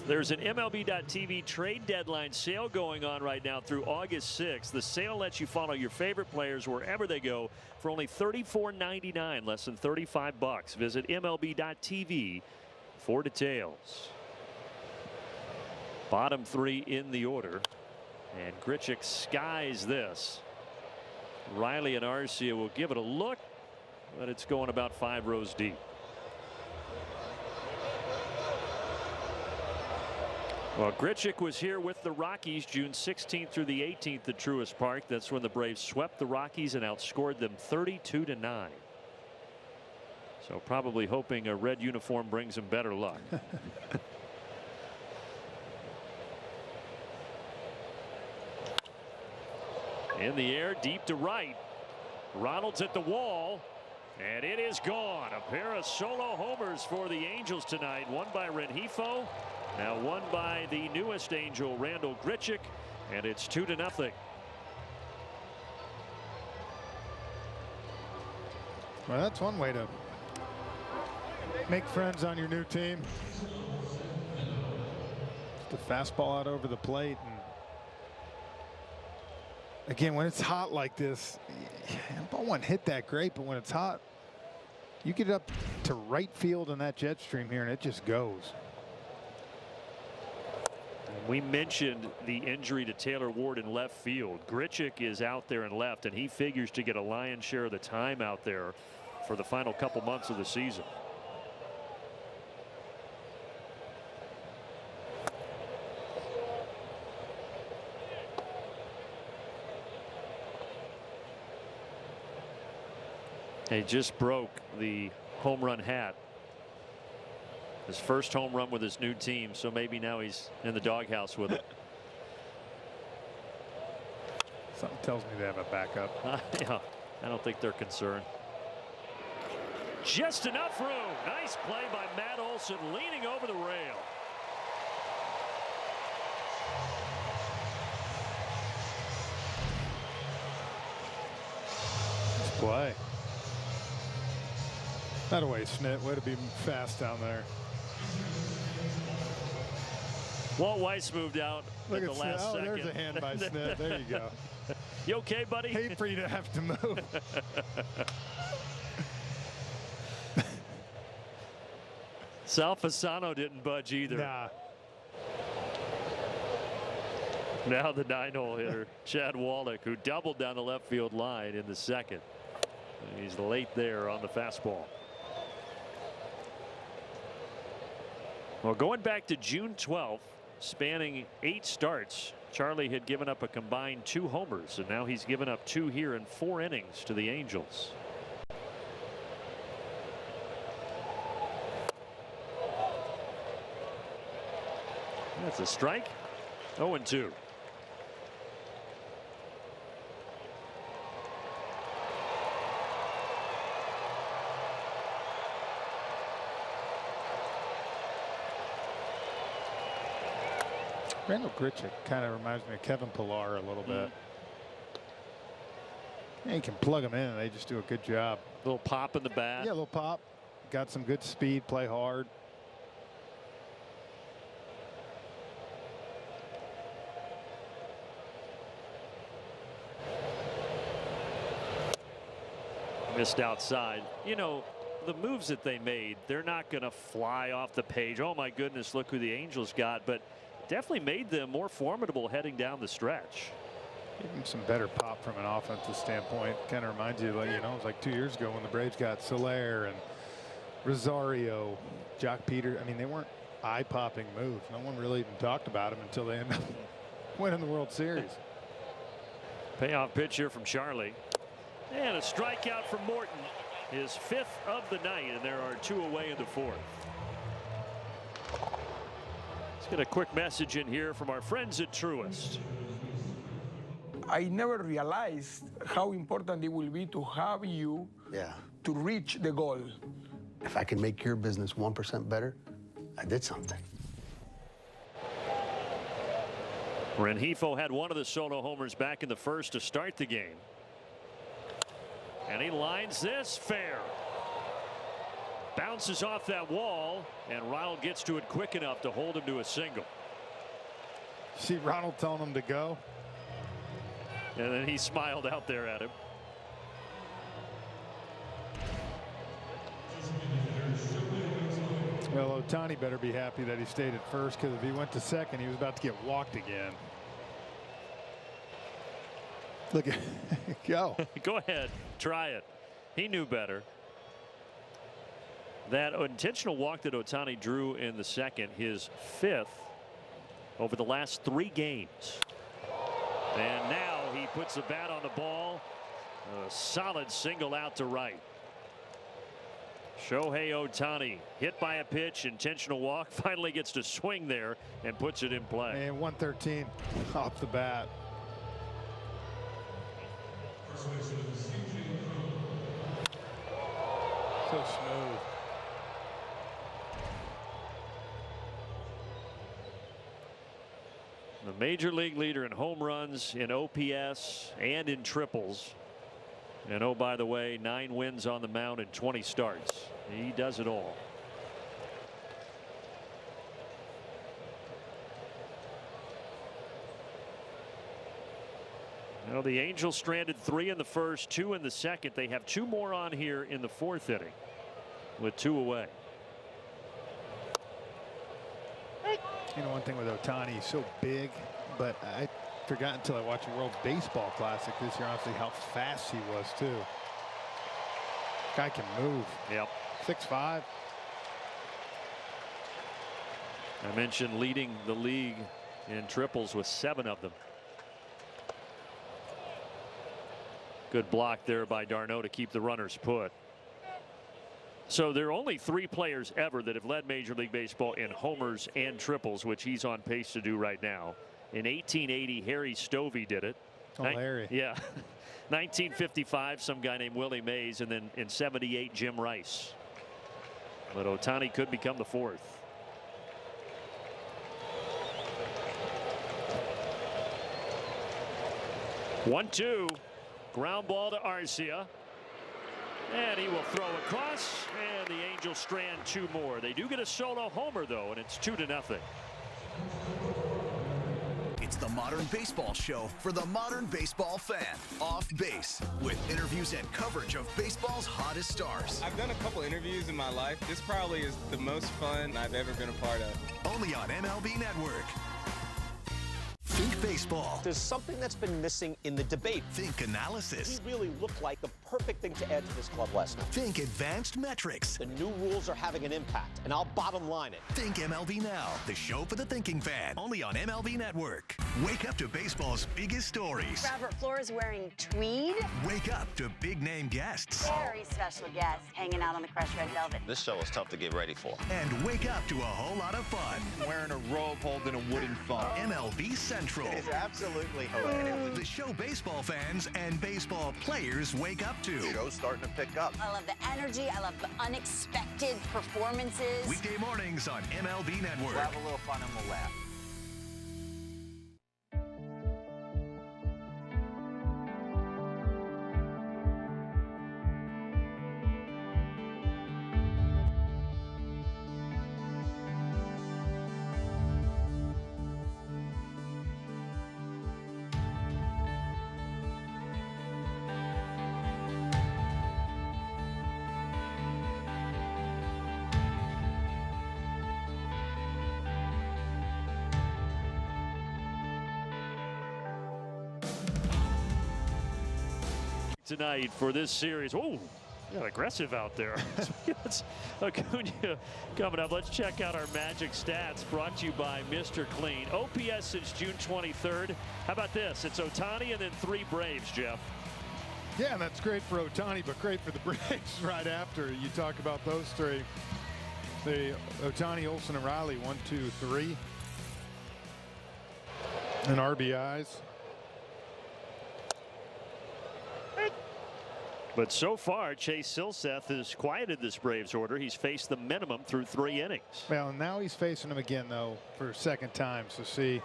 There's an MLB.TV trade deadline sale going on right now through August 6th. The sale lets you follow your favorite players wherever they go for only $34.99, less than $35. Visit MLB.TV for details. Bottom three in the order, and Grichuk skies this. Riley and Arcia will give it a look, but it's going about 5 rows deep. Well, Grichuk was here with the Rockies June 16th through the 18th at Truist Park. That's when the Braves swept the Rockies and outscored them 32-9. So probably hoping a red uniform brings him better luck. In the air, deep to right. Ronald's at the wall, and it is gone. A pair of solo homers for the Angels tonight. One by Rengifo. Now one by the newest Angel, Randall Grichuk, and it's 2-0. Well, that's one way to make friends on your new team. The fastball out over the plate, Again, when it's hot like this, ball won't hit that great, but when it's hot, you get it up to right field in that jet stream here, and it just goes. We mentioned the injury to Taylor Ward in left field. Grichuk is out there in left, and he figures to get a lion's share of the time out there for the final couple months of the season. He just broke the home run hat. His first home run with his new team, so maybe now he's in the doghouse with it. Something tells me they have a backup. Yeah, I don't think they're concerned. Just enough room. Nice play by Matt Olson, leaning over the rail. Nice play. That away, Snit. Way to be fast down there. Walt Weiss moved out at the last second. There's a hand by Snit. There you go. You okay, buddy? Hate for you to have to move. Sal Fasano didn't budge either. Nah. Now the 9-hole hitter, Chad Wallach, who doubled down the left field line in the second. He's late there on the fastball. Well, going back to June 12th, spanning 8 starts, Charlie had given up a combined 2 homers, and now he's given up 2 here in 4 innings to the Angels. That's a strike. 0-2. Randall Grichuk kind of reminds me of Kevin Pillar a little bit. Yeah, you can plug them in and they just do a good job. Little pop in the bat. Yeah, a little pop. Got some good speed, play hard. Missed outside. You know, the moves that they made, they're not going to fly off the page. Oh my goodness, look who the Angels got, but definitely made them more formidable heading down the stretch. Even some better pop from an offensive standpoint. Kind of reminds you, like, you know, it was like 2 years ago when the Braves got Soler and Rosario, Jock Peter. I mean, they weren't eye-popping moves. No one really even talked about them until they ended up winning the World Series. Payoff pitch here from Charlie. And a strikeout from Morton, his 5th of the night, and there are 2 away in the 4th. Let's get a quick message in here from our friends at Truist. I never realized how important it will be to have you to reach the goal. If I can make your business 1% better, I did something. Rengifo had one of the solo homers back in the 1st to start the game. And he lines this fair. Bounces off that wall, and Ronald gets to it quick enough to hold him to a single. See Ronald telling him to go. And then he smiled out there at him. Well, Ohtani better be happy that he stayed at first, because if he went to second, he was about to get walked again. Look at go. Go ahead. Try it. He knew better. That intentional walk that Ohtani drew in the second, his 5th over the last 3 games. And now he puts the bat on the ball. A solid single out to right. Shohei Ohtani hit by a pitch, intentional walk, finally gets to swing there and puts it in play. And 113 off the bat. So smooth. The major league leader in home runs, in OPS, and in triples. And oh, by the way, 9 wins on the mound in 20 starts. He does it all. Well, the Angels stranded 3 in the first, 2 in the second. They have 2 more on here in the 4th inning with 2 away. You know, one thing with Ohtani, he's so big, but I forgot until I watched the World Baseball Classic this year, honestly, how fast he was, too. Guy can move. Yep. 6'5". I mentioned leading the league in triples with 7 of them. Good block there by d'Arnaud to keep the runners put. So there are only 3 players ever that have led Major League Baseball in homers and triples, which he's on pace to do right now. In 1880, Harry Stovey did it. Oh, Larry. Yeah. 1955, some guy named Willie Mays, and then in 78, Jim Rice. But Ohtani could become the 4th. One-two, ground ball to Arcia. And he will throw across, and the Angels strand 2 more. They do get a solo homer, though, and it's 2-0. It's the Modern Baseball Show for the modern baseball fan. Off Base, with interviews and coverage of baseball's hottest stars. I've done a couple interviews in my life. This probably is the most fun I've ever been a part of. Only on MLB Network. Think baseball. There's something that's been missing in the debate. Think analysis. He really looked like the perfect thing to add to this club last night. Think advanced metrics. The new rules are having an impact, and I'll bottom line it. Think MLB Now, the show for the thinking fan. Only on MLB Network. Wake up to baseball's biggest stories. Robert Flores wearing tweed. Wake up to big-name guests. Very special guests hanging out on the crushed red velvet. This show is tough to get ready for. And wake up to a whole lot of fun. Wearing a robe holding a wooden phone. MLB Central. It's absolutely hilarious. The show baseball fans and baseball players wake up to. The show's starting to pick up. I love the energy. I love the unexpected performances. Weekday mornings on MLB Network. We'll have a little fun and we'll laugh. Tonight for this series. Oh, got aggressive out there. It's Acuna coming up. Let's check out our Magic stats brought to you by Mr. Clean. OPS since June 23rd. How about this? It's Ohtani and then 3 Braves, Jeff. Yeah, and that's great for Ohtani, but great for the Braves right after. You talk about those 3. The Ohtani, Olsen, and Riley, 1, 2, 3. And RBIs. But so far, Chase Silseth has quieted this Braves order. He's faced the minimum through 3 innings. Well, and now he's facing them again, though, for a second time. So see.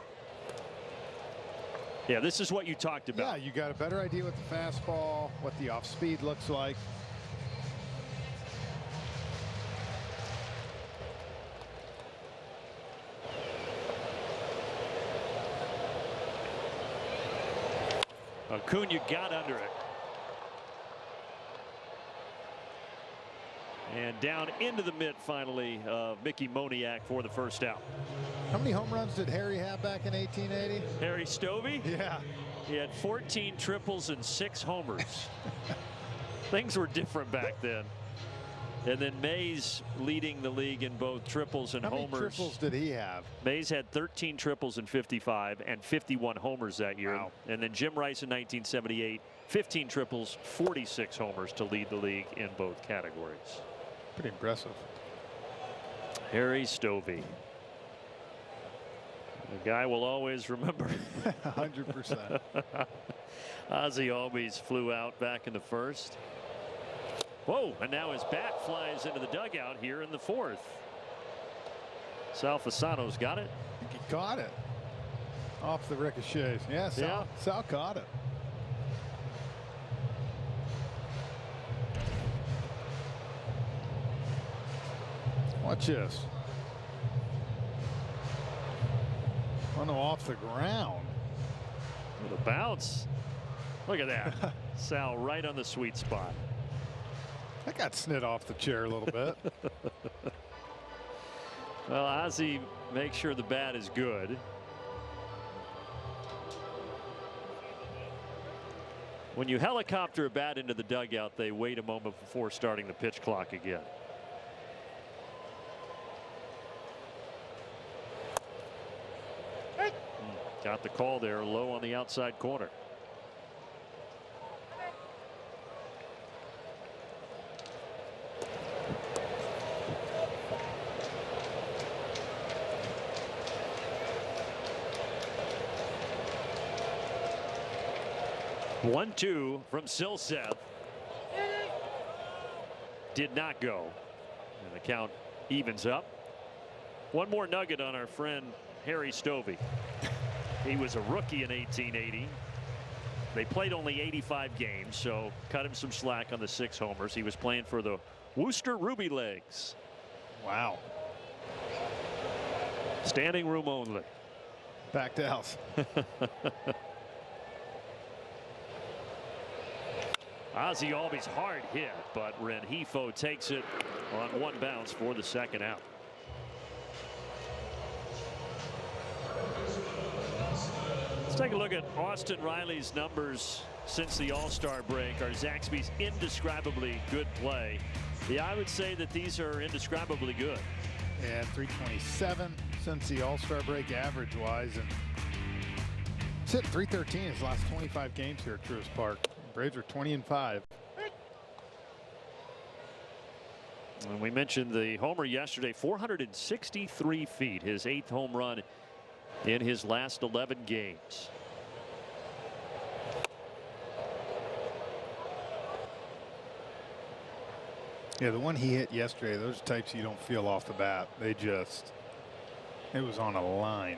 Yeah, this is what you talked about. Yeah, you got a better idea what the fastball, what the off speed looks like. Acuna got under it. And down into the mitt finally of Mickey Moniak for the first out. How many home runs did Harry have back in 1880? Harry Stovey? Yeah. He had 14 triples and 6 homers. Things were different back then. And then Mays leading the league in both triples and homers. How many triples did he have? Mays had 13 triples in 55 and 51 homers that year. Wow. And then Jim Rice in 1978, 15 triples, 46 homers to lead the league in both categories. Pretty impressive. Harry Stovey. The guy will always remember. 100%. Ozzie Albies flew out back in the first. Whoa, and now his bat flies into the dugout here in the 4th. Sal Fasano's got it. I think he caught it. Off the ricochets. Yeah, Sal caught it. Watch this. Oh no, off the ground. With a bounce. Look at that. Sal right on the sweet spot. I got snit off the chair a little bit. Well, Ozzie makes sure the bat is good. When you helicopter a bat into the dugout, they wait a moment before starting the pitch clock again. Got the call there, low on the outside corner. One-two from Silseth. Did not go. And the count evens up. One more nugget on our friend Harry Stovey. He was a rookie in 1880. They played only 85 games, so cut him some slack on the 6 homers. He was playing for the Worcester Ruby Legs. Wow. Standing room only. Packed house. Ozzie always hard hit, but Rengifo takes it on one bounce for the second out. Let's take a look at Austin Riley's numbers since the All-Star break. Are Zaxby's indescribably good play? Yeah, I would say that these are indescribably good. Yeah, 327 since the All-Star break average-wise, and sitting 313 his last 25 games here at Truist Park. Braves are 20-5. And we mentioned the homer yesterday, 463 feet, his 8th home run in his last 11 games. Yeah, the one he hit yesterday, those types you don't feel off the bat. They just, it was on a line.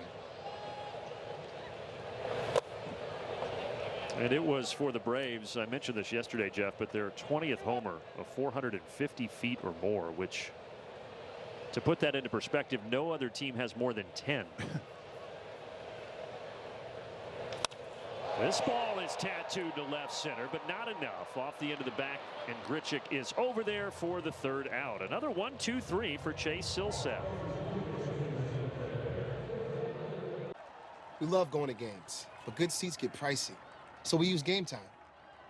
And it was for the Braves. I mentioned this yesterday, Jeff, but their 20th homer of 450 feet or more, which, to put that into perspective, no other team has more than 10. This ball is tattooed to left center, but not enough. Off the end of the back, and Grichuk is over there for the 3rd out. Another 1-2-3 for Chase Silseth. We love going to games, but good seats get pricey. So we use Game Time.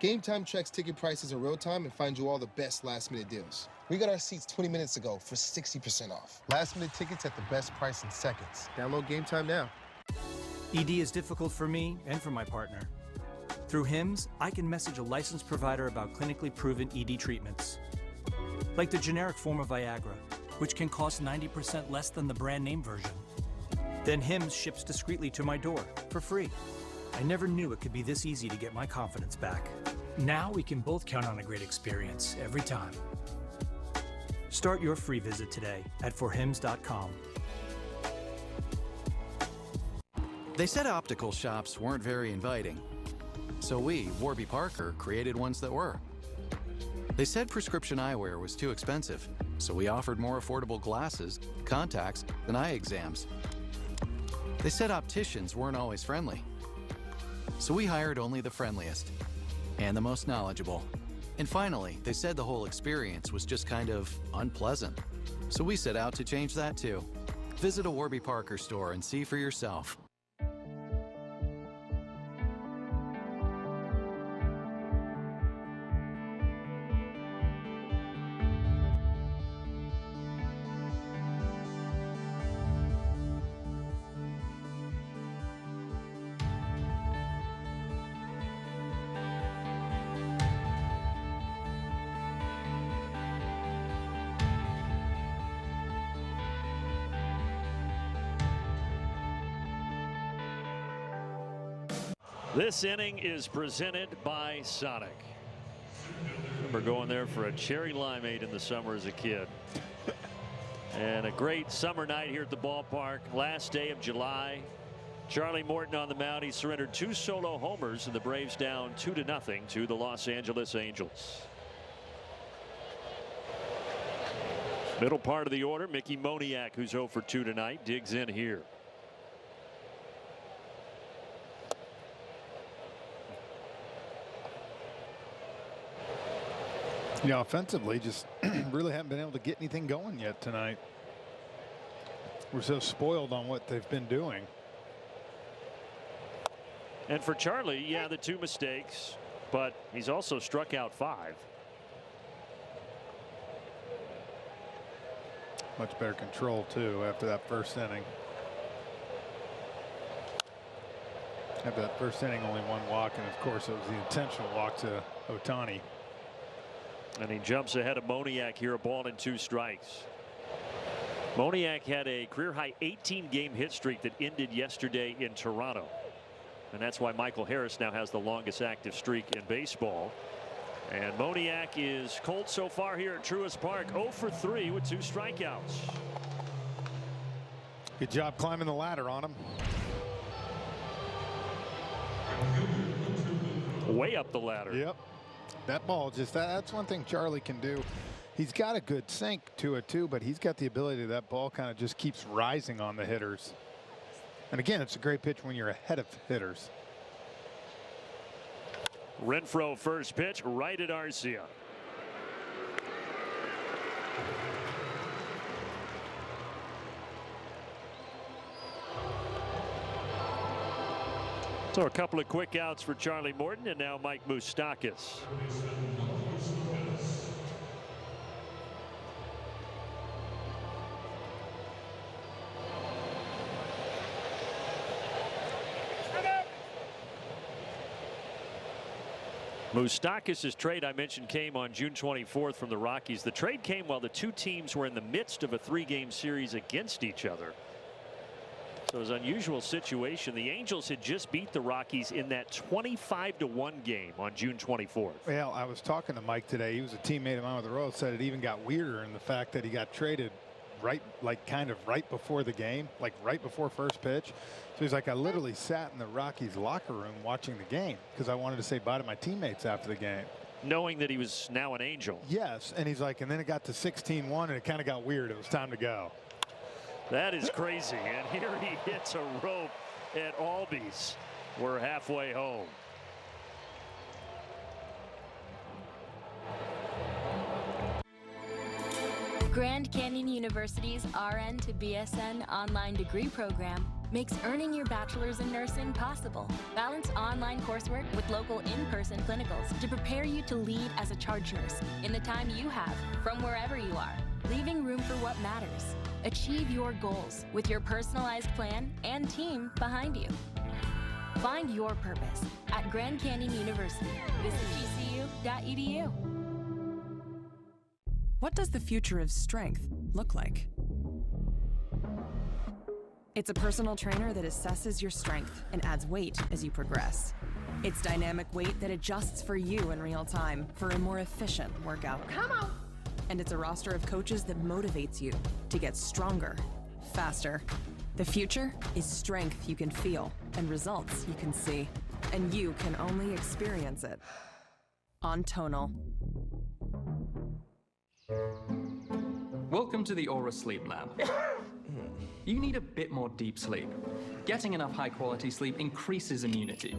Game Time checks ticket prices in real time and finds you all the best last-minute deals. We got our seats 20 minutes ago for 60% off. Last-minute tickets at the best price in seconds. Download Game Time now. ED is difficult for me and for my partner. Through HIMS, I can message a licensed provider about clinically proven ED treatments. Like the generic form of Viagra, which can cost 90% less than the brand name version. Then HIMS ships discreetly to my door for free. I never knew it could be this easy to get my confidence back. Now we can both count on a great experience every time. Start your free visit today at forhims.com. They said optical shops weren't very inviting. So we, Warby Parker, created ones that were. They said prescription eyewear was too expensive. So we offered more affordable glasses, contacts, and eye exams. They said opticians weren't always friendly. So we hired only the friendliest and the most knowledgeable. And finally, they said the whole experience was just kind of unpleasant. So we set out to change that too. Visit a Warby Parker store and see for yourself. This inning is presented by Sonic. Remember going there for a cherry limeade in the summer as a kid. And a great summer night here at the ballpark. Last day of July. Charlie Morton on the mound. He surrendered 2 solo homers, and the Braves down 2-0 to the Los Angeles Angels. Middle part of the order, Mickey Moniak, who's 0 for 2 tonight, digs in here. Yeah, offensively, just really haven't been able to get anything going yet tonight. We're so spoiled on what they've been doing. And for Charlie, yeah, the 2 mistakes, but he's also struck out 5. Much better control, too, after that first inning. After that first inning, only 1 walk, and of course, it was the intentional walk to Ohtani. And he jumps ahead of Moniak here, a ball and 2 strikes. Moniak had a career-high 18-game hit streak that ended yesterday in Toronto. And that's why Michael Harris now has the longest active streak in baseball. And Moniak is cold so far here at Truist Park, 0 for 3 with 2 strikeouts. Good job climbing the ladder on him. Way up the ladder. Yep. That ball, just that's one thing Charlie can do. He's got a good sink to it too, but he's got the ability that ball kind of just keeps rising on the hitters. And again, it's a great pitch when you're ahead of hitters. Renfroe first pitch right at Arcia. So a couple of quick outs for Charlie Morton, and now Mike Moustakas. Moustakas' trade I mentioned came on June 24th from the Rockies. The trade came while the 2 teams were in the midst of a 3-game series against each other. So it was an unusual situation. The Angels had just beat the Rockies in that 25-1 game on June 24th. Well, I was talking to Mike today. He was a teammate of mine with the Royals. Said it even got weirder in the fact that he got traded right before the game, like right before first pitch. So he's like, I literally sat in the Rockies locker room watching the game because I wanted to say bye to my teammates after the game. Knowing that he was now an Angel. Yes, and he's like, and then it got to 16-1 and it kind of got weird. It was time to go. That is crazy. And here he hits a rope at Albies. We're halfway home. Grand Canyon University's RN to BSN online degree program makes earning your bachelor's in nursing possible. Balance online coursework with local in-person clinicals to prepare you to lead as a charge nurse in the time you have from wherever you are, leaving room for what matters. Achieve your goals with your personalized plan and team behind you. Find your purpose at Grand Canyon University. Visit gcu.edu. What does the future of strength look like? It's a personal trainer that assesses your strength and adds weight as you progress. It's dynamic weight that adjusts for you in real time for a more efficient workout. Come on! And it's a roster of coaches that motivates you to get stronger, faster. The future is strength you can feel and results you can see. And you can only experience it on Tonal. Welcome to the Aura Sleep Lab. You need a bit more deep sleep. Getting enough high-quality sleep increases immunity.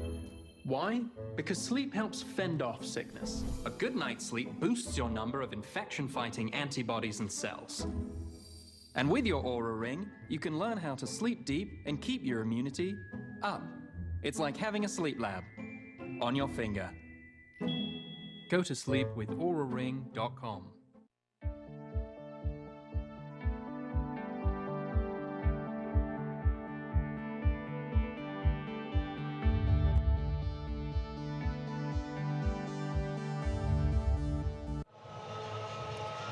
Why? Because sleep helps fend off sickness. A good night's sleep boosts your number of infection-fighting antibodies and cells. And with your Aura Ring, you can learn how to sleep deep and keep your immunity up. It's like having a sleep lab on your finger. Go to sleep with auraring.com.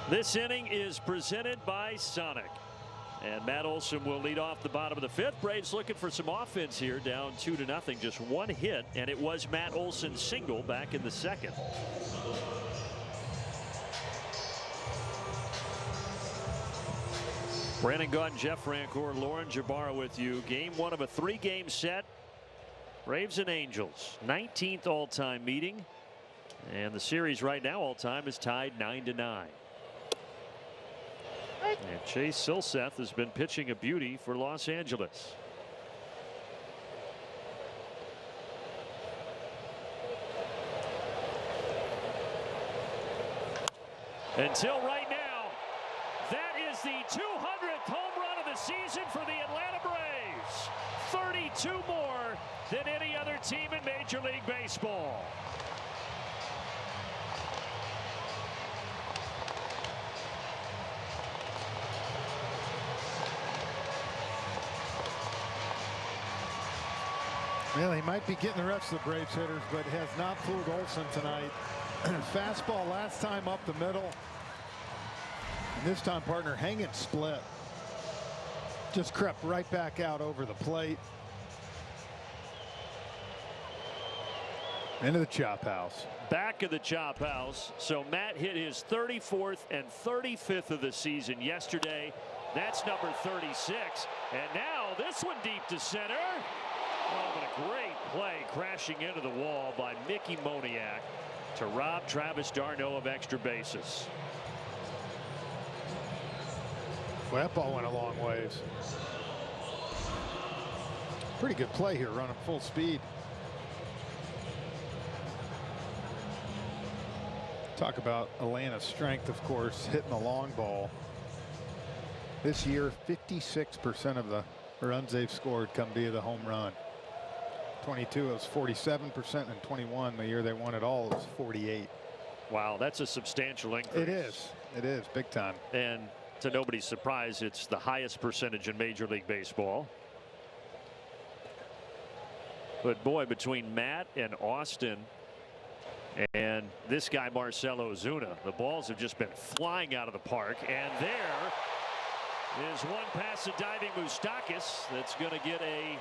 This inning is presented by Sonic. And Matt Olson will lead off the bottom of the 5th. Braves looking for some offense here, down 2-0, just 1 hit, and it was Matt Olson's single back in the 2nd. Brandon Gaudin, Jeff Francoeur, Lauren Jabara with you. Game 1 of a 3-game set. Braves and Angels, 19th all-time meeting. And the series right now all-time is tied 9-9. And Chase Silseth has been pitching a beauty for Los Angeles. Until right now, that is the 200th home run of the season for the Atlanta Braves. 32 more than any other team in Major League Baseball. Well, he might be getting the rest of the Braves hitters, but has not fooled Olsen tonight. Fastball last time up the middle. And this time, partner, hanging split. Just crept right back out over the plate. Into the chop house. Back of the chop house. So Matt hit his 34th and 35th of the season yesterday. That's number 36. And now this one deep to center. Oh, but a great play crashing into the wall by Mickey Moniak to rob Travis d'Arnaud of extra bases. Well, that ball went a long ways. Pretty good play here, running full speed. Talk about Atlanta's strength, of course, hitting the long ball. This year, 56% of the runs they've scored come via the home run. 22 was 47%, and 21 the year they won it all was 48. Wow, that's a substantial increase. It is big time. And to nobody's surprise, it's the highest percentage in Major League Baseball. But boy, between Matt and Austin and this guy Marcell Ozuna, the balls have just been flying out of the park. And there is one past the diving Moustakas that's going to get a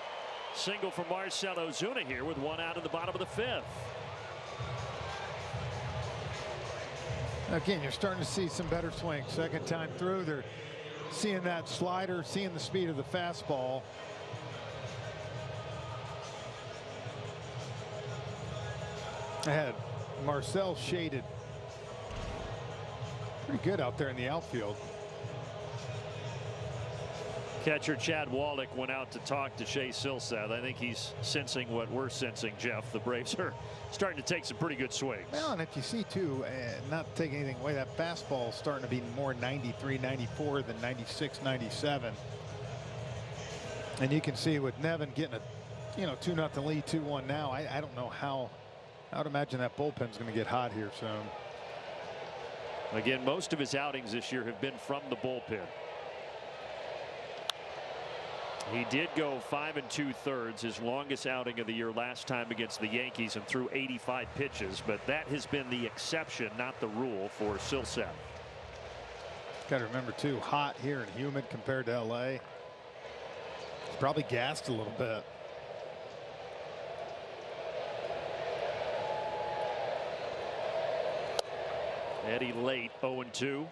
single from Marcell Ozuna here with one out in the bottom of the fifth. Again, you're starting to see some better swings. Second time through, they're seeing that slider, seeing the speed of the fastball. I had Marcell shaded pretty good out there in the outfield. Catcher Chad Wallach went out to talk to Shea Silseth. I think he's sensing what we're sensing, Jeff. The Braves are starting to take some pretty good swings. Well, and if you see, too, not taking anything away, that fastball is starting to be more 93, 94 than 96, 97. And you can see with Nevin getting a 2-0 lead, 2-1 now. I don't know how. I would imagine that bullpen's going to get hot here soon. Again, most of his outings this year have been from the bullpen. He did go 5 2/3, his longest outing of the year last time against the Yankees, and threw 85 pitches. But that has been the exception, not the rule, for Silseth. Got to remember, too, hot here and humid compared to L.A. He's probably gassed a little bit. Eddie late, 0-2.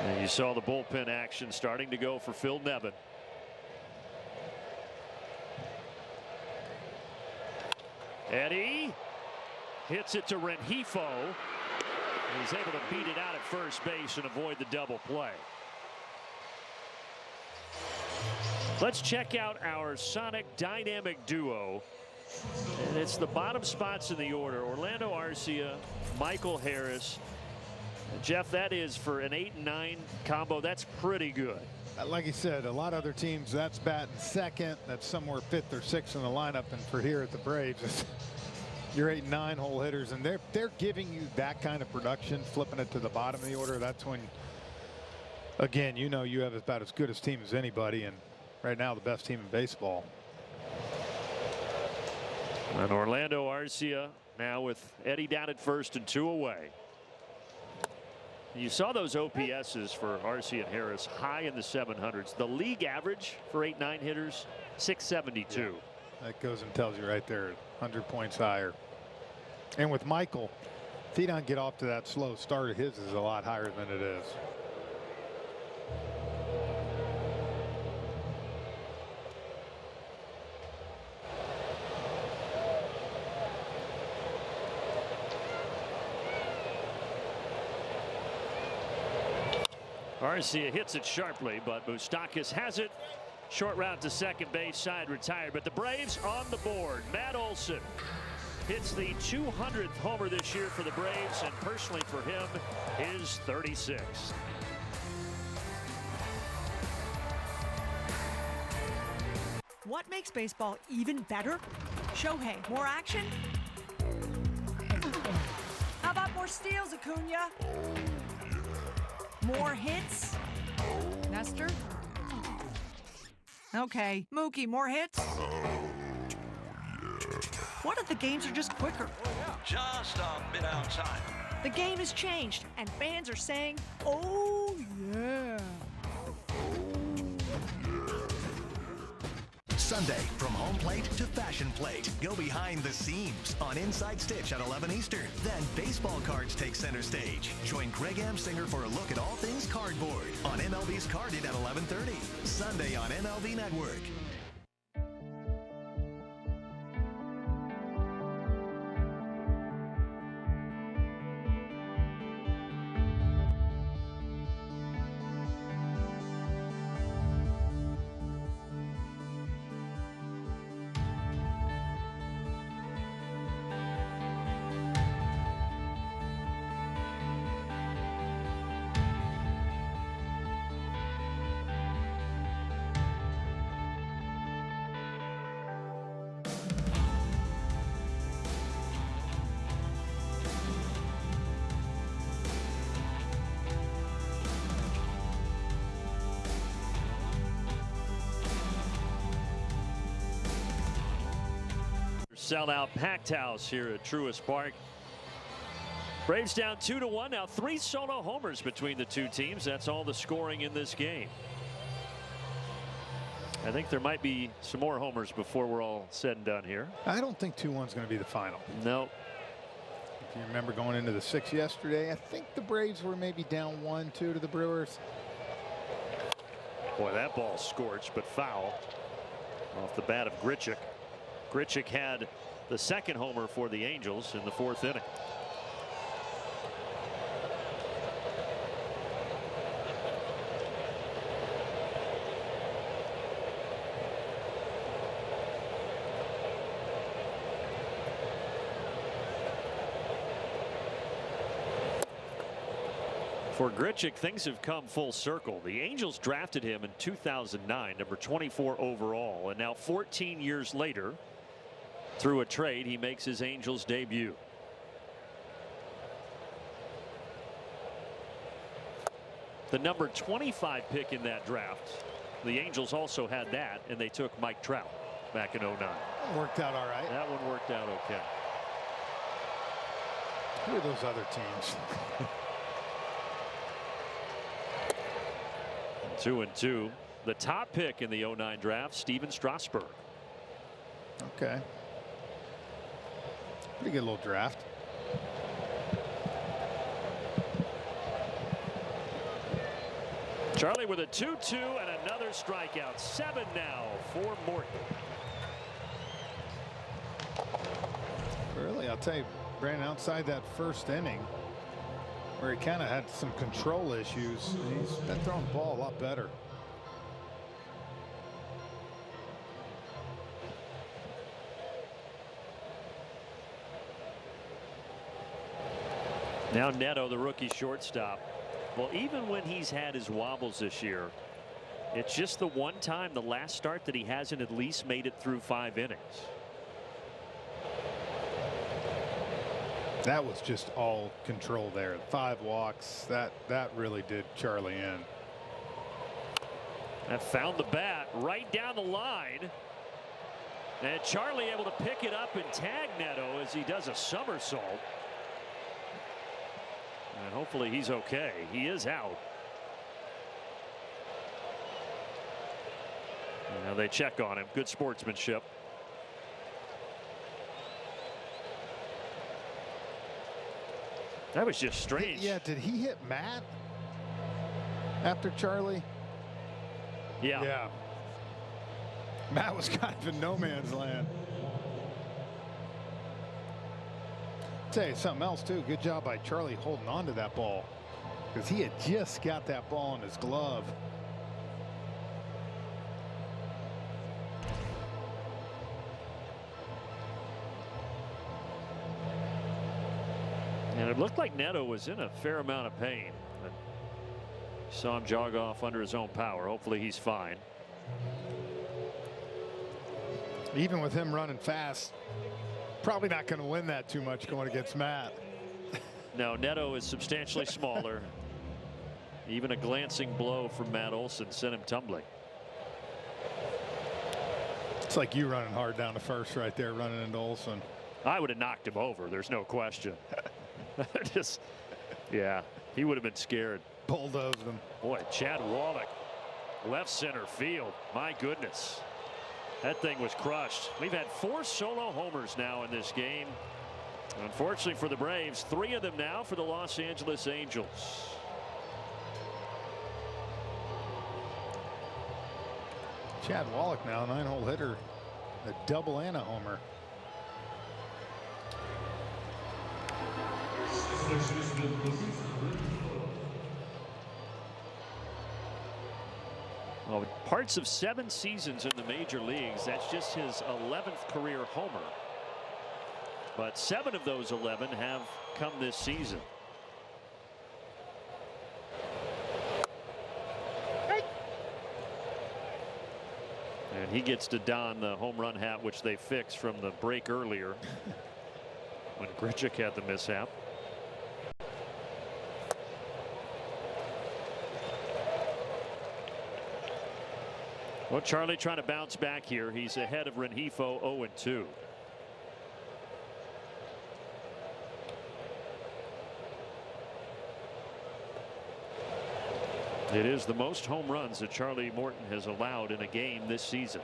And you saw the bullpen action starting to go for Phil Nevin. Eddie hits it to Rengifo. He's able to beat it out at first base and avoid the double play. Let's check out our Sonic Dynamic Duo. And it's the bottom spots in the order. Orlando Arcia, Michael Harris. Jeff, that is for an 8 and 9 combo. That's pretty good. Like you said, a lot of other teams, that's batting second. That's somewhere 5th or 6th in the lineup. And for here at the Braves, your 8 and 9 hole hitters, and they're giving you that kind of production, flipping it to the bottom of the order. That's when, again, you have about as good a team as anybody, and right now the best team in baseball. And Orlando Arcia now with Eddie down at first and 2 away. You saw those OPSs for Arcia and Harris high in the 700s. The league average for 8-9 hitters, 672. Yeah, that goes and tells you right there, 100 points higher. And with Michael, if he doesn't get off to that slow start, his is a lot higher than it is. Garcia hits it sharply, but Moustakas has it. Short route to second base, side retired, but the Braves on the board. Matt Olson hits the 200th homer this year for the Braves, and personally for him, his 36th. What makes baseball even better? Shohei, more action? How about more steals, Acuna? More hits? Nestor? Okay, Mookie, more hits? What if the games are just quicker? Just a bit outside. The game has changed, and fans are saying, oh, yeah. Sunday, from home plate to fashion plate. Go behind the seams on Inside Stitch at 11 Eastern. Then baseball cards take center stage. Join Greg Amsinger for a look at all things cardboard on MLB's Carded at 11:30. Sunday on MLB Network. Sellout packed house here at Truist Park. Braves down 2-1 now. 3 solo homers between the two teams. That's all the scoring in this game. I think there might be some more homers before we're all said and done here. I don't think 2-1's going to be the final. No. If you remember going into the 6th yesterday, I think the Braves were maybe down 1-2 to the Brewers. Boy, that ball scorched, but foul off the bat of Grichuk. Grichuk had the second homer for the Angels in the 4th inning. For Grichuk, things have come full circle. The Angels drafted him in 2009, number 24 overall, and now 14 years later, through a trade, he makes his Angels debut. The number 25 pick in that draft, the Angels also had that, and they took Mike Trout back in 09. Worked out all right. That one worked out okay. Who are those other teams? 2-2. The top pick in the 09 draft, Steven Strasburg. Okay. Pretty good little draft. Charlie with a 2-2 and another strikeout. 7 now for Morton. Really, I'll tell you, Brandon, outside that first inning, where he kind of had some control issues, he's been throwing the ball a lot better. Now Neto, the rookie shortstop. Well, even when he's had his wobbles this year, it's just the one time, the last start, that he hasn't at least made it through 5 innings. That was just all control there. 5 walks. That really did Charlie in. That found the bat right down the line. And Charlie able to pick it up and tag Neto as he does a somersault. And hopefully he's okay. He is out. Now they check on him. Good sportsmanship. That was just strange. Yeah, did he hit Matt after Charlie? Yeah. Yeah. Matt was kind of in no man's land. Tell you something else too. Good job by Charlie holding on to that ball. because he had just got that ball in his glove. And it looked like Neto was in a fair amount of pain. But saw him jog off under his own power. Hopefully he's fine. Even with him running fast, probably not going to win that too much going against Matt. No, Neto is substantially smaller. Even a glancing blow from Matt Olson sent him tumbling. It's like you running hard down the first right there, running into Olson. I would have knocked him over. There's no question. Just, yeah, he would have been scared. Bulldozed him. Boy, Chad Wallach, left center field. My goodness. That thing was crushed. We've had 4 solo homers now in this game. Unfortunately for the Braves, 3 of them now for the Los Angeles Angels. Chad Wallach now, 9-hole hitter, a double and a homer. Well, parts of 7 seasons in the major leagues, that's just his 11th career homer. But 7 of those 11 have come this season. And he gets to don the home run hat, which they fixed from the break earlier when Grichuk had the mishap. Well, Charlie trying to bounce back here. He's ahead of Rengifo 0-2. It is the most home runs that Charlie Morton has allowed in a game this season.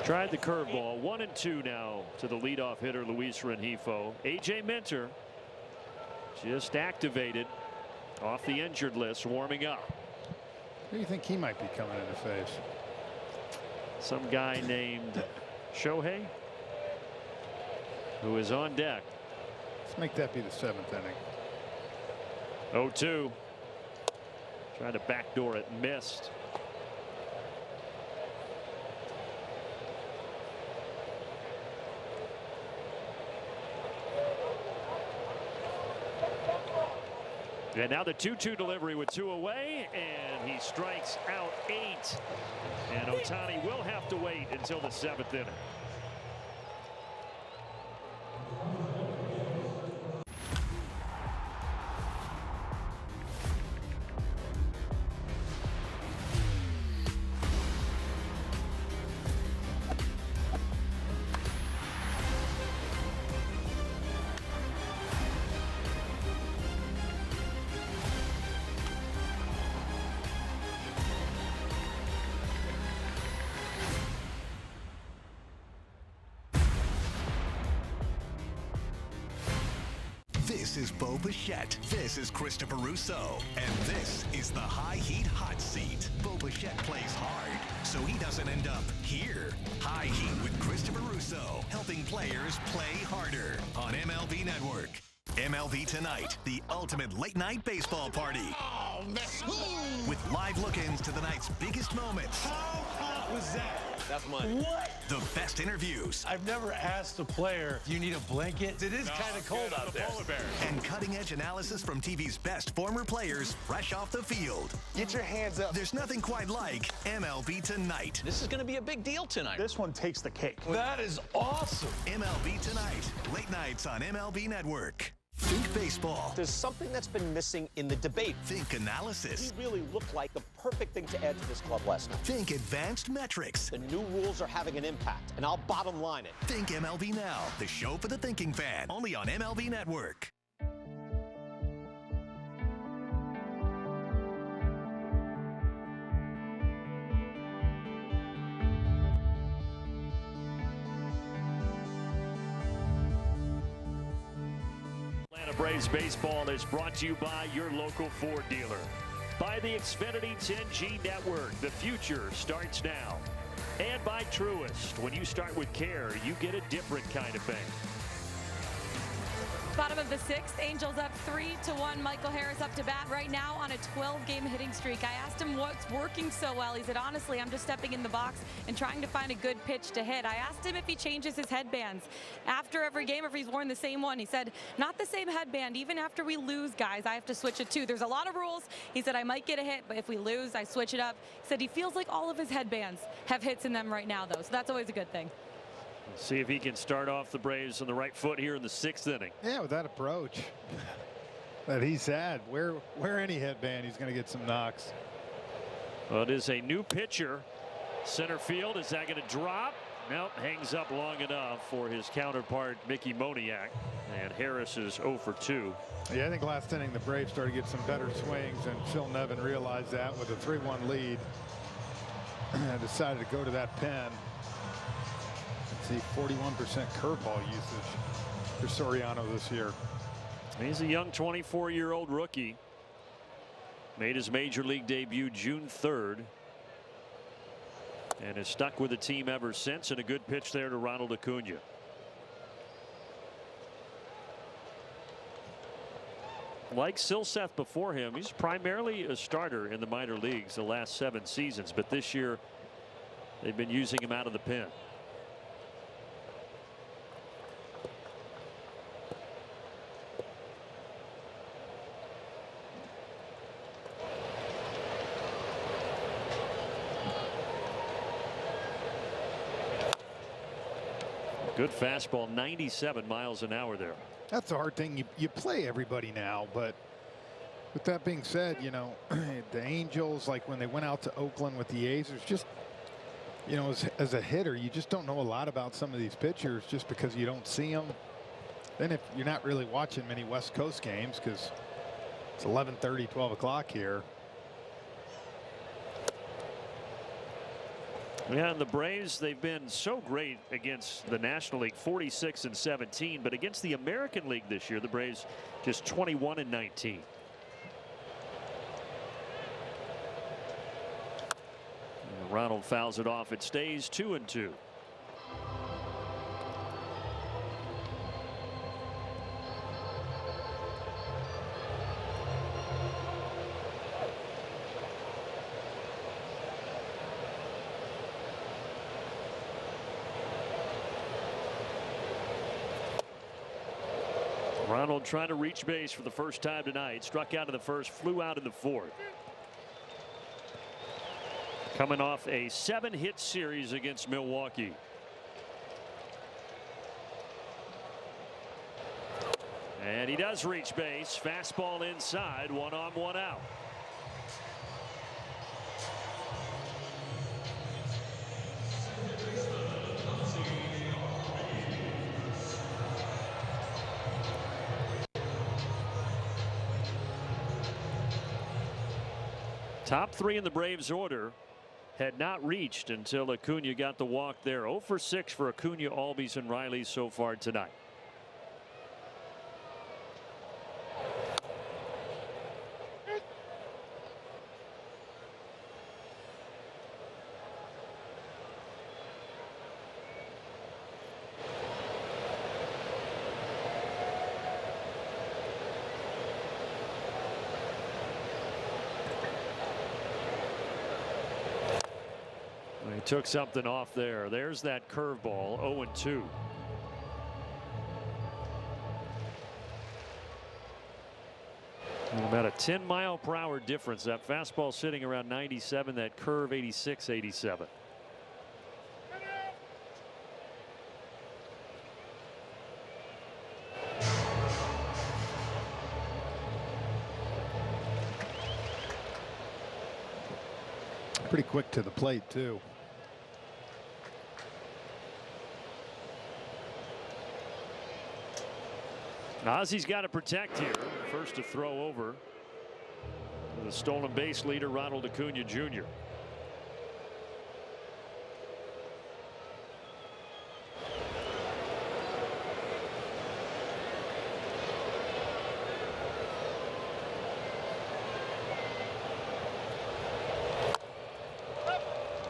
Tried the curveball. 1-2 now to the leadoff hitter Luis Rengifo. AJ Minter just activated off the injured list, warming up. Who do you think he might be coming in the face? Some guy named Shohei, who is on deck. Let's make that be the 7th inning. 0-2. Trying to backdoor it, missed. And now the 2-2 delivery with 2 away, and he strikes out 8. And Ohtani will have to wait until the 7th inning. This is Bo Bichette. This is Christopher Russo. And this is the High Heat Hot Seat. Bo Bichette plays hard, so he doesn't end up here. High Heat with Christopher Russo, helping players play harder on MLB Network. MLB Tonight, the ultimate late-night baseball party. Oh, man. With live look-ins to the night's biggest moments. How hot was that? That's money. What? The best interviews. I've never asked a player, do you need a blanket? It is kind of cold out there. And cutting-edge analysis from TV's best former players fresh off the field. Get your hands up. There's nothing quite like MLB Tonight. This is going to be a big deal tonight. This one takes the cake. That is awesome. MLB Tonight. Late nights on MLB Network. Think baseball. There's something that's been missing in the debate. Think analysis. We really look like the perfect thing to add to this club last night. Think advanced metrics. The new rules are having an impact, and I'll bottom line it. Think MLB Now, the show for the thinking fan, only on MLB Network. Braves baseball is brought to you by your local Ford dealer. By the Xfinity 10G network, the future starts now. And by Truist, when you start with care, you get a different kind of bank. Bottom of the sixth, Angels up 3-1. Michael Harris up to bat right now on a 12-game hitting streak. I asked him what's working so well. He said, honestly, I'm just stepping in the box and trying to find a good pitch to hit. I asked him if he changes his headbands after every game, if he's worn the same one. He said, not the same headband. Even after we lose, guys, I have to switch it too. There's a lot of rules. He said, I might get a hit, but if we lose, I switch it up. He said he feels like all of his headbands have hits in them right now, though, so that's always a good thing. See if he can start off the Braves on the right foot here in the sixth inning. Yeah, with that approach that he's had, wear any headband, he's going to get some knocks. Well, it is a new pitcher. Center field, is that going to drop? Nope, hangs up long enough for his counterpart, Mickey Moniak. And Harris is 0 for 2. Yeah, I think last inning the Braves started to get some better swings, and Phil Nevin realized that with a 3-1 lead and decided to go to that pen. See 41% curveball usage for Soriano this year. He's a young 24-year-old rookie. Made his major league debut June 3rd. And has stuck with the team ever since. And a good pitch there to Ronald Acuna. Like Silseth before him, he's primarily a starter in the minor leagues the last 7 seasons. But this year, they've been using him out of the pen. Good fastball, 97 miles an hour there. That's the hard thing. You play everybody now, but with that being said, you know, the Angels, like when they went out to Oakland with the A's, there's just, you know, as a hitter, you just don't know a lot about some of these pitchers just because you don't see them. Then if you're not really watching many West Coast games because it's 11:30, 12 o'clock here. Yeah, and the Braves, they've been so great against the National League, 46-17, but against the American League this year, the Braves just 21-19. Ronald fouls it off. It stays 2-2. Ronald trying to reach base for the first time tonight. Struck out in the first, flew out in the fourth. Coming off a 7-hit series against Milwaukee. And he does reach base. Fastball inside. 1 on, 1 out. Top 3 in the Braves order had not reached until Acuna got the walk there. 0 for 6 for Acuna, Albies, and Riley so far tonight. He took something off there. There's that curveball. 0-2. About a 10-mile-per-hour difference. That fastball sitting around 97. That curve 86, 87. Pretty quick to the plate, too. Ozzy's got to protect here. First to throw over the stolen base leader, Ronald Acuna Jr.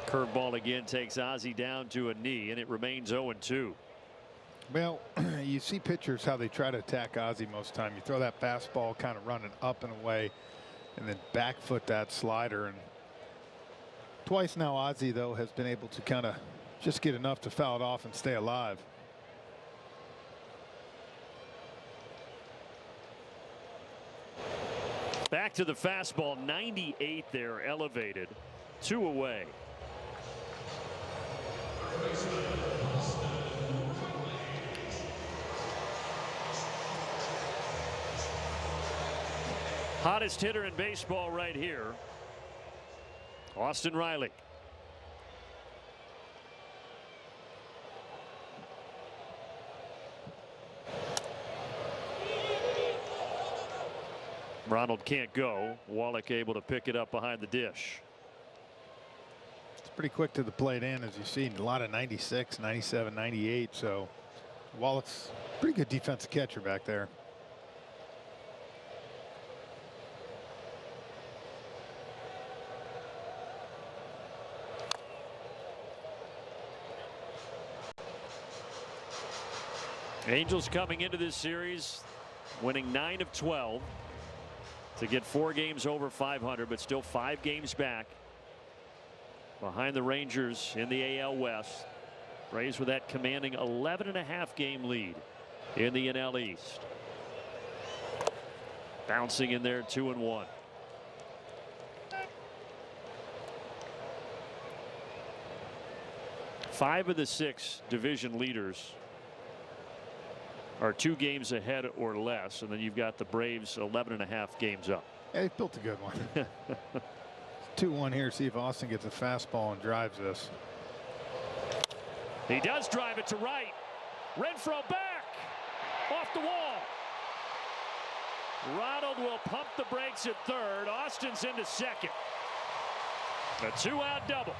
Curveball again takes Ozzy down to a knee, and it remains 0-2. Well, you see pitchers how they try to attack Ozzy most time. You throw that fastball kind of running up and away, and then back foot that slider. And twice now Ozzy, though, has been able to kind of just get enough to foul it off and stay alive. Back to the fastball, 98 there, elevated, 2 away. Hottest hitter in baseball right here, Austin Riley. Ronald can't go. Wallach able to pick it up behind the dish. It's pretty quick to the plate in, as you see, a lot of 96, 97, 98. So Wallach's pretty good defensive catcher back there. Angels coming into this series winning 9 of 12 to get 4 games over 500, but still 5 games back behind the Rangers in the AL West. Braves with that commanding 11.5 game lead in the NL East. Bouncing in there, 2-1. Five of the 6 division leaders are 2 games ahead or less, and then you've got the Braves 11.5 games up. Yeah, he built a good one. 2-1 here. See if Austin gets a fastball and drives this. He does drive it to right. Renfroe back off the wall. Ronald will pump the brakes at third. Austin's into second. A 2-out double.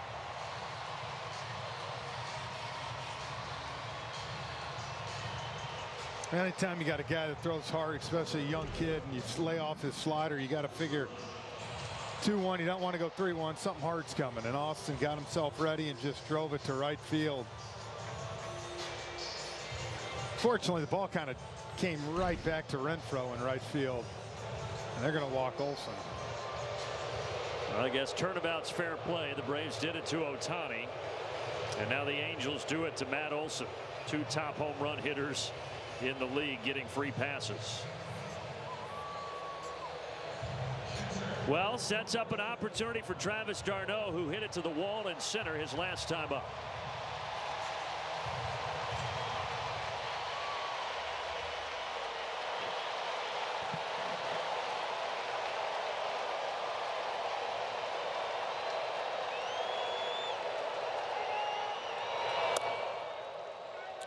Anytime you got a guy that throws hard, especially a young kid, and you lay off his slider, you got to figure 2-1. You don't want to go 3-1. Something hard's coming. And Austin got himself ready and just drove it to right field. Fortunately, the ball kind of came right back to Renfroe in right field. And they're going to walk Olsen. Well, I guess turnabout's fair play. The Braves did it to Ohtani. And now the Angels do it to Matt Olson. 2 top home run hitters in the league getting free passes. Well, sets up an opportunity for Travis d'Arnaud, who hit it to the wall in center his last time up.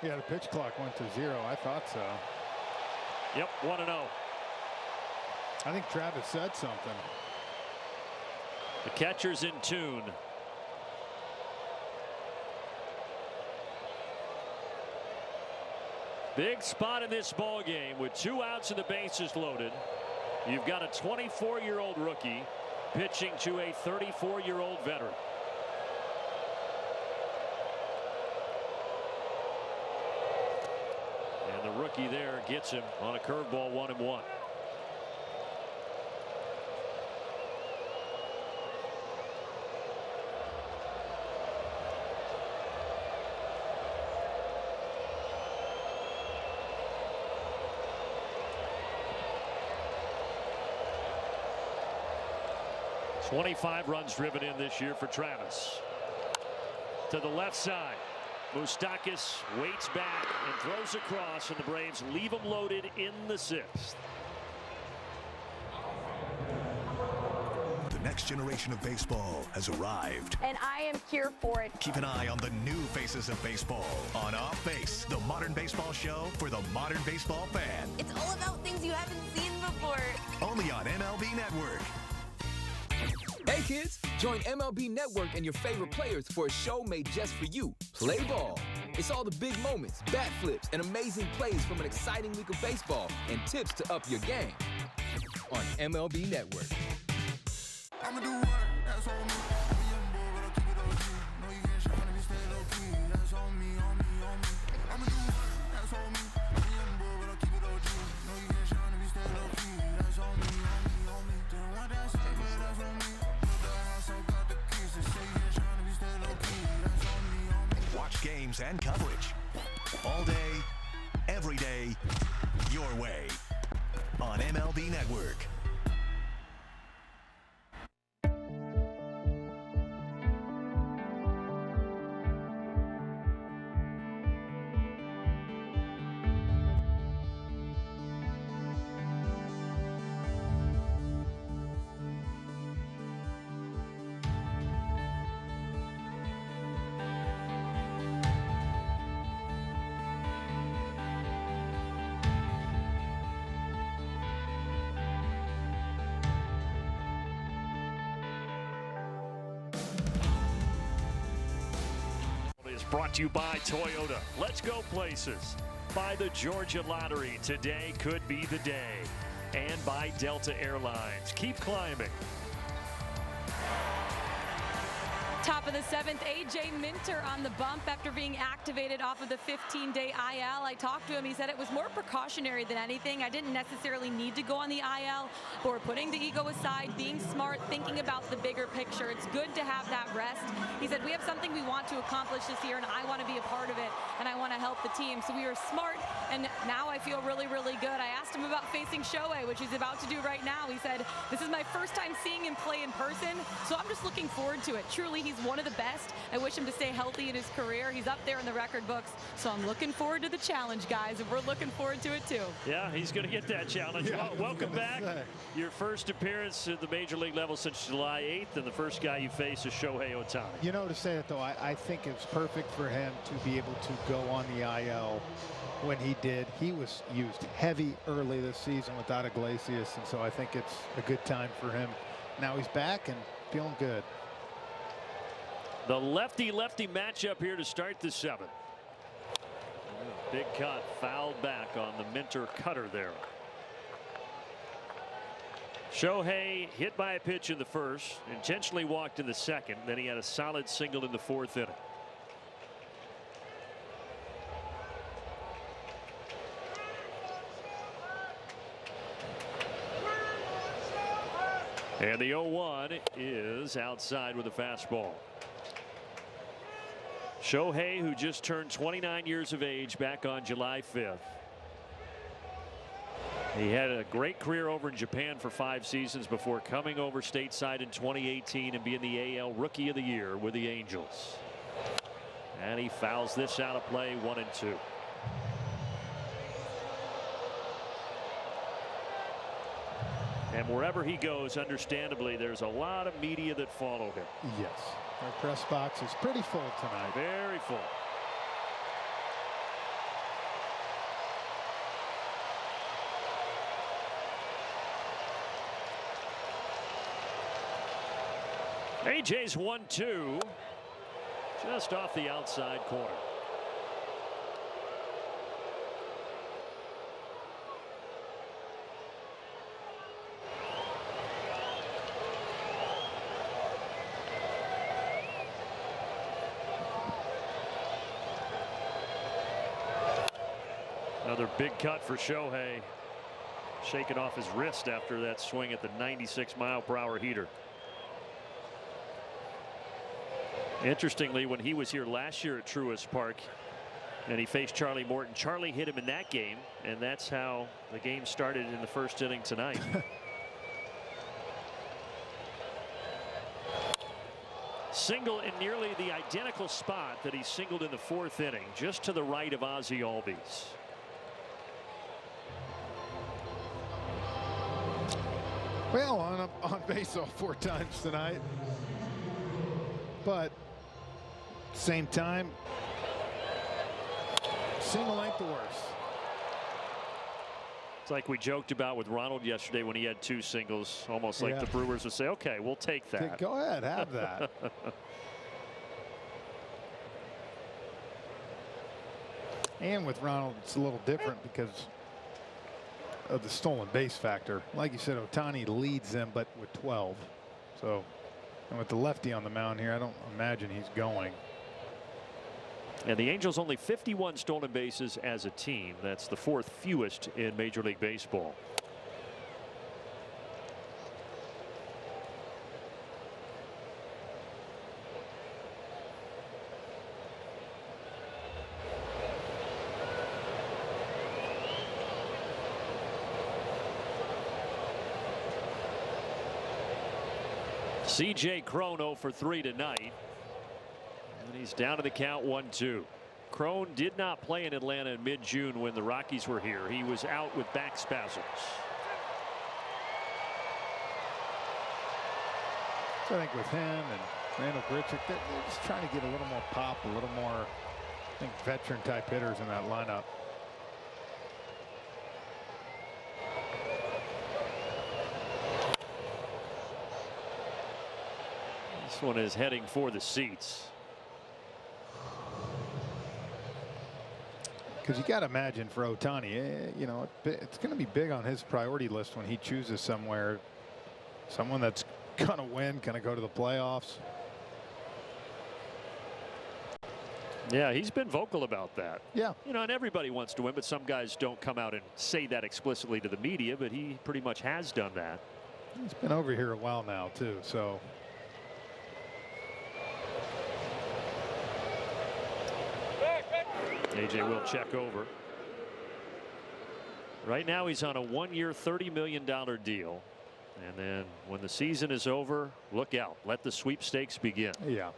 Yeah, the pitch clock went to 0. I thought so. Yep, 1-0. I think Travis said something. The catcher's in tune. Big spot in this ball game with 2 outs and the bases loaded. You've got a 24-year-old rookie pitching to a 34-year-old veteran. And the rookie there gets him on a curveball, 1-1. .25 runs driven in this year for Travis. To the left side. Moustakas waits back and throws across, and the Braves leave him loaded in the 6th. The next generation of baseball has arrived. And I am here for it. Keep an eye on the new faces of baseball on Off Base, the modern baseball show for the modern baseball fan. It's all about things you haven't seen before. Only on MLB Network. Hey kids, join MLB Network and your favorite players for a show made just for you. Play ball. It's all the big moments, bat flips, and amazing plays from an exciting week of baseball and tips to up your game on MLB Network. I'ma do what? That's on me. But I'll keep it OG. No, you can't shine if you stay low key. That's on me, on me, on me. I'ma do what? That's on me. But I'll keep it OG. No, you can't shine if you stay low key. That's on me, on me, on me. Didn't want that shit, but that's on me. Built the house, I got the keys to say you can't shine if you stay low key. That's on me, on me. Watch games and coverage all day, every day, your way on MLB Network. Brought to you by Toyota. Let's go places. By the Georgia Lottery. Today could be the day. And by Delta Airlines. Keep climbing. Top of the 7th, A.J. Minter on the bump after being activated off of the 15-day IL. I talked to him. He said it was more precautionary than anything. I didn't necessarily need to go on the IL, but we're putting the ego aside, being smart, thinking about the bigger picture. It's good to have that rest. He said, we have something we want to accomplish this year, and I want to be a part of it, and I want to help the team. So we were smart, and now I feel really, really good. I asked him about facing Shohei, which he's about to do right now. He said, this is my first time seeing him play in person, so I'm just looking forward to it. Truly, he's one of the best. I wish him to stay healthy in his career. He's up there in the record books, so I'm looking forward to the challenge, guys, and we're looking forward to it too. Yeah, he's going to get that challenge. Yeah, welcome back. Your first appearance at the major league level since July 8th, and the first guy you face is Shohei Ohtani. You know, to say it though, I think it's perfect for him to be able to go on the IL when he did. He was used heavy early this season without Iglesias, and so I think it's a good time for him. Now he's back and feeling good. The lefty-lefty matchup here to start the 7th. Big cut fouled back on the Minter cutter there. Shohei hit by a pitch in the first, intentionally walked in the second, then he had a solid single in the 4th inning. And the 0-1 is outside with a fastball. Shohei, who just turned 29 years of age back on July 5th. He had a great career over in Japan for 5 seasons before coming over stateside in 2018 and being the AL Rookie of the Year with the Angels. And he fouls this out of play, 1-2. And wherever he goes, understandably, there's a lot of media that follow him. Yes. Our press box is pretty full tonight. Very full. AJ's 1-2, just off the outside corner. Another big cut for Shohei, shaking off his wrist after that swing at the 96-mile-per-hour heater. Interestingly, when he was here last year at Truist Park and he faced Charlie Morton, Charlie hit him in that game, and that's how the game started in the first inning tonight. Single in nearly the identical spot that he singled in the 4th inning, just to the right of Ozzie Albies. Well, on base all 4 times tonight. But same time, single ain't the worst. It's like we joked about with Ronald yesterday when he had 2 singles, almost like the Brewers would say, okay, we'll take that. Go ahead, have that. And with Ronald, it's a little different because of the stolen base factor. Like you said, Ohtani leads them, but with 12. So, and with the lefty on the mound here, I don't imagine he's going. And the Angels only 51 stolen bases as a team. That's the 4th fewest in Major League Baseball. C.J. Cron 0 for 3 tonight. And he's down to the count 1-2. Cron did not play in Atlanta in mid-June when the Rockies were here. He was out with back spasms. So I think with him and Randall Grichuk, they're just trying to get a little more pop, a little more, I think, veteran type hitters in that lineup. This one is heading for the seats. Because you got to imagine for Ohtani, you know, it's going to be big on his priority list when he chooses somewhere, someone that's going to win, going to go to the playoffs. Yeah, he's been vocal about that. Yeah. You know, and everybody wants to win, but some guys don't come out and say that explicitly to the media, but he pretty much has done that. He's been over here a while now, too, so. AJ will check over. Right now he's on a 1-year $30 million deal. And then when the season is over, look out. Let the sweepstakes begin. Yeah.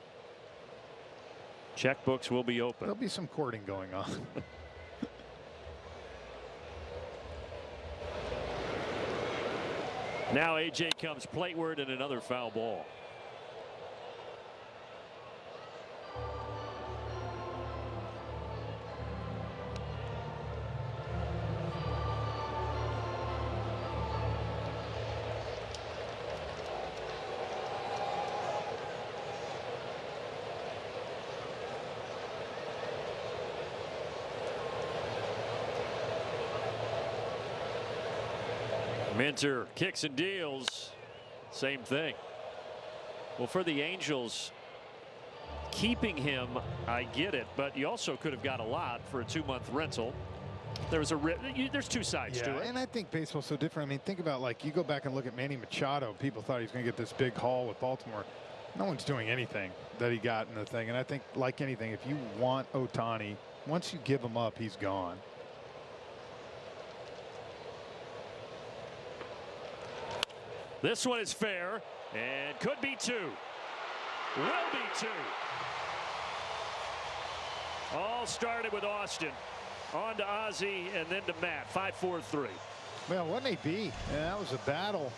Checkbooks will be open. There'll be some courting going on. Now AJ comes plateward and another foul ball. Minter kicks and deals. Same thing. Well, for the Angels, keeping him, I get it, but you also could have got a lot for a 2-month rental. There's 2 sides to it. And I think baseball's so different. I mean, think about, like, you go back and look at Manny Machado. People thought he was going to get this big haul with Baltimore. No one's doing anything that he got in the thing. And I think, like anything, if you want Ohtani, once you give him up, he's gone. This one is fair and could be 2. Will be 2. All started with Austin. On to Ozzie and then to Matt. 5-4-3. Well, what may be? Yeah, that was a battle.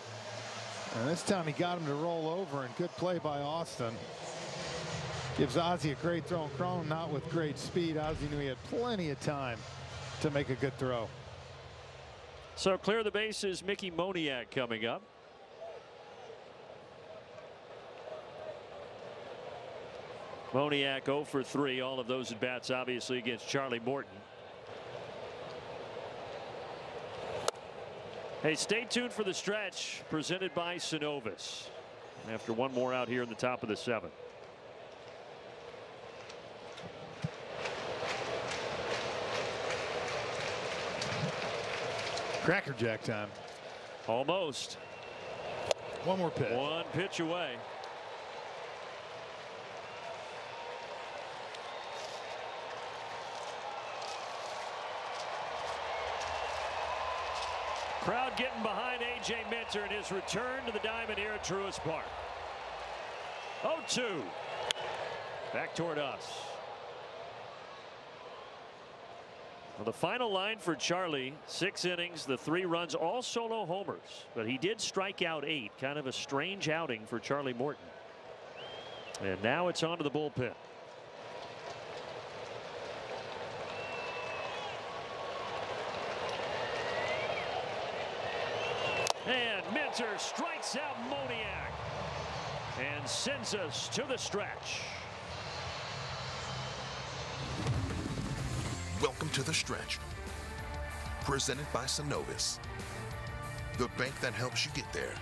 And this time he got him to roll over, and good play by Austin. Gives Ozzie a great throw. Cron not with great speed. Ozzie knew he had plenty of time to make a good throw. So clear the bases. Mickey Moniak coming up. Moniak 0 for 3. All of those at bats obviously against Charlie Morton. Hey, stay tuned for the stretch presented by Synovus. After one more out here in the top of the 7th. Cracker Jack time. Almost. One more pitch. One pitch away. Crowd getting behind A.J. Minter in his return to the diamond here at Truist Park. 0-2. Back toward us. Well, the final line for Charlie, 6 innings, the 3 runs, all solo homers, but he did strike out 8. Kind of a strange outing for Charlie Morton. And now it's on to the bullpen. And Minter strikes out Moniak and sends us to the stretch. Welcome to the stretch. Presented by Synovus, the bank that helps you get there.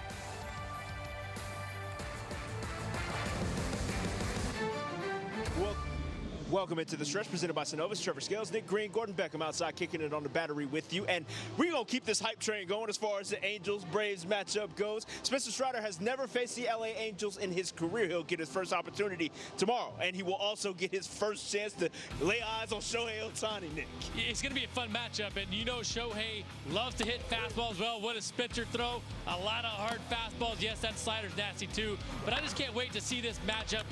Welcome into the stretch presented by Synovus. Trevor Scales, Nick Green, Gordon Beckham outside kicking it on the battery with you. And we're going to keep this hype train going as far as the Angels-Braves matchup goes. Spencer Strider has never faced the LA Angels in his career. He'll get his first opportunity tomorrow. And he will also get his first chance to lay eyes on Shohei Ohtani, Nick. It's going to be a fun matchup. And you know Shohei loves to hit fastballs well. What does Spencer throw? A lot of hard fastballs. Yes, that slider's nasty too. But I just can't wait to see this matchup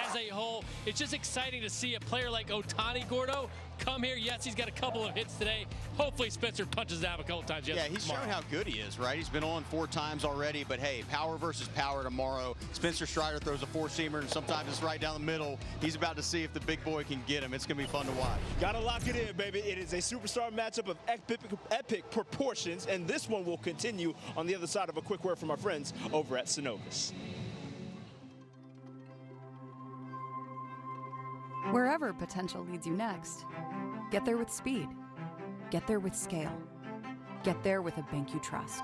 as a whole. It's just exciting to see a player like Ohtani, Gordo, come here. Yes, he's got a couple of hits today. Hopefully Spencer punches it out a couple times. Yeah, he's shown how good he is, right? He's been on 4 times already, but hey, power versus power tomorrow. Spencer Strider throws a 4-seamer, and sometimes it's right down the middle. He's about to see if the big boy can get him. It's going to be fun to watch. Got to lock it in, baby. It is a superstar matchup of epic proportions, and this one will continue on the other side of a quick word from our friends over at Synovus. Wherever potential leads you next, get there with speed. Get there with scale. Get there with a bank you trust.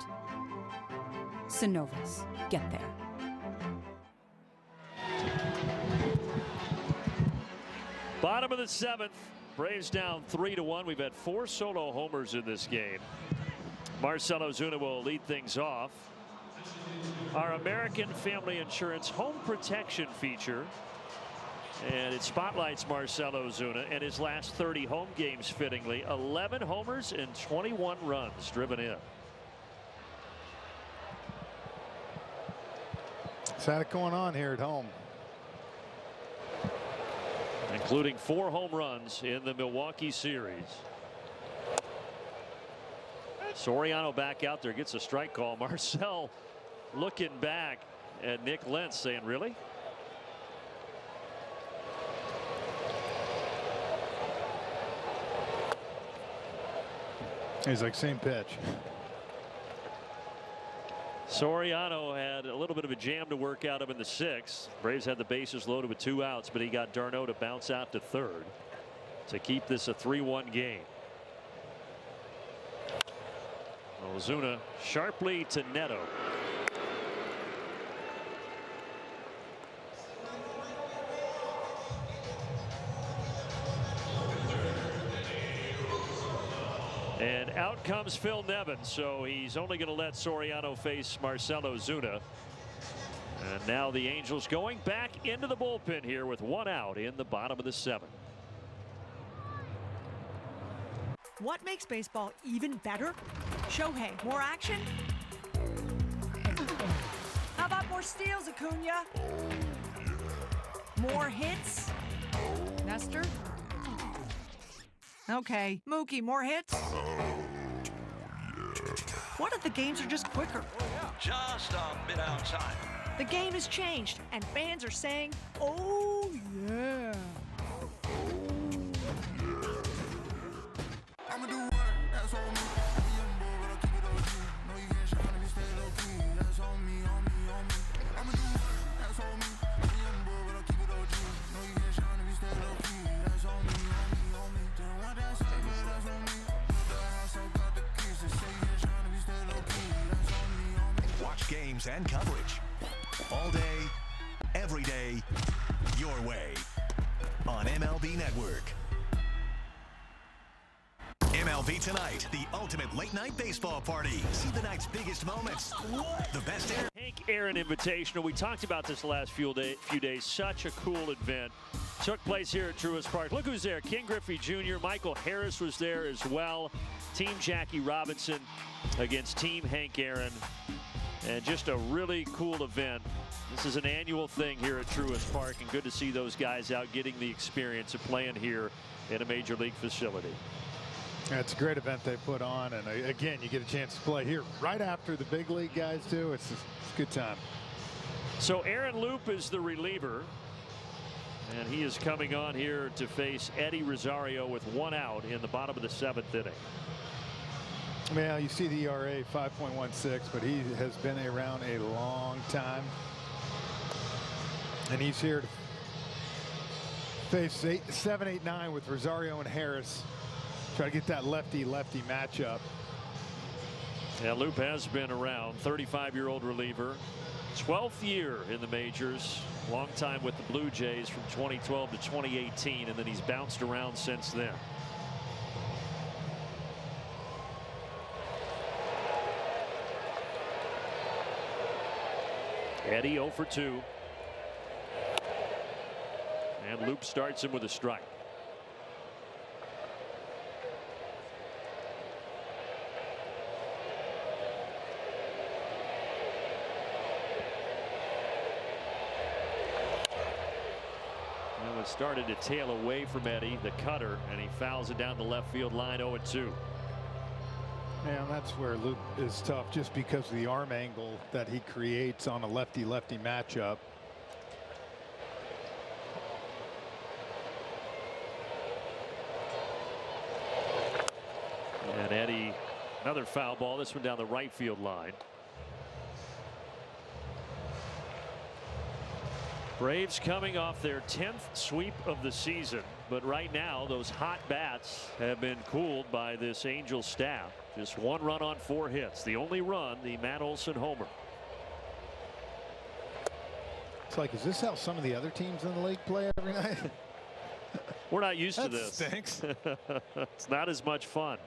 Synovus. Get there. Bottom of the 7th. Braves down 3-1. We've had 4 solo homers in this game. Marcell Ozuna will lead things off. Our American Family Insurance Home Protection feature. And it spotlights Marcell Ozuna and his last 30 home games fittingly. 11 homers and 21 runs driven in. What's that going on here at home? Including 4 home runs in the Milwaukee series. Soriano back out there, gets a strike call. Marcell looking back at Nick Lentz saying, really? He's like, same pitch. Soriano had a little bit of a jam to work out of in the 6th. Braves had the bases loaded with 2 outs, but he got d'Arnaud to bounce out to 3rd to keep this a 3-1 game. Ozuna sharply to Neto. And out comes Phil Nevin, so he's only going to let Soriano face Marcell Ozuna. And now the Angels going back into the bullpen here with 1 out in the bottom of the 7th. What makes baseball even better? Shohei, more action? How about more steals, Acuna? More hits? Nestor? Okay, Mookie, more hits? What if the games are just quicker? Just a bit outside. The game has changed, and fans are saying, oh, yeah. I'ma do what? That's on me. Young boy, but I'll keep it on you. No, you can't shine if you stay low key. That's on me, on me, on me. I'ma do what? That's on me. Young boy, but I'll keep it on you. No, you can't shine if you stay low key. That's on me, on me, on me. Don't want that stuff, but that's on me. Put the house up, got the keys. They say you can't shine if you stay low key. That's on me, on me. Watch games and coverage all day, every day, your way on MLB Network. MLB Tonight, the ultimate late-night baseball party. See the night's biggest moments. The best air. Hank Aaron Invitational. We talked about this the last few days. Such a cool event. Took place here at Truist Park. Look who's there. King Griffey Jr. Michael Harris was there as well. Team Jackie Robinson against Team Hank Aaron. And just a really cool event. This is an annual thing here at Truist Park, and good to see those guys out getting the experience of playing here in a major league facility. Yeah, it's a great event they put on, and again, you get a chance to play here right after the big league guys do. It's a good time. So Aaron Loop is the reliever, and he is coming on here to face Eddie Rosario with 1 out in the bottom of the 7th inning. Well, you see the ERA 5.16, but he has been around a long time, and he's here to face 7, 8, 9 with Rosario and Harris. Try to get that lefty-lefty matchup. Yeah, Loop has been around. 35-year-old reliever, 12th year in the majors, long time with the Blue Jays from 2012 to 2018, and then he's bounced around since then. Eddie 0 for 2. And Loop starts him with a strike. It started to tail away from Eddie, the cutter, and he fouls it down the left field line. 0-2. And that's where Loop is tough, just because of the arm angle that he creates on a lefty-lefty matchup. And Eddie, another foul ball, this one down the right field line. Braves coming off their 10th sweep of the season, but right now those hot bats have been cooled by this Angels staff. Just 1 run on 4 hits. The only run, the Matt Olson homer. It's like, is this how some of the other teams in the league play every night? We're not used to That this. stinks. It's not as much fun.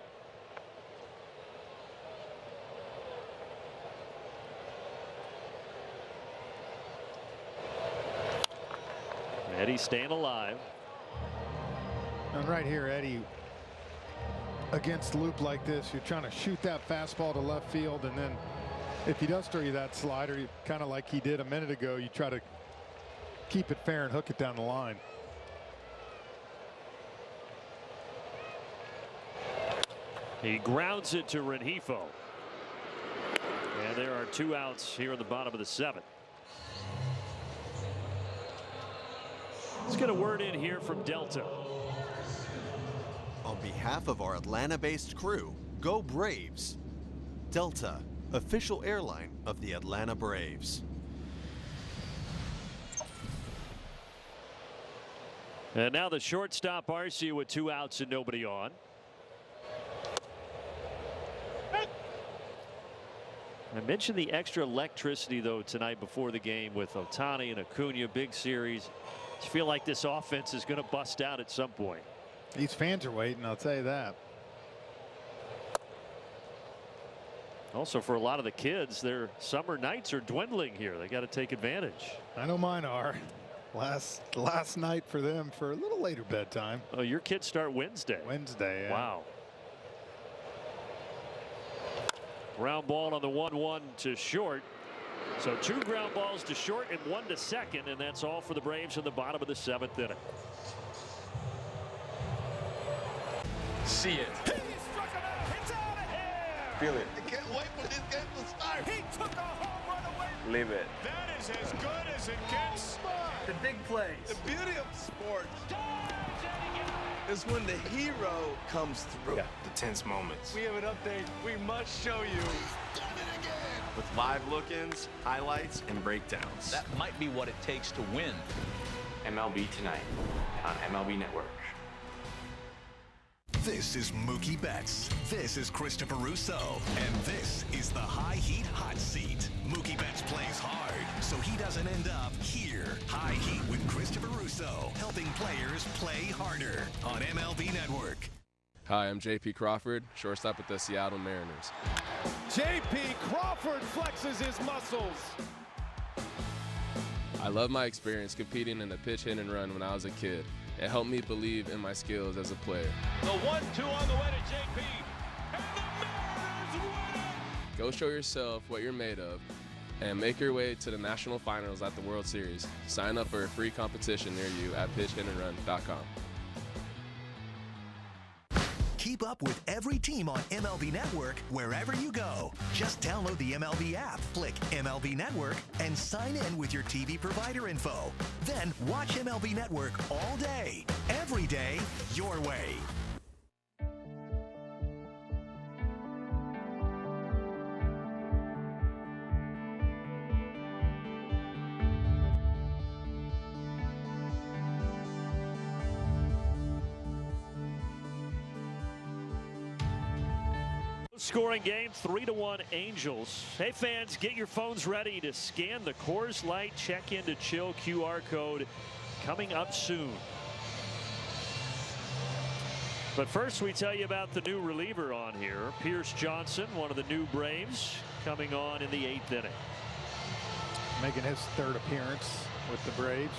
Eddie staying alive. And right here, Eddie, against Loop like this, you're trying to shoot that fastball to left field, and then if he does throw you that slider, kind of like he did a minute ago, you try to keep it fair and hook it down the line. He grounds it to Rengifo. And there are 2 outs here in the bottom of the 7th. Let's get a word in here from Delta. On behalf of our Atlanta-based crew, go Braves. Delta, official airline of the Atlanta Braves. And now the shortstop RC with 2 outs and nobody on. I mentioned the extra electricity though tonight before the game with Ohtani and Acuna, big series. I feel like this offense is going to bust out at some point. These fans are waiting, I'll tell you that. Also, for a lot of the kids, their summer nights are dwindling here. They got to take advantage. I know mine are. Last night for them for a little later bedtime. Oh, your kids start Wednesday. Wednesday, yeah. Wow. Ground ball on the 1-1 to short. So 2 ground balls to short and 1 to second, and that's all for the Braves in the bottom of the 7th inning. See it. He struck him out. It's out of here. Feel it. I can't wait for this game to start. He took a home run away. Live it. That is as good as it gets. The big plays. The beauty of sports is when the hero comes through. Yeah, the tense moments. We have an update we must show you. With live look-ins, highlights, and breakdowns. That might be what it takes to win. MLB Tonight on MLB Network. This is Mookie Betts. This is Christopher Russo. And this is the High Heat Hot Seat. Mookie Betts plays hard, so he doesn't end up here. High Heat with Christopher Russo, helping players play harder on MLB Network. Hi, I'm J.P. Crawford, shortstop with the Seattle Mariners. J.P. Crawford flexes his muscles. I love my experience competing in the pitch, hit, and run when I was a kid. It helped me believe in my skills as a player. The 1-2 on the way to J.P. And the Mariners win it. Go show yourself what you're made of and make your way to the National Finals at the World Series. Sign up for a free competition near you at pitchhitandrun.com. Keep up with every team on MLB Network wherever you go. Just download the MLB app, click MLB Network, and sign in with your TV provider info. Then watch MLB Network all day, every day, your way. Scoring game, 3-1 Angels. Hey fans, get your phones ready to scan the Coors Light check-in to chill QR code coming up soon. But first we tell you about the new reliever on here, Pierce Johnson, one of the new Braves, coming on in the 8th inning. Making his 3rd appearance with the Braves,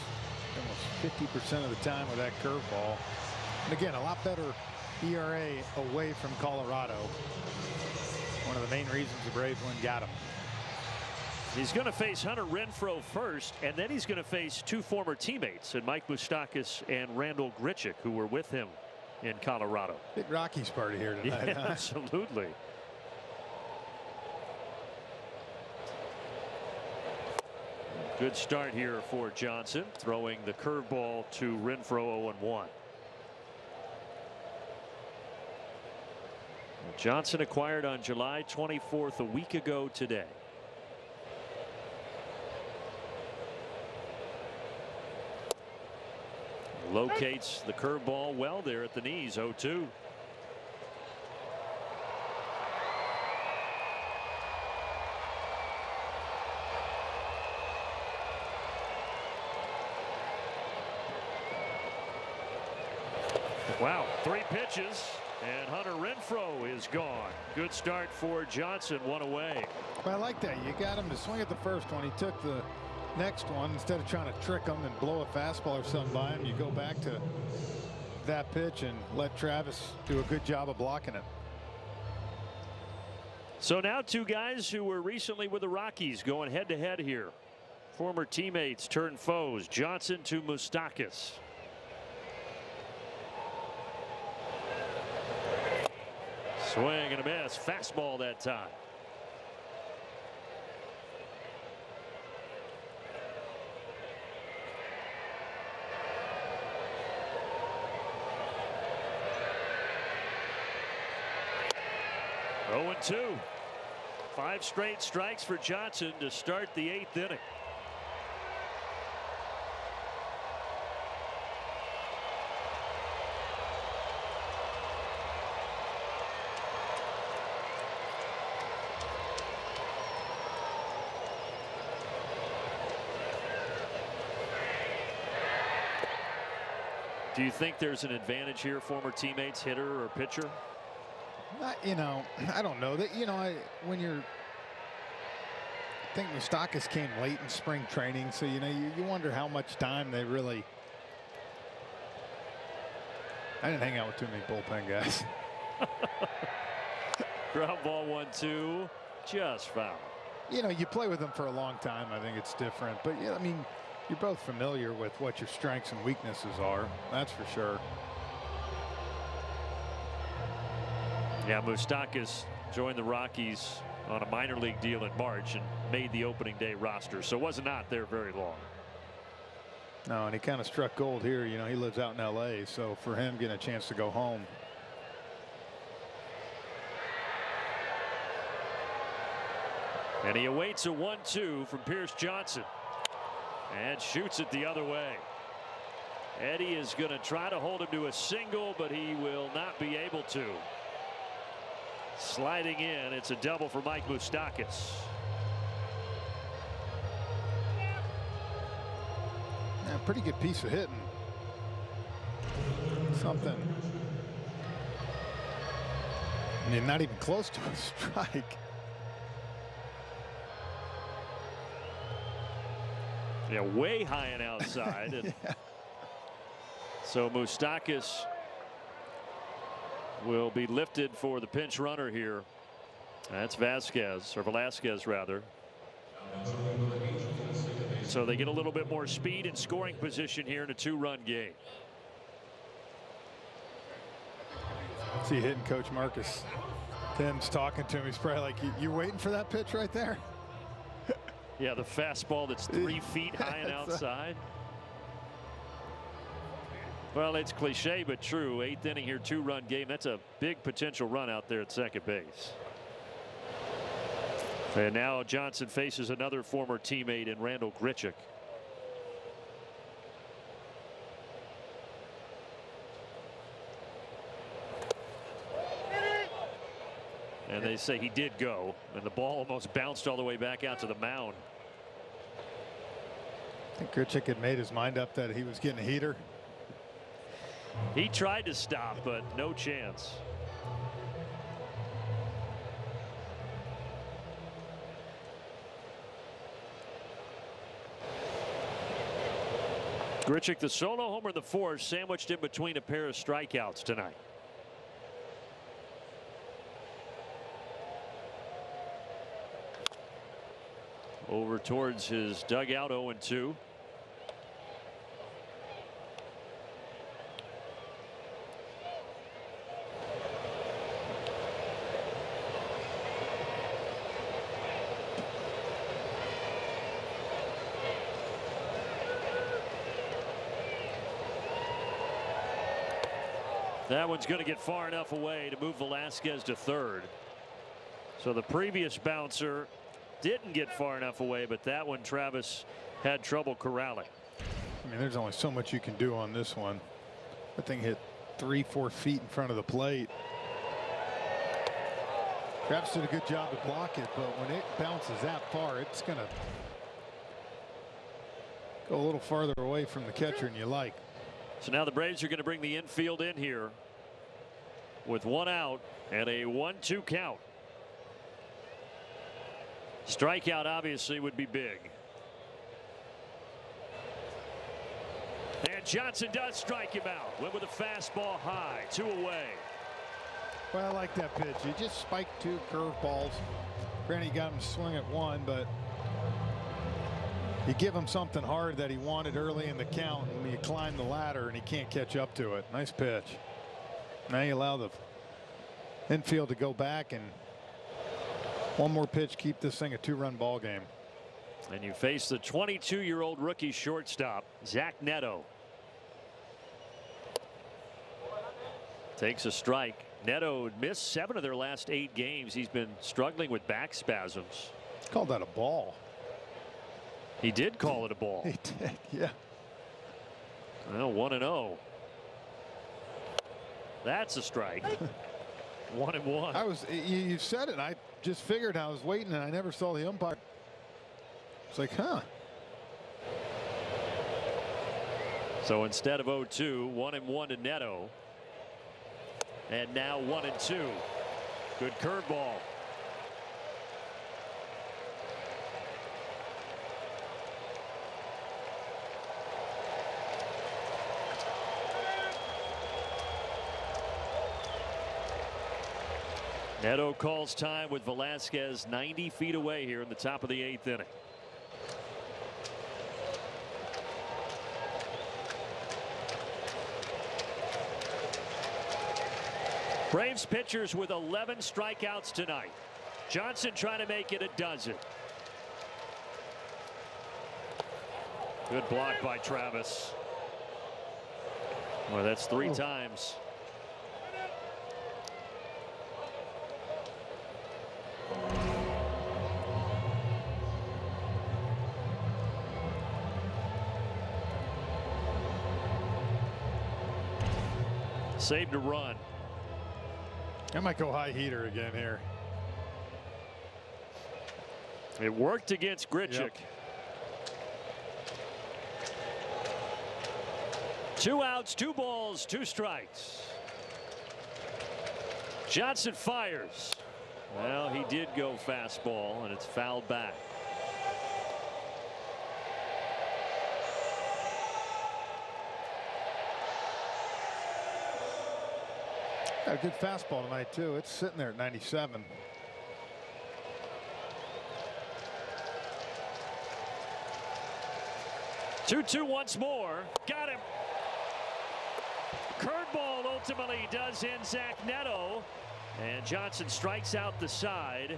almost 50% of the time with that curveball. And again, a lot better ERA away from Colorado. One of the main reasons the Braves went and got him. He's going to face Hunter Renfroe first, and then he's going to face 2 former teammates, and Mike Moustakas and Randall Grichuk, who were with him in Colorado. Big Rockies party here tonight. Yeah, huh? absolutely. Good start here for Johnson, throwing the curveball to Renfroe 0-1. Johnson acquired on July 24th, a week ago today. Locates the curveball well there at the knees, 0-2. Wow, 3 pitches. And Hunter Renfroe is gone. Good start for Johnson, 1 away. Well, I like that. You got him to swing at the first one. He took the next one instead of trying to trick him and blow a fastball or something by him. You go back to that pitch and let Travis do a good job of blocking it. So now 2 guys who were recently with the Rockies going head to head here. Former teammates turned foes. Johnson to Moustakas. Swing and a miss. Fastball that time. Oh, 0-2. 5 straight strikes for Johnson to start the 8th inning. Do you think there's an advantage here, former teammates, hitter or pitcher? You know, I don't know that. You know, when you're, I think Moustakas came late in spring training, so you know you wonder how much time they really. I didn't hang out with too many bullpen guys. Ground ball 1-2, just foul. You know, you play with them for a long time. I think it's different, but yeah, I mean, you're both familiar with what your strengths and weaknesses are. That's for sure. Yeah, Moustakas joined the Rockies on a minor league deal in March and made the opening day roster, so was not there very long. No, and he kind of struck gold here. You know, he lives out in L.A., so for him getting a chance to go home. And he awaits a 1-2 from Pierce Johnson and shoots it the other way. Eddie is going to try to hold him to a single, but he will not be able to. Sliding in, it's a double for Mike Moustakas. Yeah, pretty good piece of hitting. Something. I mean, not even close to a strike. Yeah, way high and outside. And yeah. So Moustakas will be lifted for the pinch runner here. That's Vasquez, or Velasquez rather. So they get a little bit more speed and scoring position here in a 2-run game. See hitting Coach Marcus. Tim's talking to him. He's probably like, "You waiting for that pitch right there?" Yeah, the fastball that's 3 feet high and outside. Well, it's cliche but true. 8th inning here, 2-run game. That's a big potential run out there at second base. And now Johnson faces another former teammate in Randall Grichuk. And they say he did go, and the ball almost bounced all the way back out to the mound. I think Grichuk had made his mind up that he was getting a heater. He tried to stop, but no chance. Grichuk, the solo homer in the 4th, sandwiched in between a pair of strikeouts tonight. Over towards his dugout, 0-2. That one's going to get far enough away to move Velasquez to 3rd. So the previous bouncer didn't get far enough away, but that one Travis had trouble corralling. I mean, there's only so much you can do on this one. That thing hit 3-4 feet in front of the plate. Travis did a good job to block it, but when it bounces that far, it's going to go a little farther away from the catcher than you like. So now the Braves are going to bring the infield in here with 1 out and a 1-2 count. Strikeout obviously would be big. And Johnson does strike him out. Went with a fastball high, 2 away. Well, I like that pitch. He just spiked 2 curveballs. Granted, he got him to swing at 1, but you give him something hard that he wanted early in the count, and you climb the ladder, and he can't catch up to it. Nice pitch. Now you allow the infield to go back, and one more pitch, keep this thing a 2-run ball game. And you face the 22-year-old rookie shortstop, Zach Neto. Takes a strike. Neto missed 7 of their last 8 games. He's been struggling with back spasms. Called that a ball. He did call it a ball. He did, yeah. Well, 1-0. That's a strike. 1-1. You said it. I just figured. I was waiting, and I never saw the umpire. It's like, huh. So instead of 0-2, 1-1 to Neto. And now 1-2. Good curveball. Neto calls time with Velasquez 90 feet away here in the top of the 8th inning. Braves pitchers with 11 strikeouts tonight. Johnson trying to make it a dozen. Good block by Travis. Well, that's 3 times. Saved a run. I might go high heater again here. It worked against Grichuk. Yep. 2 outs, 2 balls, 2 strikes. Johnson fires. Well, he did go fastball, and it's fouled back. Got a good fastball tonight, too. It's sitting there at 97. Two once more. Got him. curveball ultimately does in Zach Neto. And Johnson strikes out the side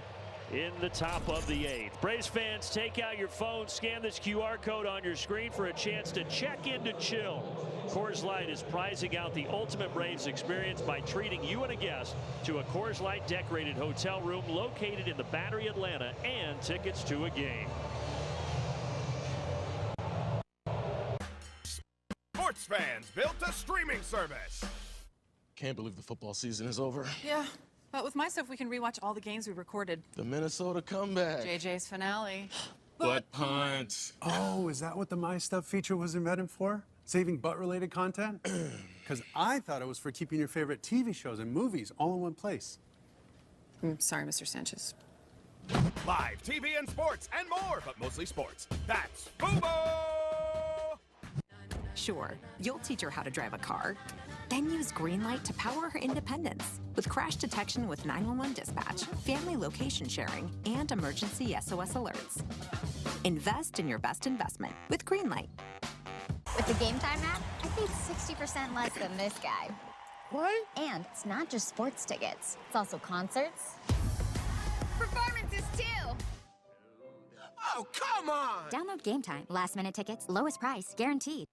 in the top of the 8th. Braves fans, take out your phone, scan this QR code on your screen for a chance to check into chill. Coors Light is prizing out the ultimate Braves experience by treating you and a guest to a Coors Light decorated hotel room located in the Battery, Atlanta, and tickets to a game. Sports fans built a streaming service. Can't believe the football season is over. Yeah, but with my stuff, we can rewatch all the games we recorded. The Minnesota comeback. JJ's finale. Butt punt. Oh, is that what the My Stuff feature was invented for? Saving butt-related content? Because I thought it was for keeping your favorite TV shows and movies all in one place. I'm sorry, Mr. Sanchez. Live TV and sports and more, but mostly sports. That's Fubo! Sure, you'll teach her how to drive a car. Then use Greenlight to power her independence with crash detection with 911 dispatch, family location sharing, and emergency SOS alerts. Invest in your best investment with Greenlight. With the Game Time app, I paid 60% less than this guy. What? And it's not just sports tickets. It's also concerts. Performances, too! Oh, come on! Download Game Time. Last-minute tickets, lowest price, guaranteed.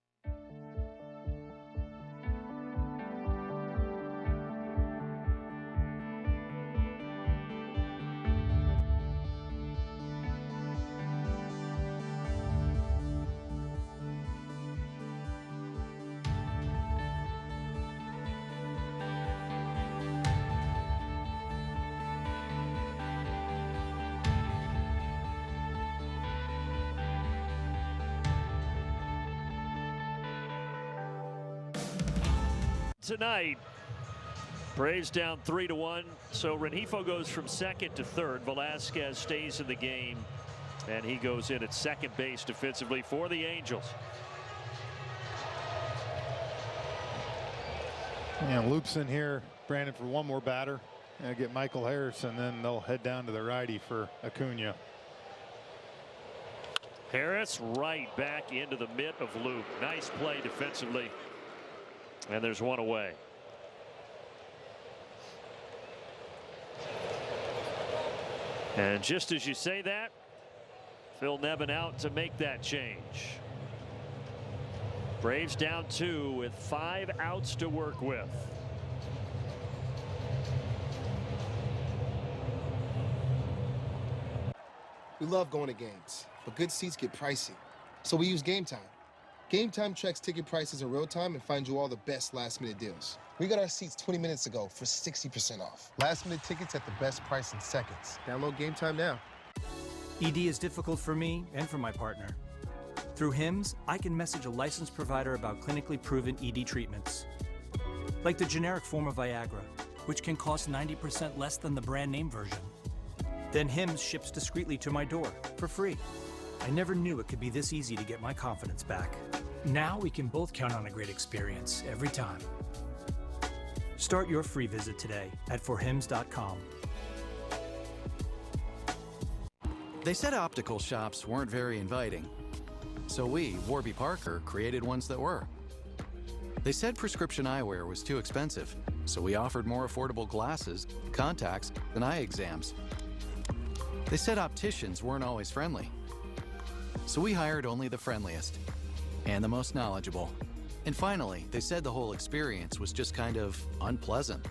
Tonight, Braves down 3-1, so Rengifo goes from second to third. Velasquez stays in the game, and he goes in at second base defensively for the Angels. And loops in here, Brandon, for one more batter. And get Michael Harris, and then they'll head down to the righty for Acuna. Harris right back into the mitt of loop. Nice play defensively. And there's one away. And just as you say that, Phil Nevin out to make that change. Braves down 2 with 5 outs to work with. We love going to games, but good seats get pricey. So we use Game Time. Game Time checks ticket prices in real time and finds you all the best last-minute deals. We got our seats 20 minutes ago for 60% off. Last-minute tickets at the best price in seconds. Download Game Time now. ED is difficult for me and for my partner. Through HIMS, I can message a licensed provider about clinically proven ED treatments. Like the generic form of Viagra, which can cost 90% less than the brand name version. Then HIMS ships discreetly to my door for free. I never knew it could be this easy to get my confidence back. Now we can both count on a great experience every time. Start your free visit today at forhims.com. They said optical shops weren't very inviting. So we, Warby Parker, created ones that were. They said prescription eyewear was too expensive. So we offered more affordable glasses, contacts, and eye exams. They said opticians weren't always friendly. So we hired only the friendliest and the most knowledgeable. And finally, they said the whole experience was just kind of unpleasant.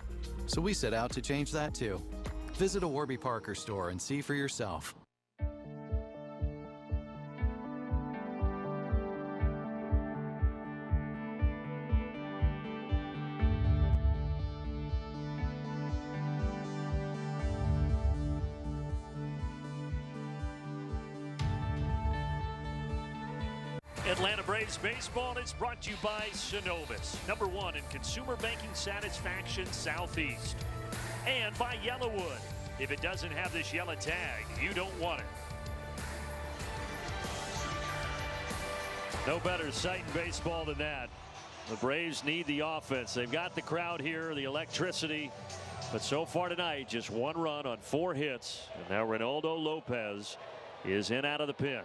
So we set out to change that too. Visit a Warby Parker store and see for yourself. Atlanta Braves baseball is brought to you by Synovus, #1 in consumer banking satisfaction Southeast. And by Yellowwood. If it doesn't have this yellow tag, you don't want it. No better sight in baseball than that. The Braves need the offense. They've got the crowd here, the electricity. But so far tonight, just 1 run on 4 hits. And now Reynaldo Lopez is in out of the pen.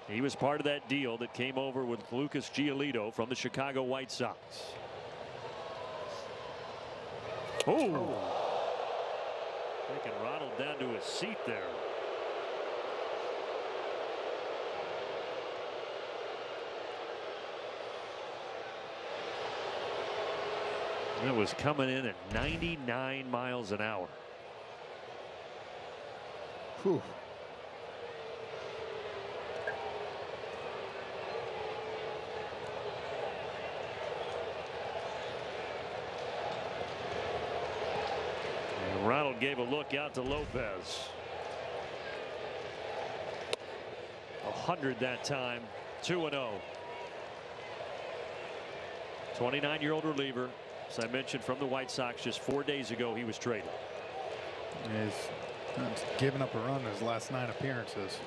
He was part of that deal that came over with Lucas Giolito from the Chicago White Sox. Oh. Taking Ronald down to his seat there. It was coming in at 99 miles an hour. Whew. And Ronald gave a look out to Lopez. 100 that time. 2-0. 29-year-old reliever. As I mentioned, from the White Sox just 4 days ago, he was traded. He's given up a run in his last 9 appearances.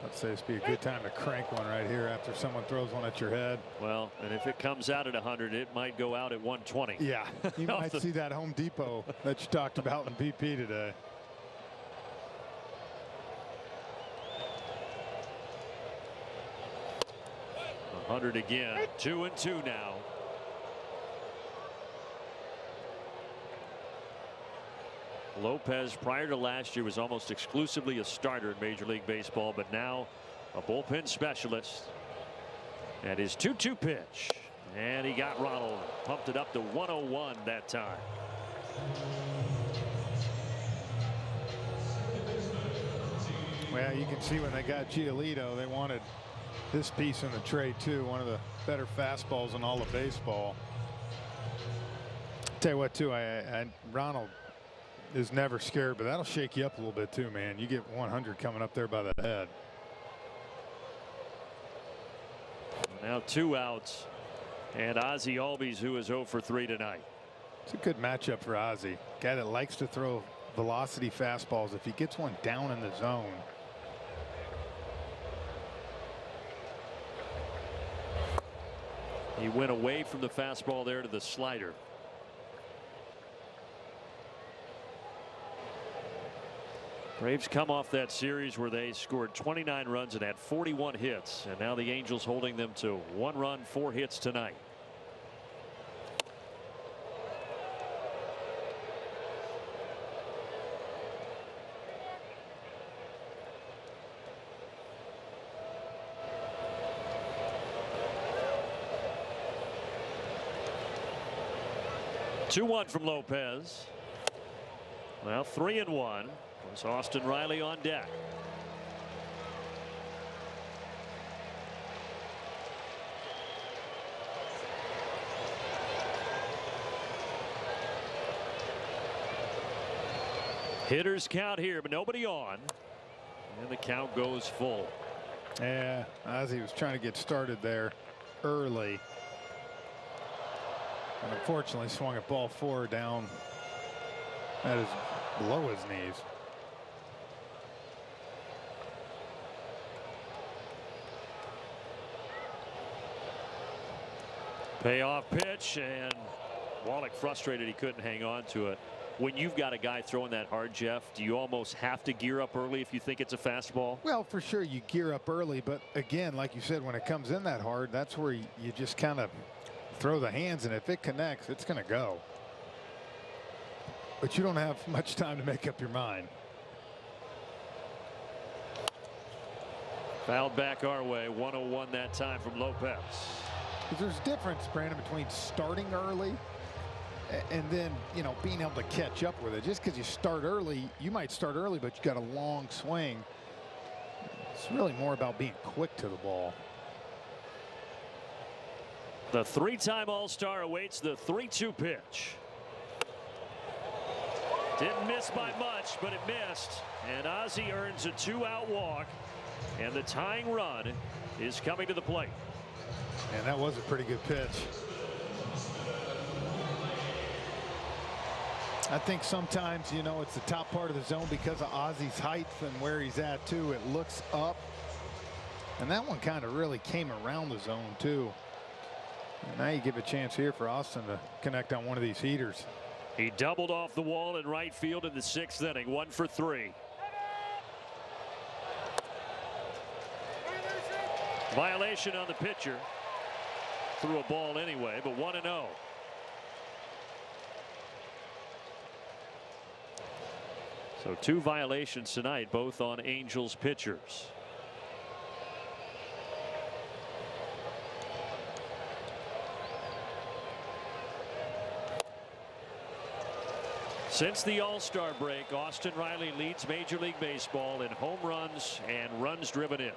I'd say this would be a good time to crank one right here after someone throws one at your head. Well, and if it comes out at 100, it might go out at 120. Yeah, you might see that Home Depot that you talked about in BP today. $100 again. 2-2 now. Lopez, prior to last year, was almost exclusively a starter in Major League Baseball, but now a bullpen specialist. And his 2-2 pitch. And he got Ronald. Pumped it up to 101 that time. Well, you can see when they got Giolito, they wanted this piece in the trade too. One of the better fastballs in all of baseball. Tell you what, too, Ronald is never scared, but that'll shake you up a little bit too, man. You get 100 coming up there by the head. Now 2 outs, and Ozzie Albies, who is 0 for 3 tonight. It's a good matchup for Ozzie. Guy that likes to throw velocity fastballs. If he gets one down in the zone. He went away from the fastball there to the slider. Braves come off that series where they scored 29 runs and had 41 hits, and now the Angels holding them to 1 run, 4 hits tonight. Two-1 from Lopez. Well, 3-1. Was Austin Riley on deck. Hitters count here, but nobody on. And the count goes full. Yeah, Ozzie was trying to get started there early. And unfortunately swung at ball 4 down at his below his knees. Payoff pitch, and Wallach frustrated he couldn't hang on to it. When you've got a guy throwing that hard, Jeff, do you almost have to gear up early if you think it's a fastball? Well, for sure you gear up early, but again, like you said, when it comes in that hard, that's where you just kind of throw the hands, and if it connects, it's going to go. But you don't have much time to make up your mind. Fouled back our way. 101 that time from Lopez. There's a difference, Brandon, between starting early and then, you know, being able to catch up with it. Just because you start early, you might start early, but you got a long swing. It's really more about being quick to the ball. The 3-time All-Star awaits the 3-2 pitch. Didn't miss by much, but it missed. And Ozzie earns a 2-out walk. And the tying run is coming to the plate. And that was a pretty good pitch. I think sometimes, you know, it's the top part of the zone because of Ozzie's height and where he's at, too. It looks up. And that one kind of really came around the zone, too. And now you give a chance here for Austin to connect on one of these heaters. He doubled off the wall in right field in the 6th inning. 1 for 3. Violation on the pitcher. Threw a ball anyway, but 1-0. So 2 violations tonight, both on Angels pitchers. Since the All-Star break, Austin Riley leads Major League Baseball in home runs and runs driven in.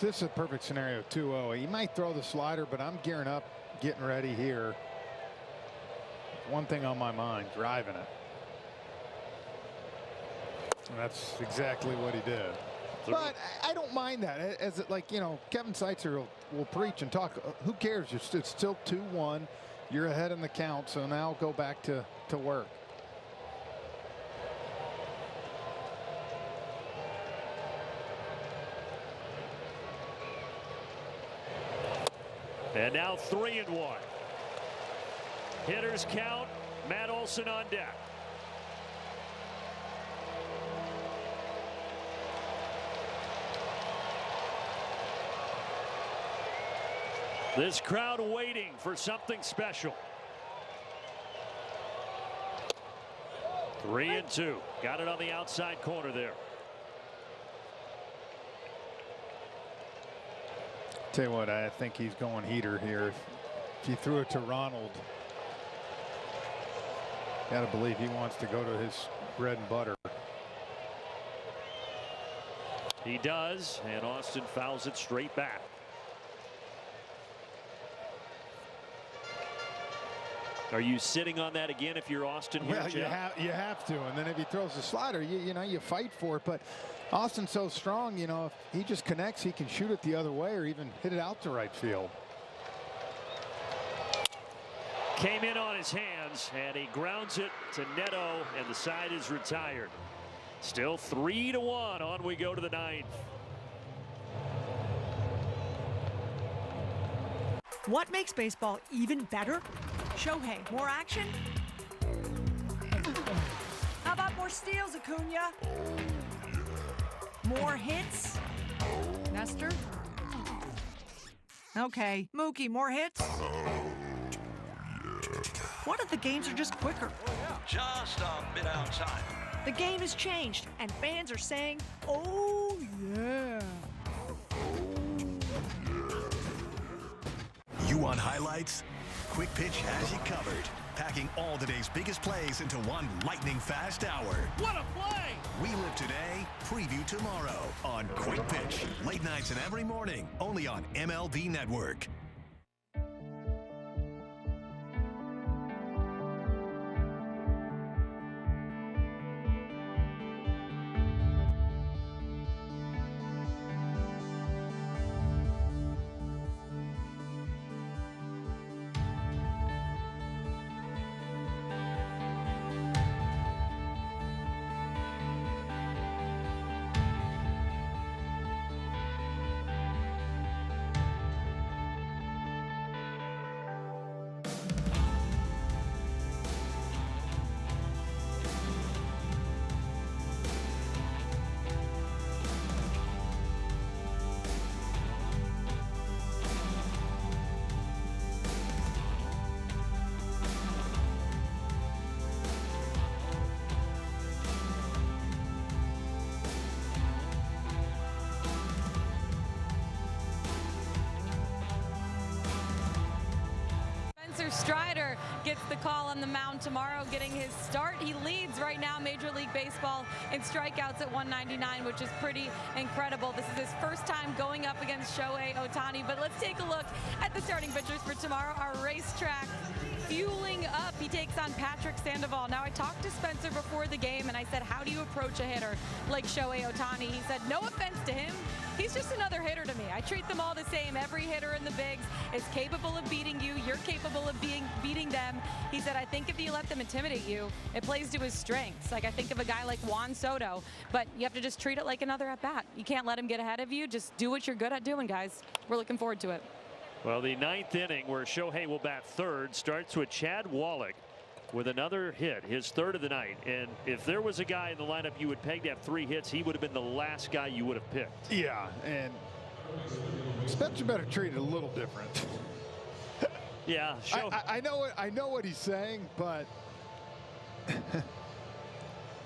This is a perfect scenario, 2-0. He might throw the slider, but I'm gearing up, getting ready here. One thing on my mind, driving it. And that's exactly what he did. But I don't mind that. As it, like, you know, Kevin Seitzer will preach and talk. Who cares? It's still 2-1. You're ahead in the count, so now go back to work. And now 3-1. Hitters count. Matt Olson on deck. This crowd waiting for something special. 3-2. Got it on the outside corner there. Tell you what, I think he's going heater here. If he threw it to Ronald, got to believe he wants to go to his bread and butter. He does, and Austin fouls it straight back. Are you sitting on that again if you're Austin here, Well, you have to, and then if he throws the slider, you know, you fight for it. But Austin's so strong, you know, if he just connects, he can shoot it the other way or even hit it out to right field. Came in on his hands, and he grounds it to Neto, and the side is retired. Still 3-1. On we go to the 9th. What makes baseball even better? Shohei, more action? How about more steals, Acuna? More hits? Nestor? Okay, Mookie, more hits? What if the games are just quicker? Just a bit outside. The game has changed, and fans are saying, oh, yeah. You want highlights? Quick Pitch has you covered, packing all today's biggest plays into one lightning-fast hour. What a play! We live today, preview tomorrow on Quick Pitch. Late nights and every morning, only on MLB Network. Strider gets the call on the mound tomorrow, getting his start. He leads right now Major League Baseball in strikeouts at 199, which is pretty incredible. This is his first time going up against Shohei Ohtani. But let's take a look at the starting pitchers for tomorrow. Our racetrack fueling up. He takes on Patrick Sandoval. Now, I talked to Spencer before the game, and I said, how do you approach a hitter like Shohei Ohtani? He said, no offense to him. He's just another hitter to me. I treat them all the same. Every hitter in the bigs is capable of beating you. You're capable of beating them. He said, I think if you let them intimidate you, it plays to his strengths. Like, I think of a guy like Juan Soto, but you have to just treat it like another at-bat. You can't let him get ahead of you. Just do what you're good at doing, guys. We're looking forward to it. Well, the 9th inning, where Shohei will bat third, starts with Chad Wallach with another hit, his third of the night. And if there was a guy in the lineup you would peg to have 3 hits, he would have been the last guy you would have picked. Yeah, and Spencer better treat it a little different. Yeah, I know what he's saying, but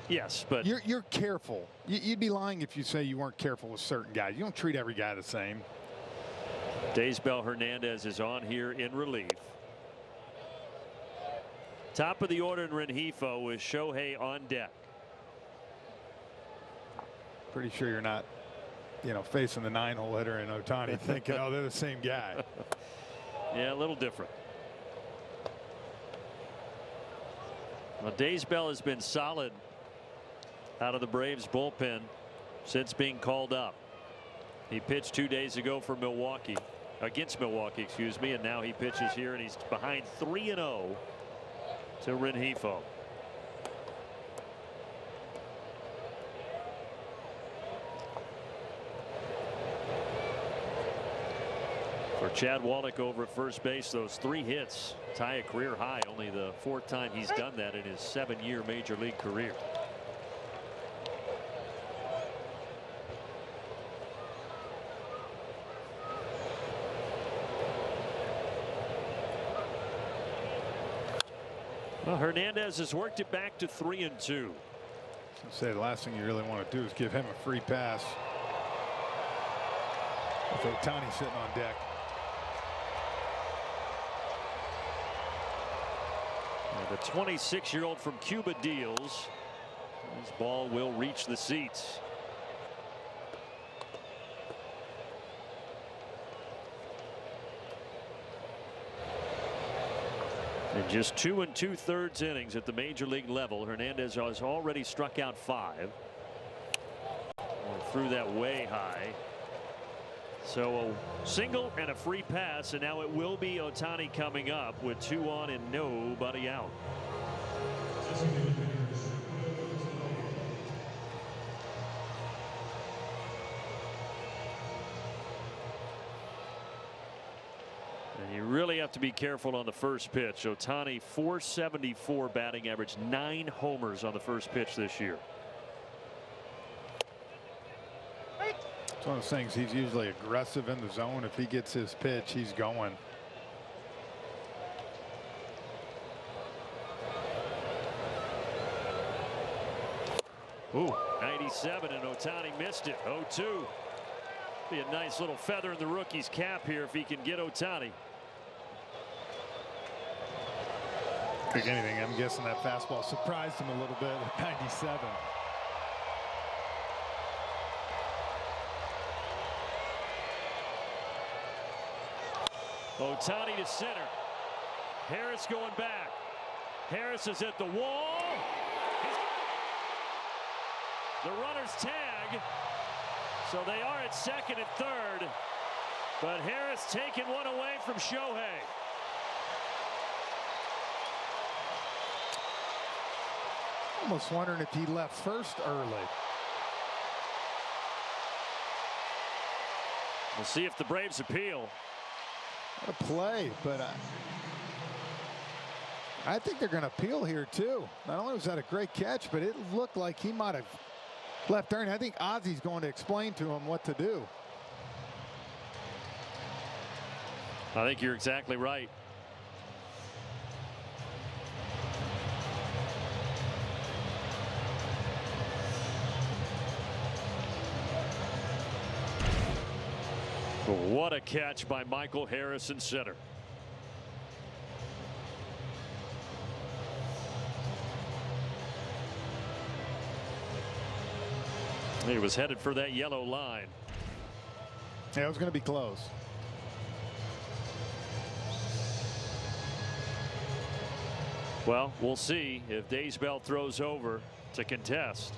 Yes, but you're careful. You'd be lying if you say you weren't careful with certain guys. You don't treat every guy the same. Daysbel Hernandez is on here in relief. Top of the order in Rengifo with Shohei on deck. Pretty sure you're not, facing the 9-hole hitter in Ohtani thinking, oh, they're the same guy. Yeah, a little different. Well, Daysbel has been solid out of the Braves bullpen since being called up. He pitched 2 days ago for Milwaukee, against Milwaukee, excuse me, and now he pitches here, and he's behind 3-0 to Rengifo. For Chad Wallach over at first base, those 3 hits tie a career high. Only the 4th time he's done that in his 7-year major league career. Well, Hernandez has worked it back to 3-2. I'd say the last thing you really want to do is give him a free pass with Ohtani sitting on deck. The 26-year-old from Cuba deals. His ball will reach the seats. In just 2 2/3 innings at the major league level, Hernandez has already struck out 5. Threw that way high. So a single and a free pass, and now it will be Ohtani coming up with 2 on and nobody out. And you really have to be careful on the first pitch. Ohtani, .474 batting average, 9 homers on the first pitch this year. It's one of those things, he's usually aggressive in the zone. If he gets his pitch, he's going. Ooh, 97, and Ohtani missed it. 0-2. Be a nice little feather in the rookie's cap here if he can get Ohtani. Pick anything. I'm guessing that fastball surprised him a little bit at 97. Ohtani to center. Harris going back. Harris is at the wall. The runners tag. So they are at second and third. But Harris taking one away from Shohei. Almost wondering if he left first early. We'll see if the Braves appeal. What a play, but I think they're going to appeal here too. Not only was that a great catch, but it looked like he might have left early. I think Ozzy's going to explain to him what to do. I think you're exactly right. What a catch by Michael Harris in center. He was headed for that yellow line. Yeah, it was going to be close. Well, we'll see if Daysbel throws over to contest.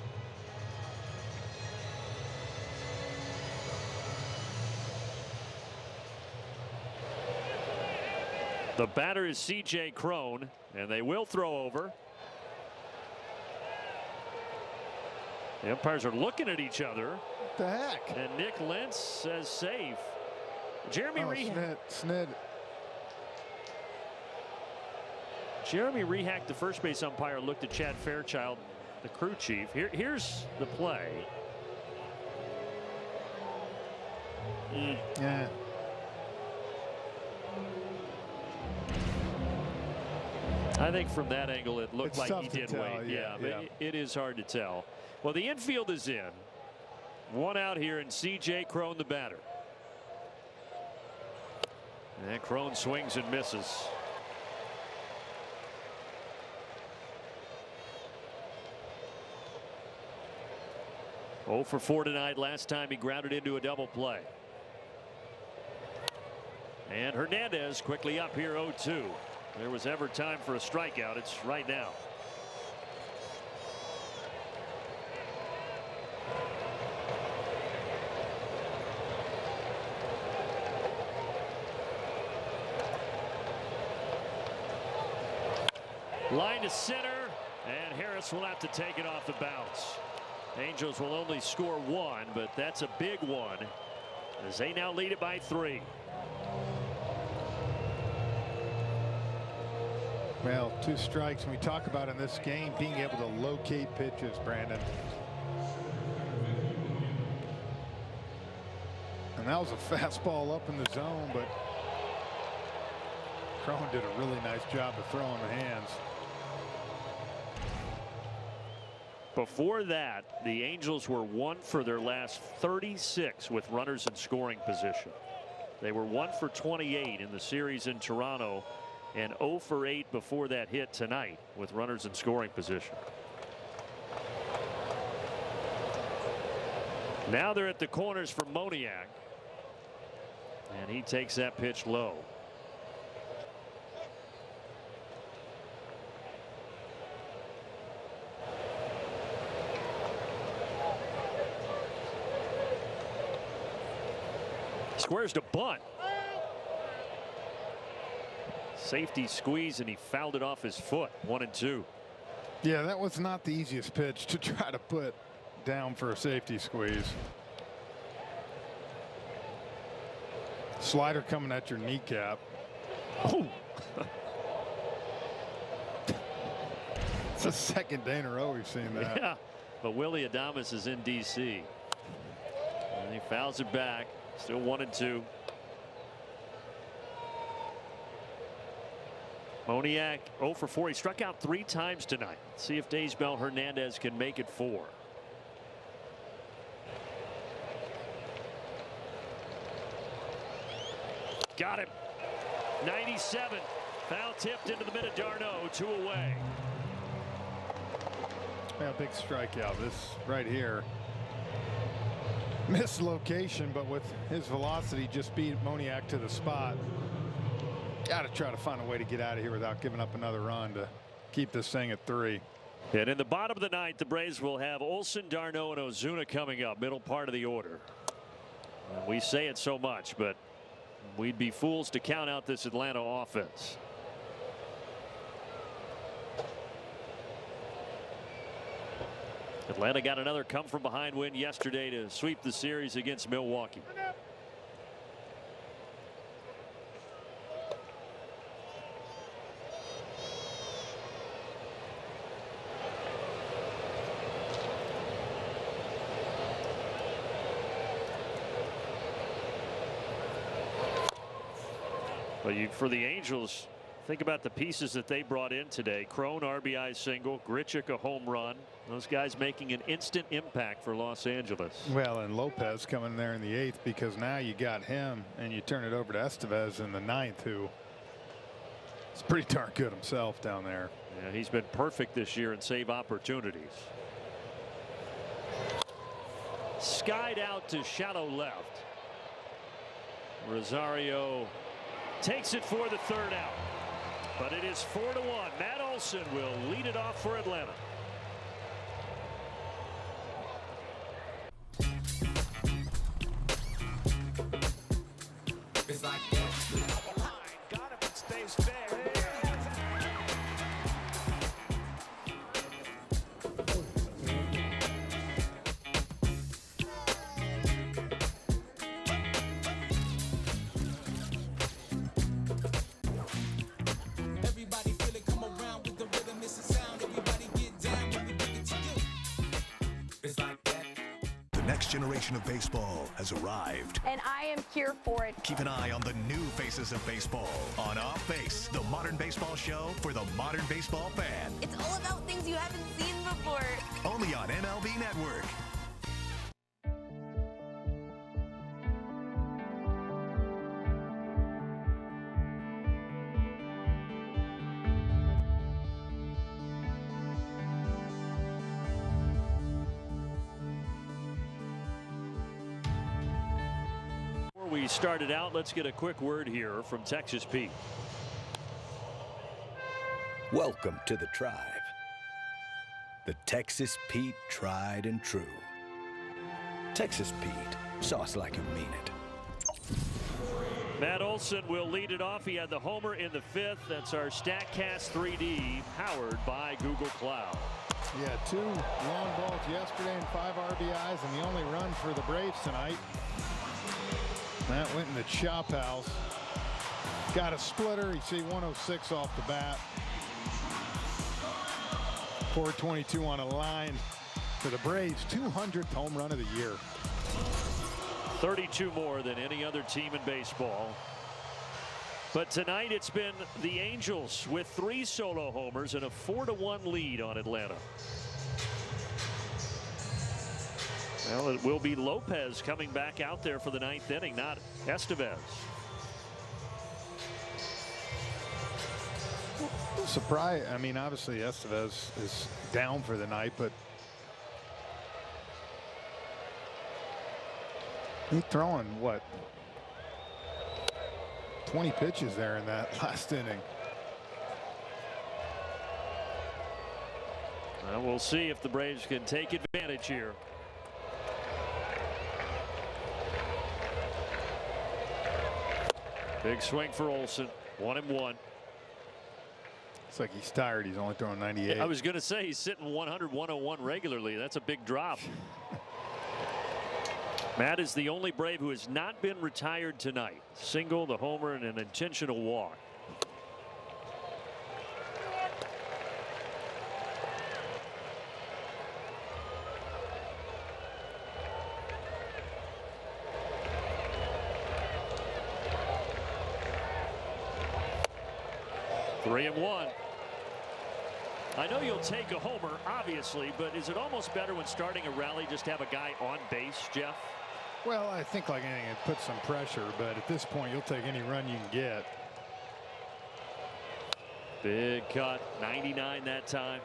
The batter is C.J. Cron, and they will throw over. The umpires are looking at each other. What the heck? And Nick Lentz says safe. Jeremy Rehack, the first base umpire, looked at Chad Fairchild, the crew chief. Here's the play. I think from that angle it looked like he did wait. Yeah, but it is hard to tell. Well, the infield is in. One out here, and C.J. Cron, the batter. And Cron swings and misses. Oh for 4 tonight. Last time he grounded into a double play. And Hernandez quickly up here 0-2. There was ever time for a strikeout. It's right now. Line to center, and Harris will have to take it off the bounce. Angels will only score 1, but that's a big one as they now lead it by 3. Well, 2 strikes, and we talk about in this game being able to locate pitches, Brandon. And that was a fastball up in the zone, but Cron did a really nice job of throwing the hands. Before that, the Angels were 1 for their last 36 with runners in scoring position. They were 1 for 28 in the series in Toronto, and 0 for 8 before that hit tonight with runners in scoring position. Now they're at the corners for Moniak, and he takes that pitch low. Squares to bunt. Safety squeeze, and he fouled it off his foot. 1-2. Yeah, that was not the easiest pitch to try to put down for a safety squeeze. Slider coming at your kneecap. Oh. It's the second day in a row we've seen that. Yeah, but Willie Adames is in D.C. and he fouls it back. Still 1-2. Moniak 0 for 4. He struck out 3 times tonight. Let's see if Daysbel Hernandez can make it 4. Got him. 97. Foul tipped into the mid of d'Arnaud. 2 away. Yeah, big strikeout. This right here. Missed location, but with his velocity just beat Moniak to the spot. Got to try to find a way to get out of here without giving up another run to keep this thing at 3. And in the bottom of the 9th, the Braves will have Olson, d'Arnaud, and Ozuna coming up, middle part of the order. We say it so much, but we'd be fools to count out this Atlanta offense. Atlanta got another come-from-behind win yesterday to sweep the series against Milwaukee. But for the Angels, think about the pieces that they brought in today. Cron RBI single, Grichuk a home run. Those guys making an instant impact for Los Angeles. Well, and Lopez coming there in the 8th, because now you got him and you turn it over to Estevez in the 9th, who is pretty darn good himself down there. Yeah, he's been perfect this year in save opportunities. Skied out to shallow left. Rosario takes it for the 3rd out. But it is 4-1. Matt Olson will lead it off for Atlanta. It's like that. Got him, it stays fair. Everybody feel it, come around with the rhythm, it's a sound. Everybody get down when we bring it to you. It's like that. The next generation generation of baseball has arrived. And I am here for it. Keep an eye on the new faces of baseball on Off Base, the modern baseball show for the modern baseball fan. It's all about things you haven't seen before. Only on MLB Network. We started out, let's get a quick word here from Texas Pete. Welcome to the tribe. The Texas Pete tried and true. Texas Pete, sauce like you mean it. Matt Olson will lead it off. He had the homer in the 5th. That's our StatCast 3D, powered by Google Cloud. Yeah, 2 long balls yesterday and 5 RBIs, and the only run for the Braves tonight. That went in the chop house. Got a splitter. You see 106 off the bat. 422 on a line for the Braves. 200th home run of the year. 32 more than any other team in baseball. But tonight it's been the Angels with 3 solo homers and a 4-1 lead on Atlanta. Well, it will be Lopez coming back out there for the 9th inning, not Estevez. Surprise. I mean, obviously Estevez is down for the night, but he's throwing what, 20 pitches there in that last inning. Well, we'll see if the Braves can take advantage here. Big swing for Olson. 1-1. It's like he's tired. He's only throwing 98. I was going to say he's sitting 100, 101 regularly. That's a big drop. Matt is the only Brave who has not been retired tonight. Single, the homer, and an intentional walk. Three and one. I know you'll take a homer, obviously, but is it almost better when starting a rally just to have a guy on base, Jeff? Well, I think like anything, it puts some pressure, but at this point, you'll take any run you can get. Big cut, 99 that time.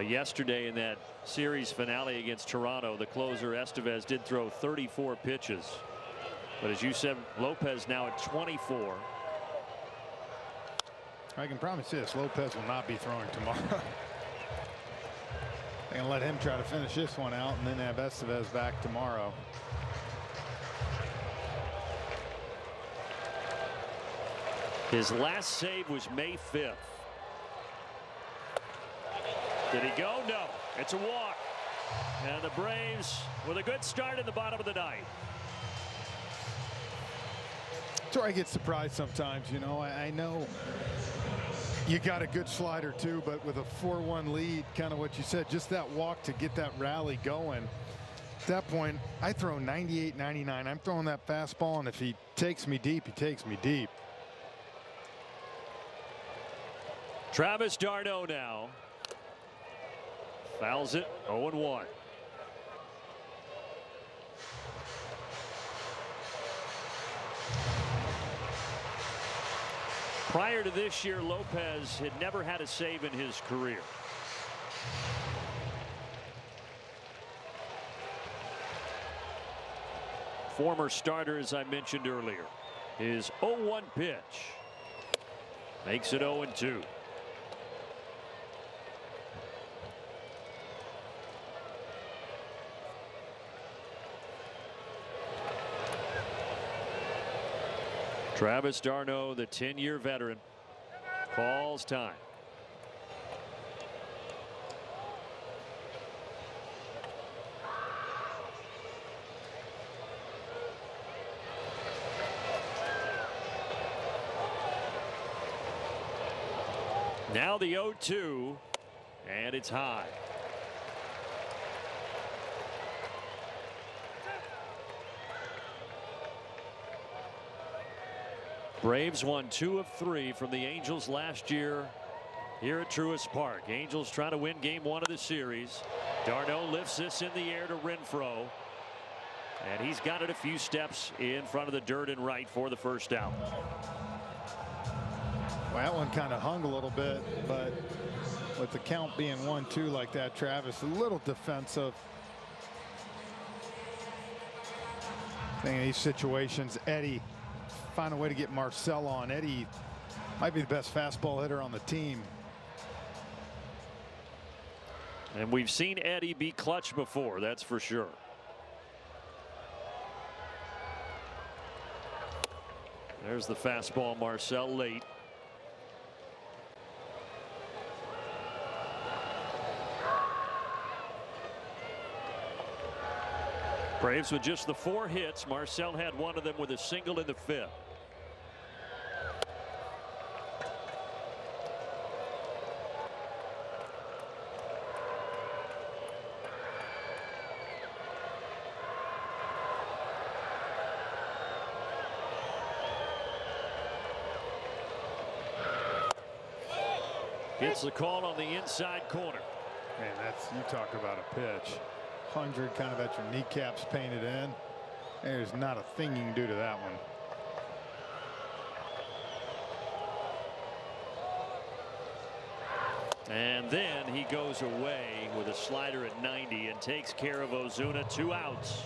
Yesterday in that series finale against Toronto, the closer Estevez did throw 34 pitches. But as you said, Lopez now at 24. I can promise this, Lopez will not be throwing tomorrow. They're gonna let him try to finish this one out and then have Estevez back tomorrow. His last save was May 5th. Did he go? No. It's a walk. And the Braves with a good start in the bottom of the 9th. That's where I get surprised sometimes. You know, I know you got a good slider too, but with a 4-1 lead, kind of what you said, just that walk to get that rally going. At that point, I throw 98, 99. I'm throwing that fastball, and if he takes me deep, he takes me deep. Travis d'Arnaud now. Fouls it, 0-1. Prior to this year, Lopez had never had a save in his career. Former starter, as I mentioned earlier. His 0-1 pitch makes it 0-2. Travis d'Arnaud, the 10-year veteran, calls time. Now the 0-2, and it's high. Braves won 2 of 3 from the Angels last year here at Truist Park. Angels trying to win game 1 of the series. d'Arnaud lifts this in the air to Renfroe. And he's got it a few steps in front of the dirt and right for the first out. Well, that one kind of hung a little bit, but with the count being 1-2 like that, Travis, a little defensive. I think in these situations, Eddie, find a way to get Marcell on. Eddie might be the best fastball hitter on the team. And we've seen Eddie be clutch before, that's for sure. There's the fastball, Marcell late. Braves with just the 4 hits. Marcell had one of them with a single in the 5th. Gets the call on the inside corner. Man, that's, you talk about a pitch. 100 kind of at your kneecaps painted in. There's not a thing you can do to that one. And then he goes away with a slider at 90 and takes care of Ozuna. 2 outs.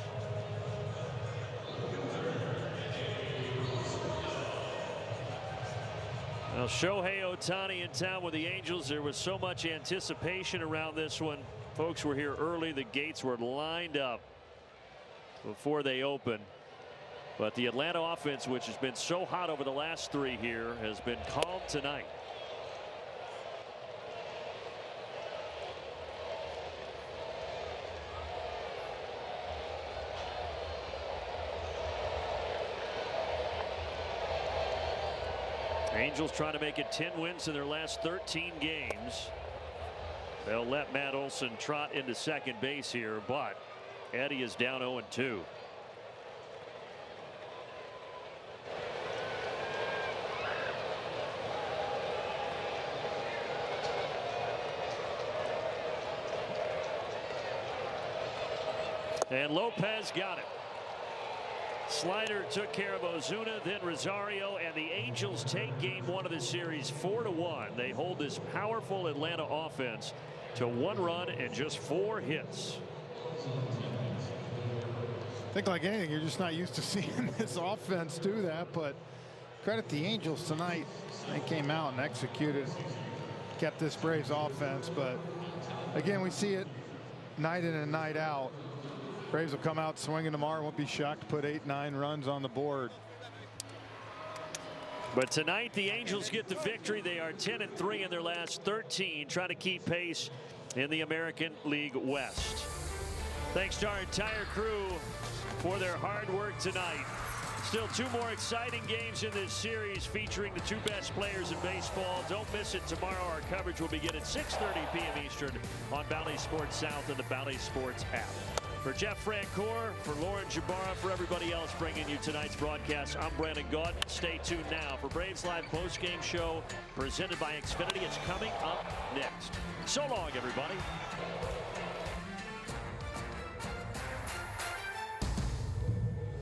Well, Shohei Ohtani in town with the Angels. There was so much anticipation around this one. Folks were here early. The gates were lined up before they opened. But the Atlanta offense, which has been so hot over the last 3 here, has been calm tonight. Angels trying to make it 10 wins in their last 13 games. They'll let Matt Olson trot into second base here, but Eddie is down 0-2. And Lopez got it. Slider took care of Ozuna, then Rosario, and the Angels take game 1 of the series 4-1. They hold this powerful Atlanta offense to 1 run and just 4 hits. I think like anything, you're just not used to seeing this offense do that, but credit the Angels tonight. They came out and executed, kept this Braves offense, but again, we see it night in and night out. Braves will come out swinging tomorrow. Won't be shocked to put 8-9 runs on the board. But tonight the Angels get the victory. They are 10-3 in their last 13, trying to keep pace in the American League West. Thanks to our entire crew for their hard work tonight. Still 2 more exciting games in this series featuring the 2 best players in baseball. Don't miss it tomorrow. Our coverage will begin at 6:30 p.m. Eastern on Bally Sports South and the Bally Sports app. For Jeff Francoeur, for Lauren Jabara, for everybody else bringing you tonight's broadcast, I'm Brandon Gaudin. Stay tuned now for Braves Live postgame show presented by Xfinity. It's coming up next. So long, everybody.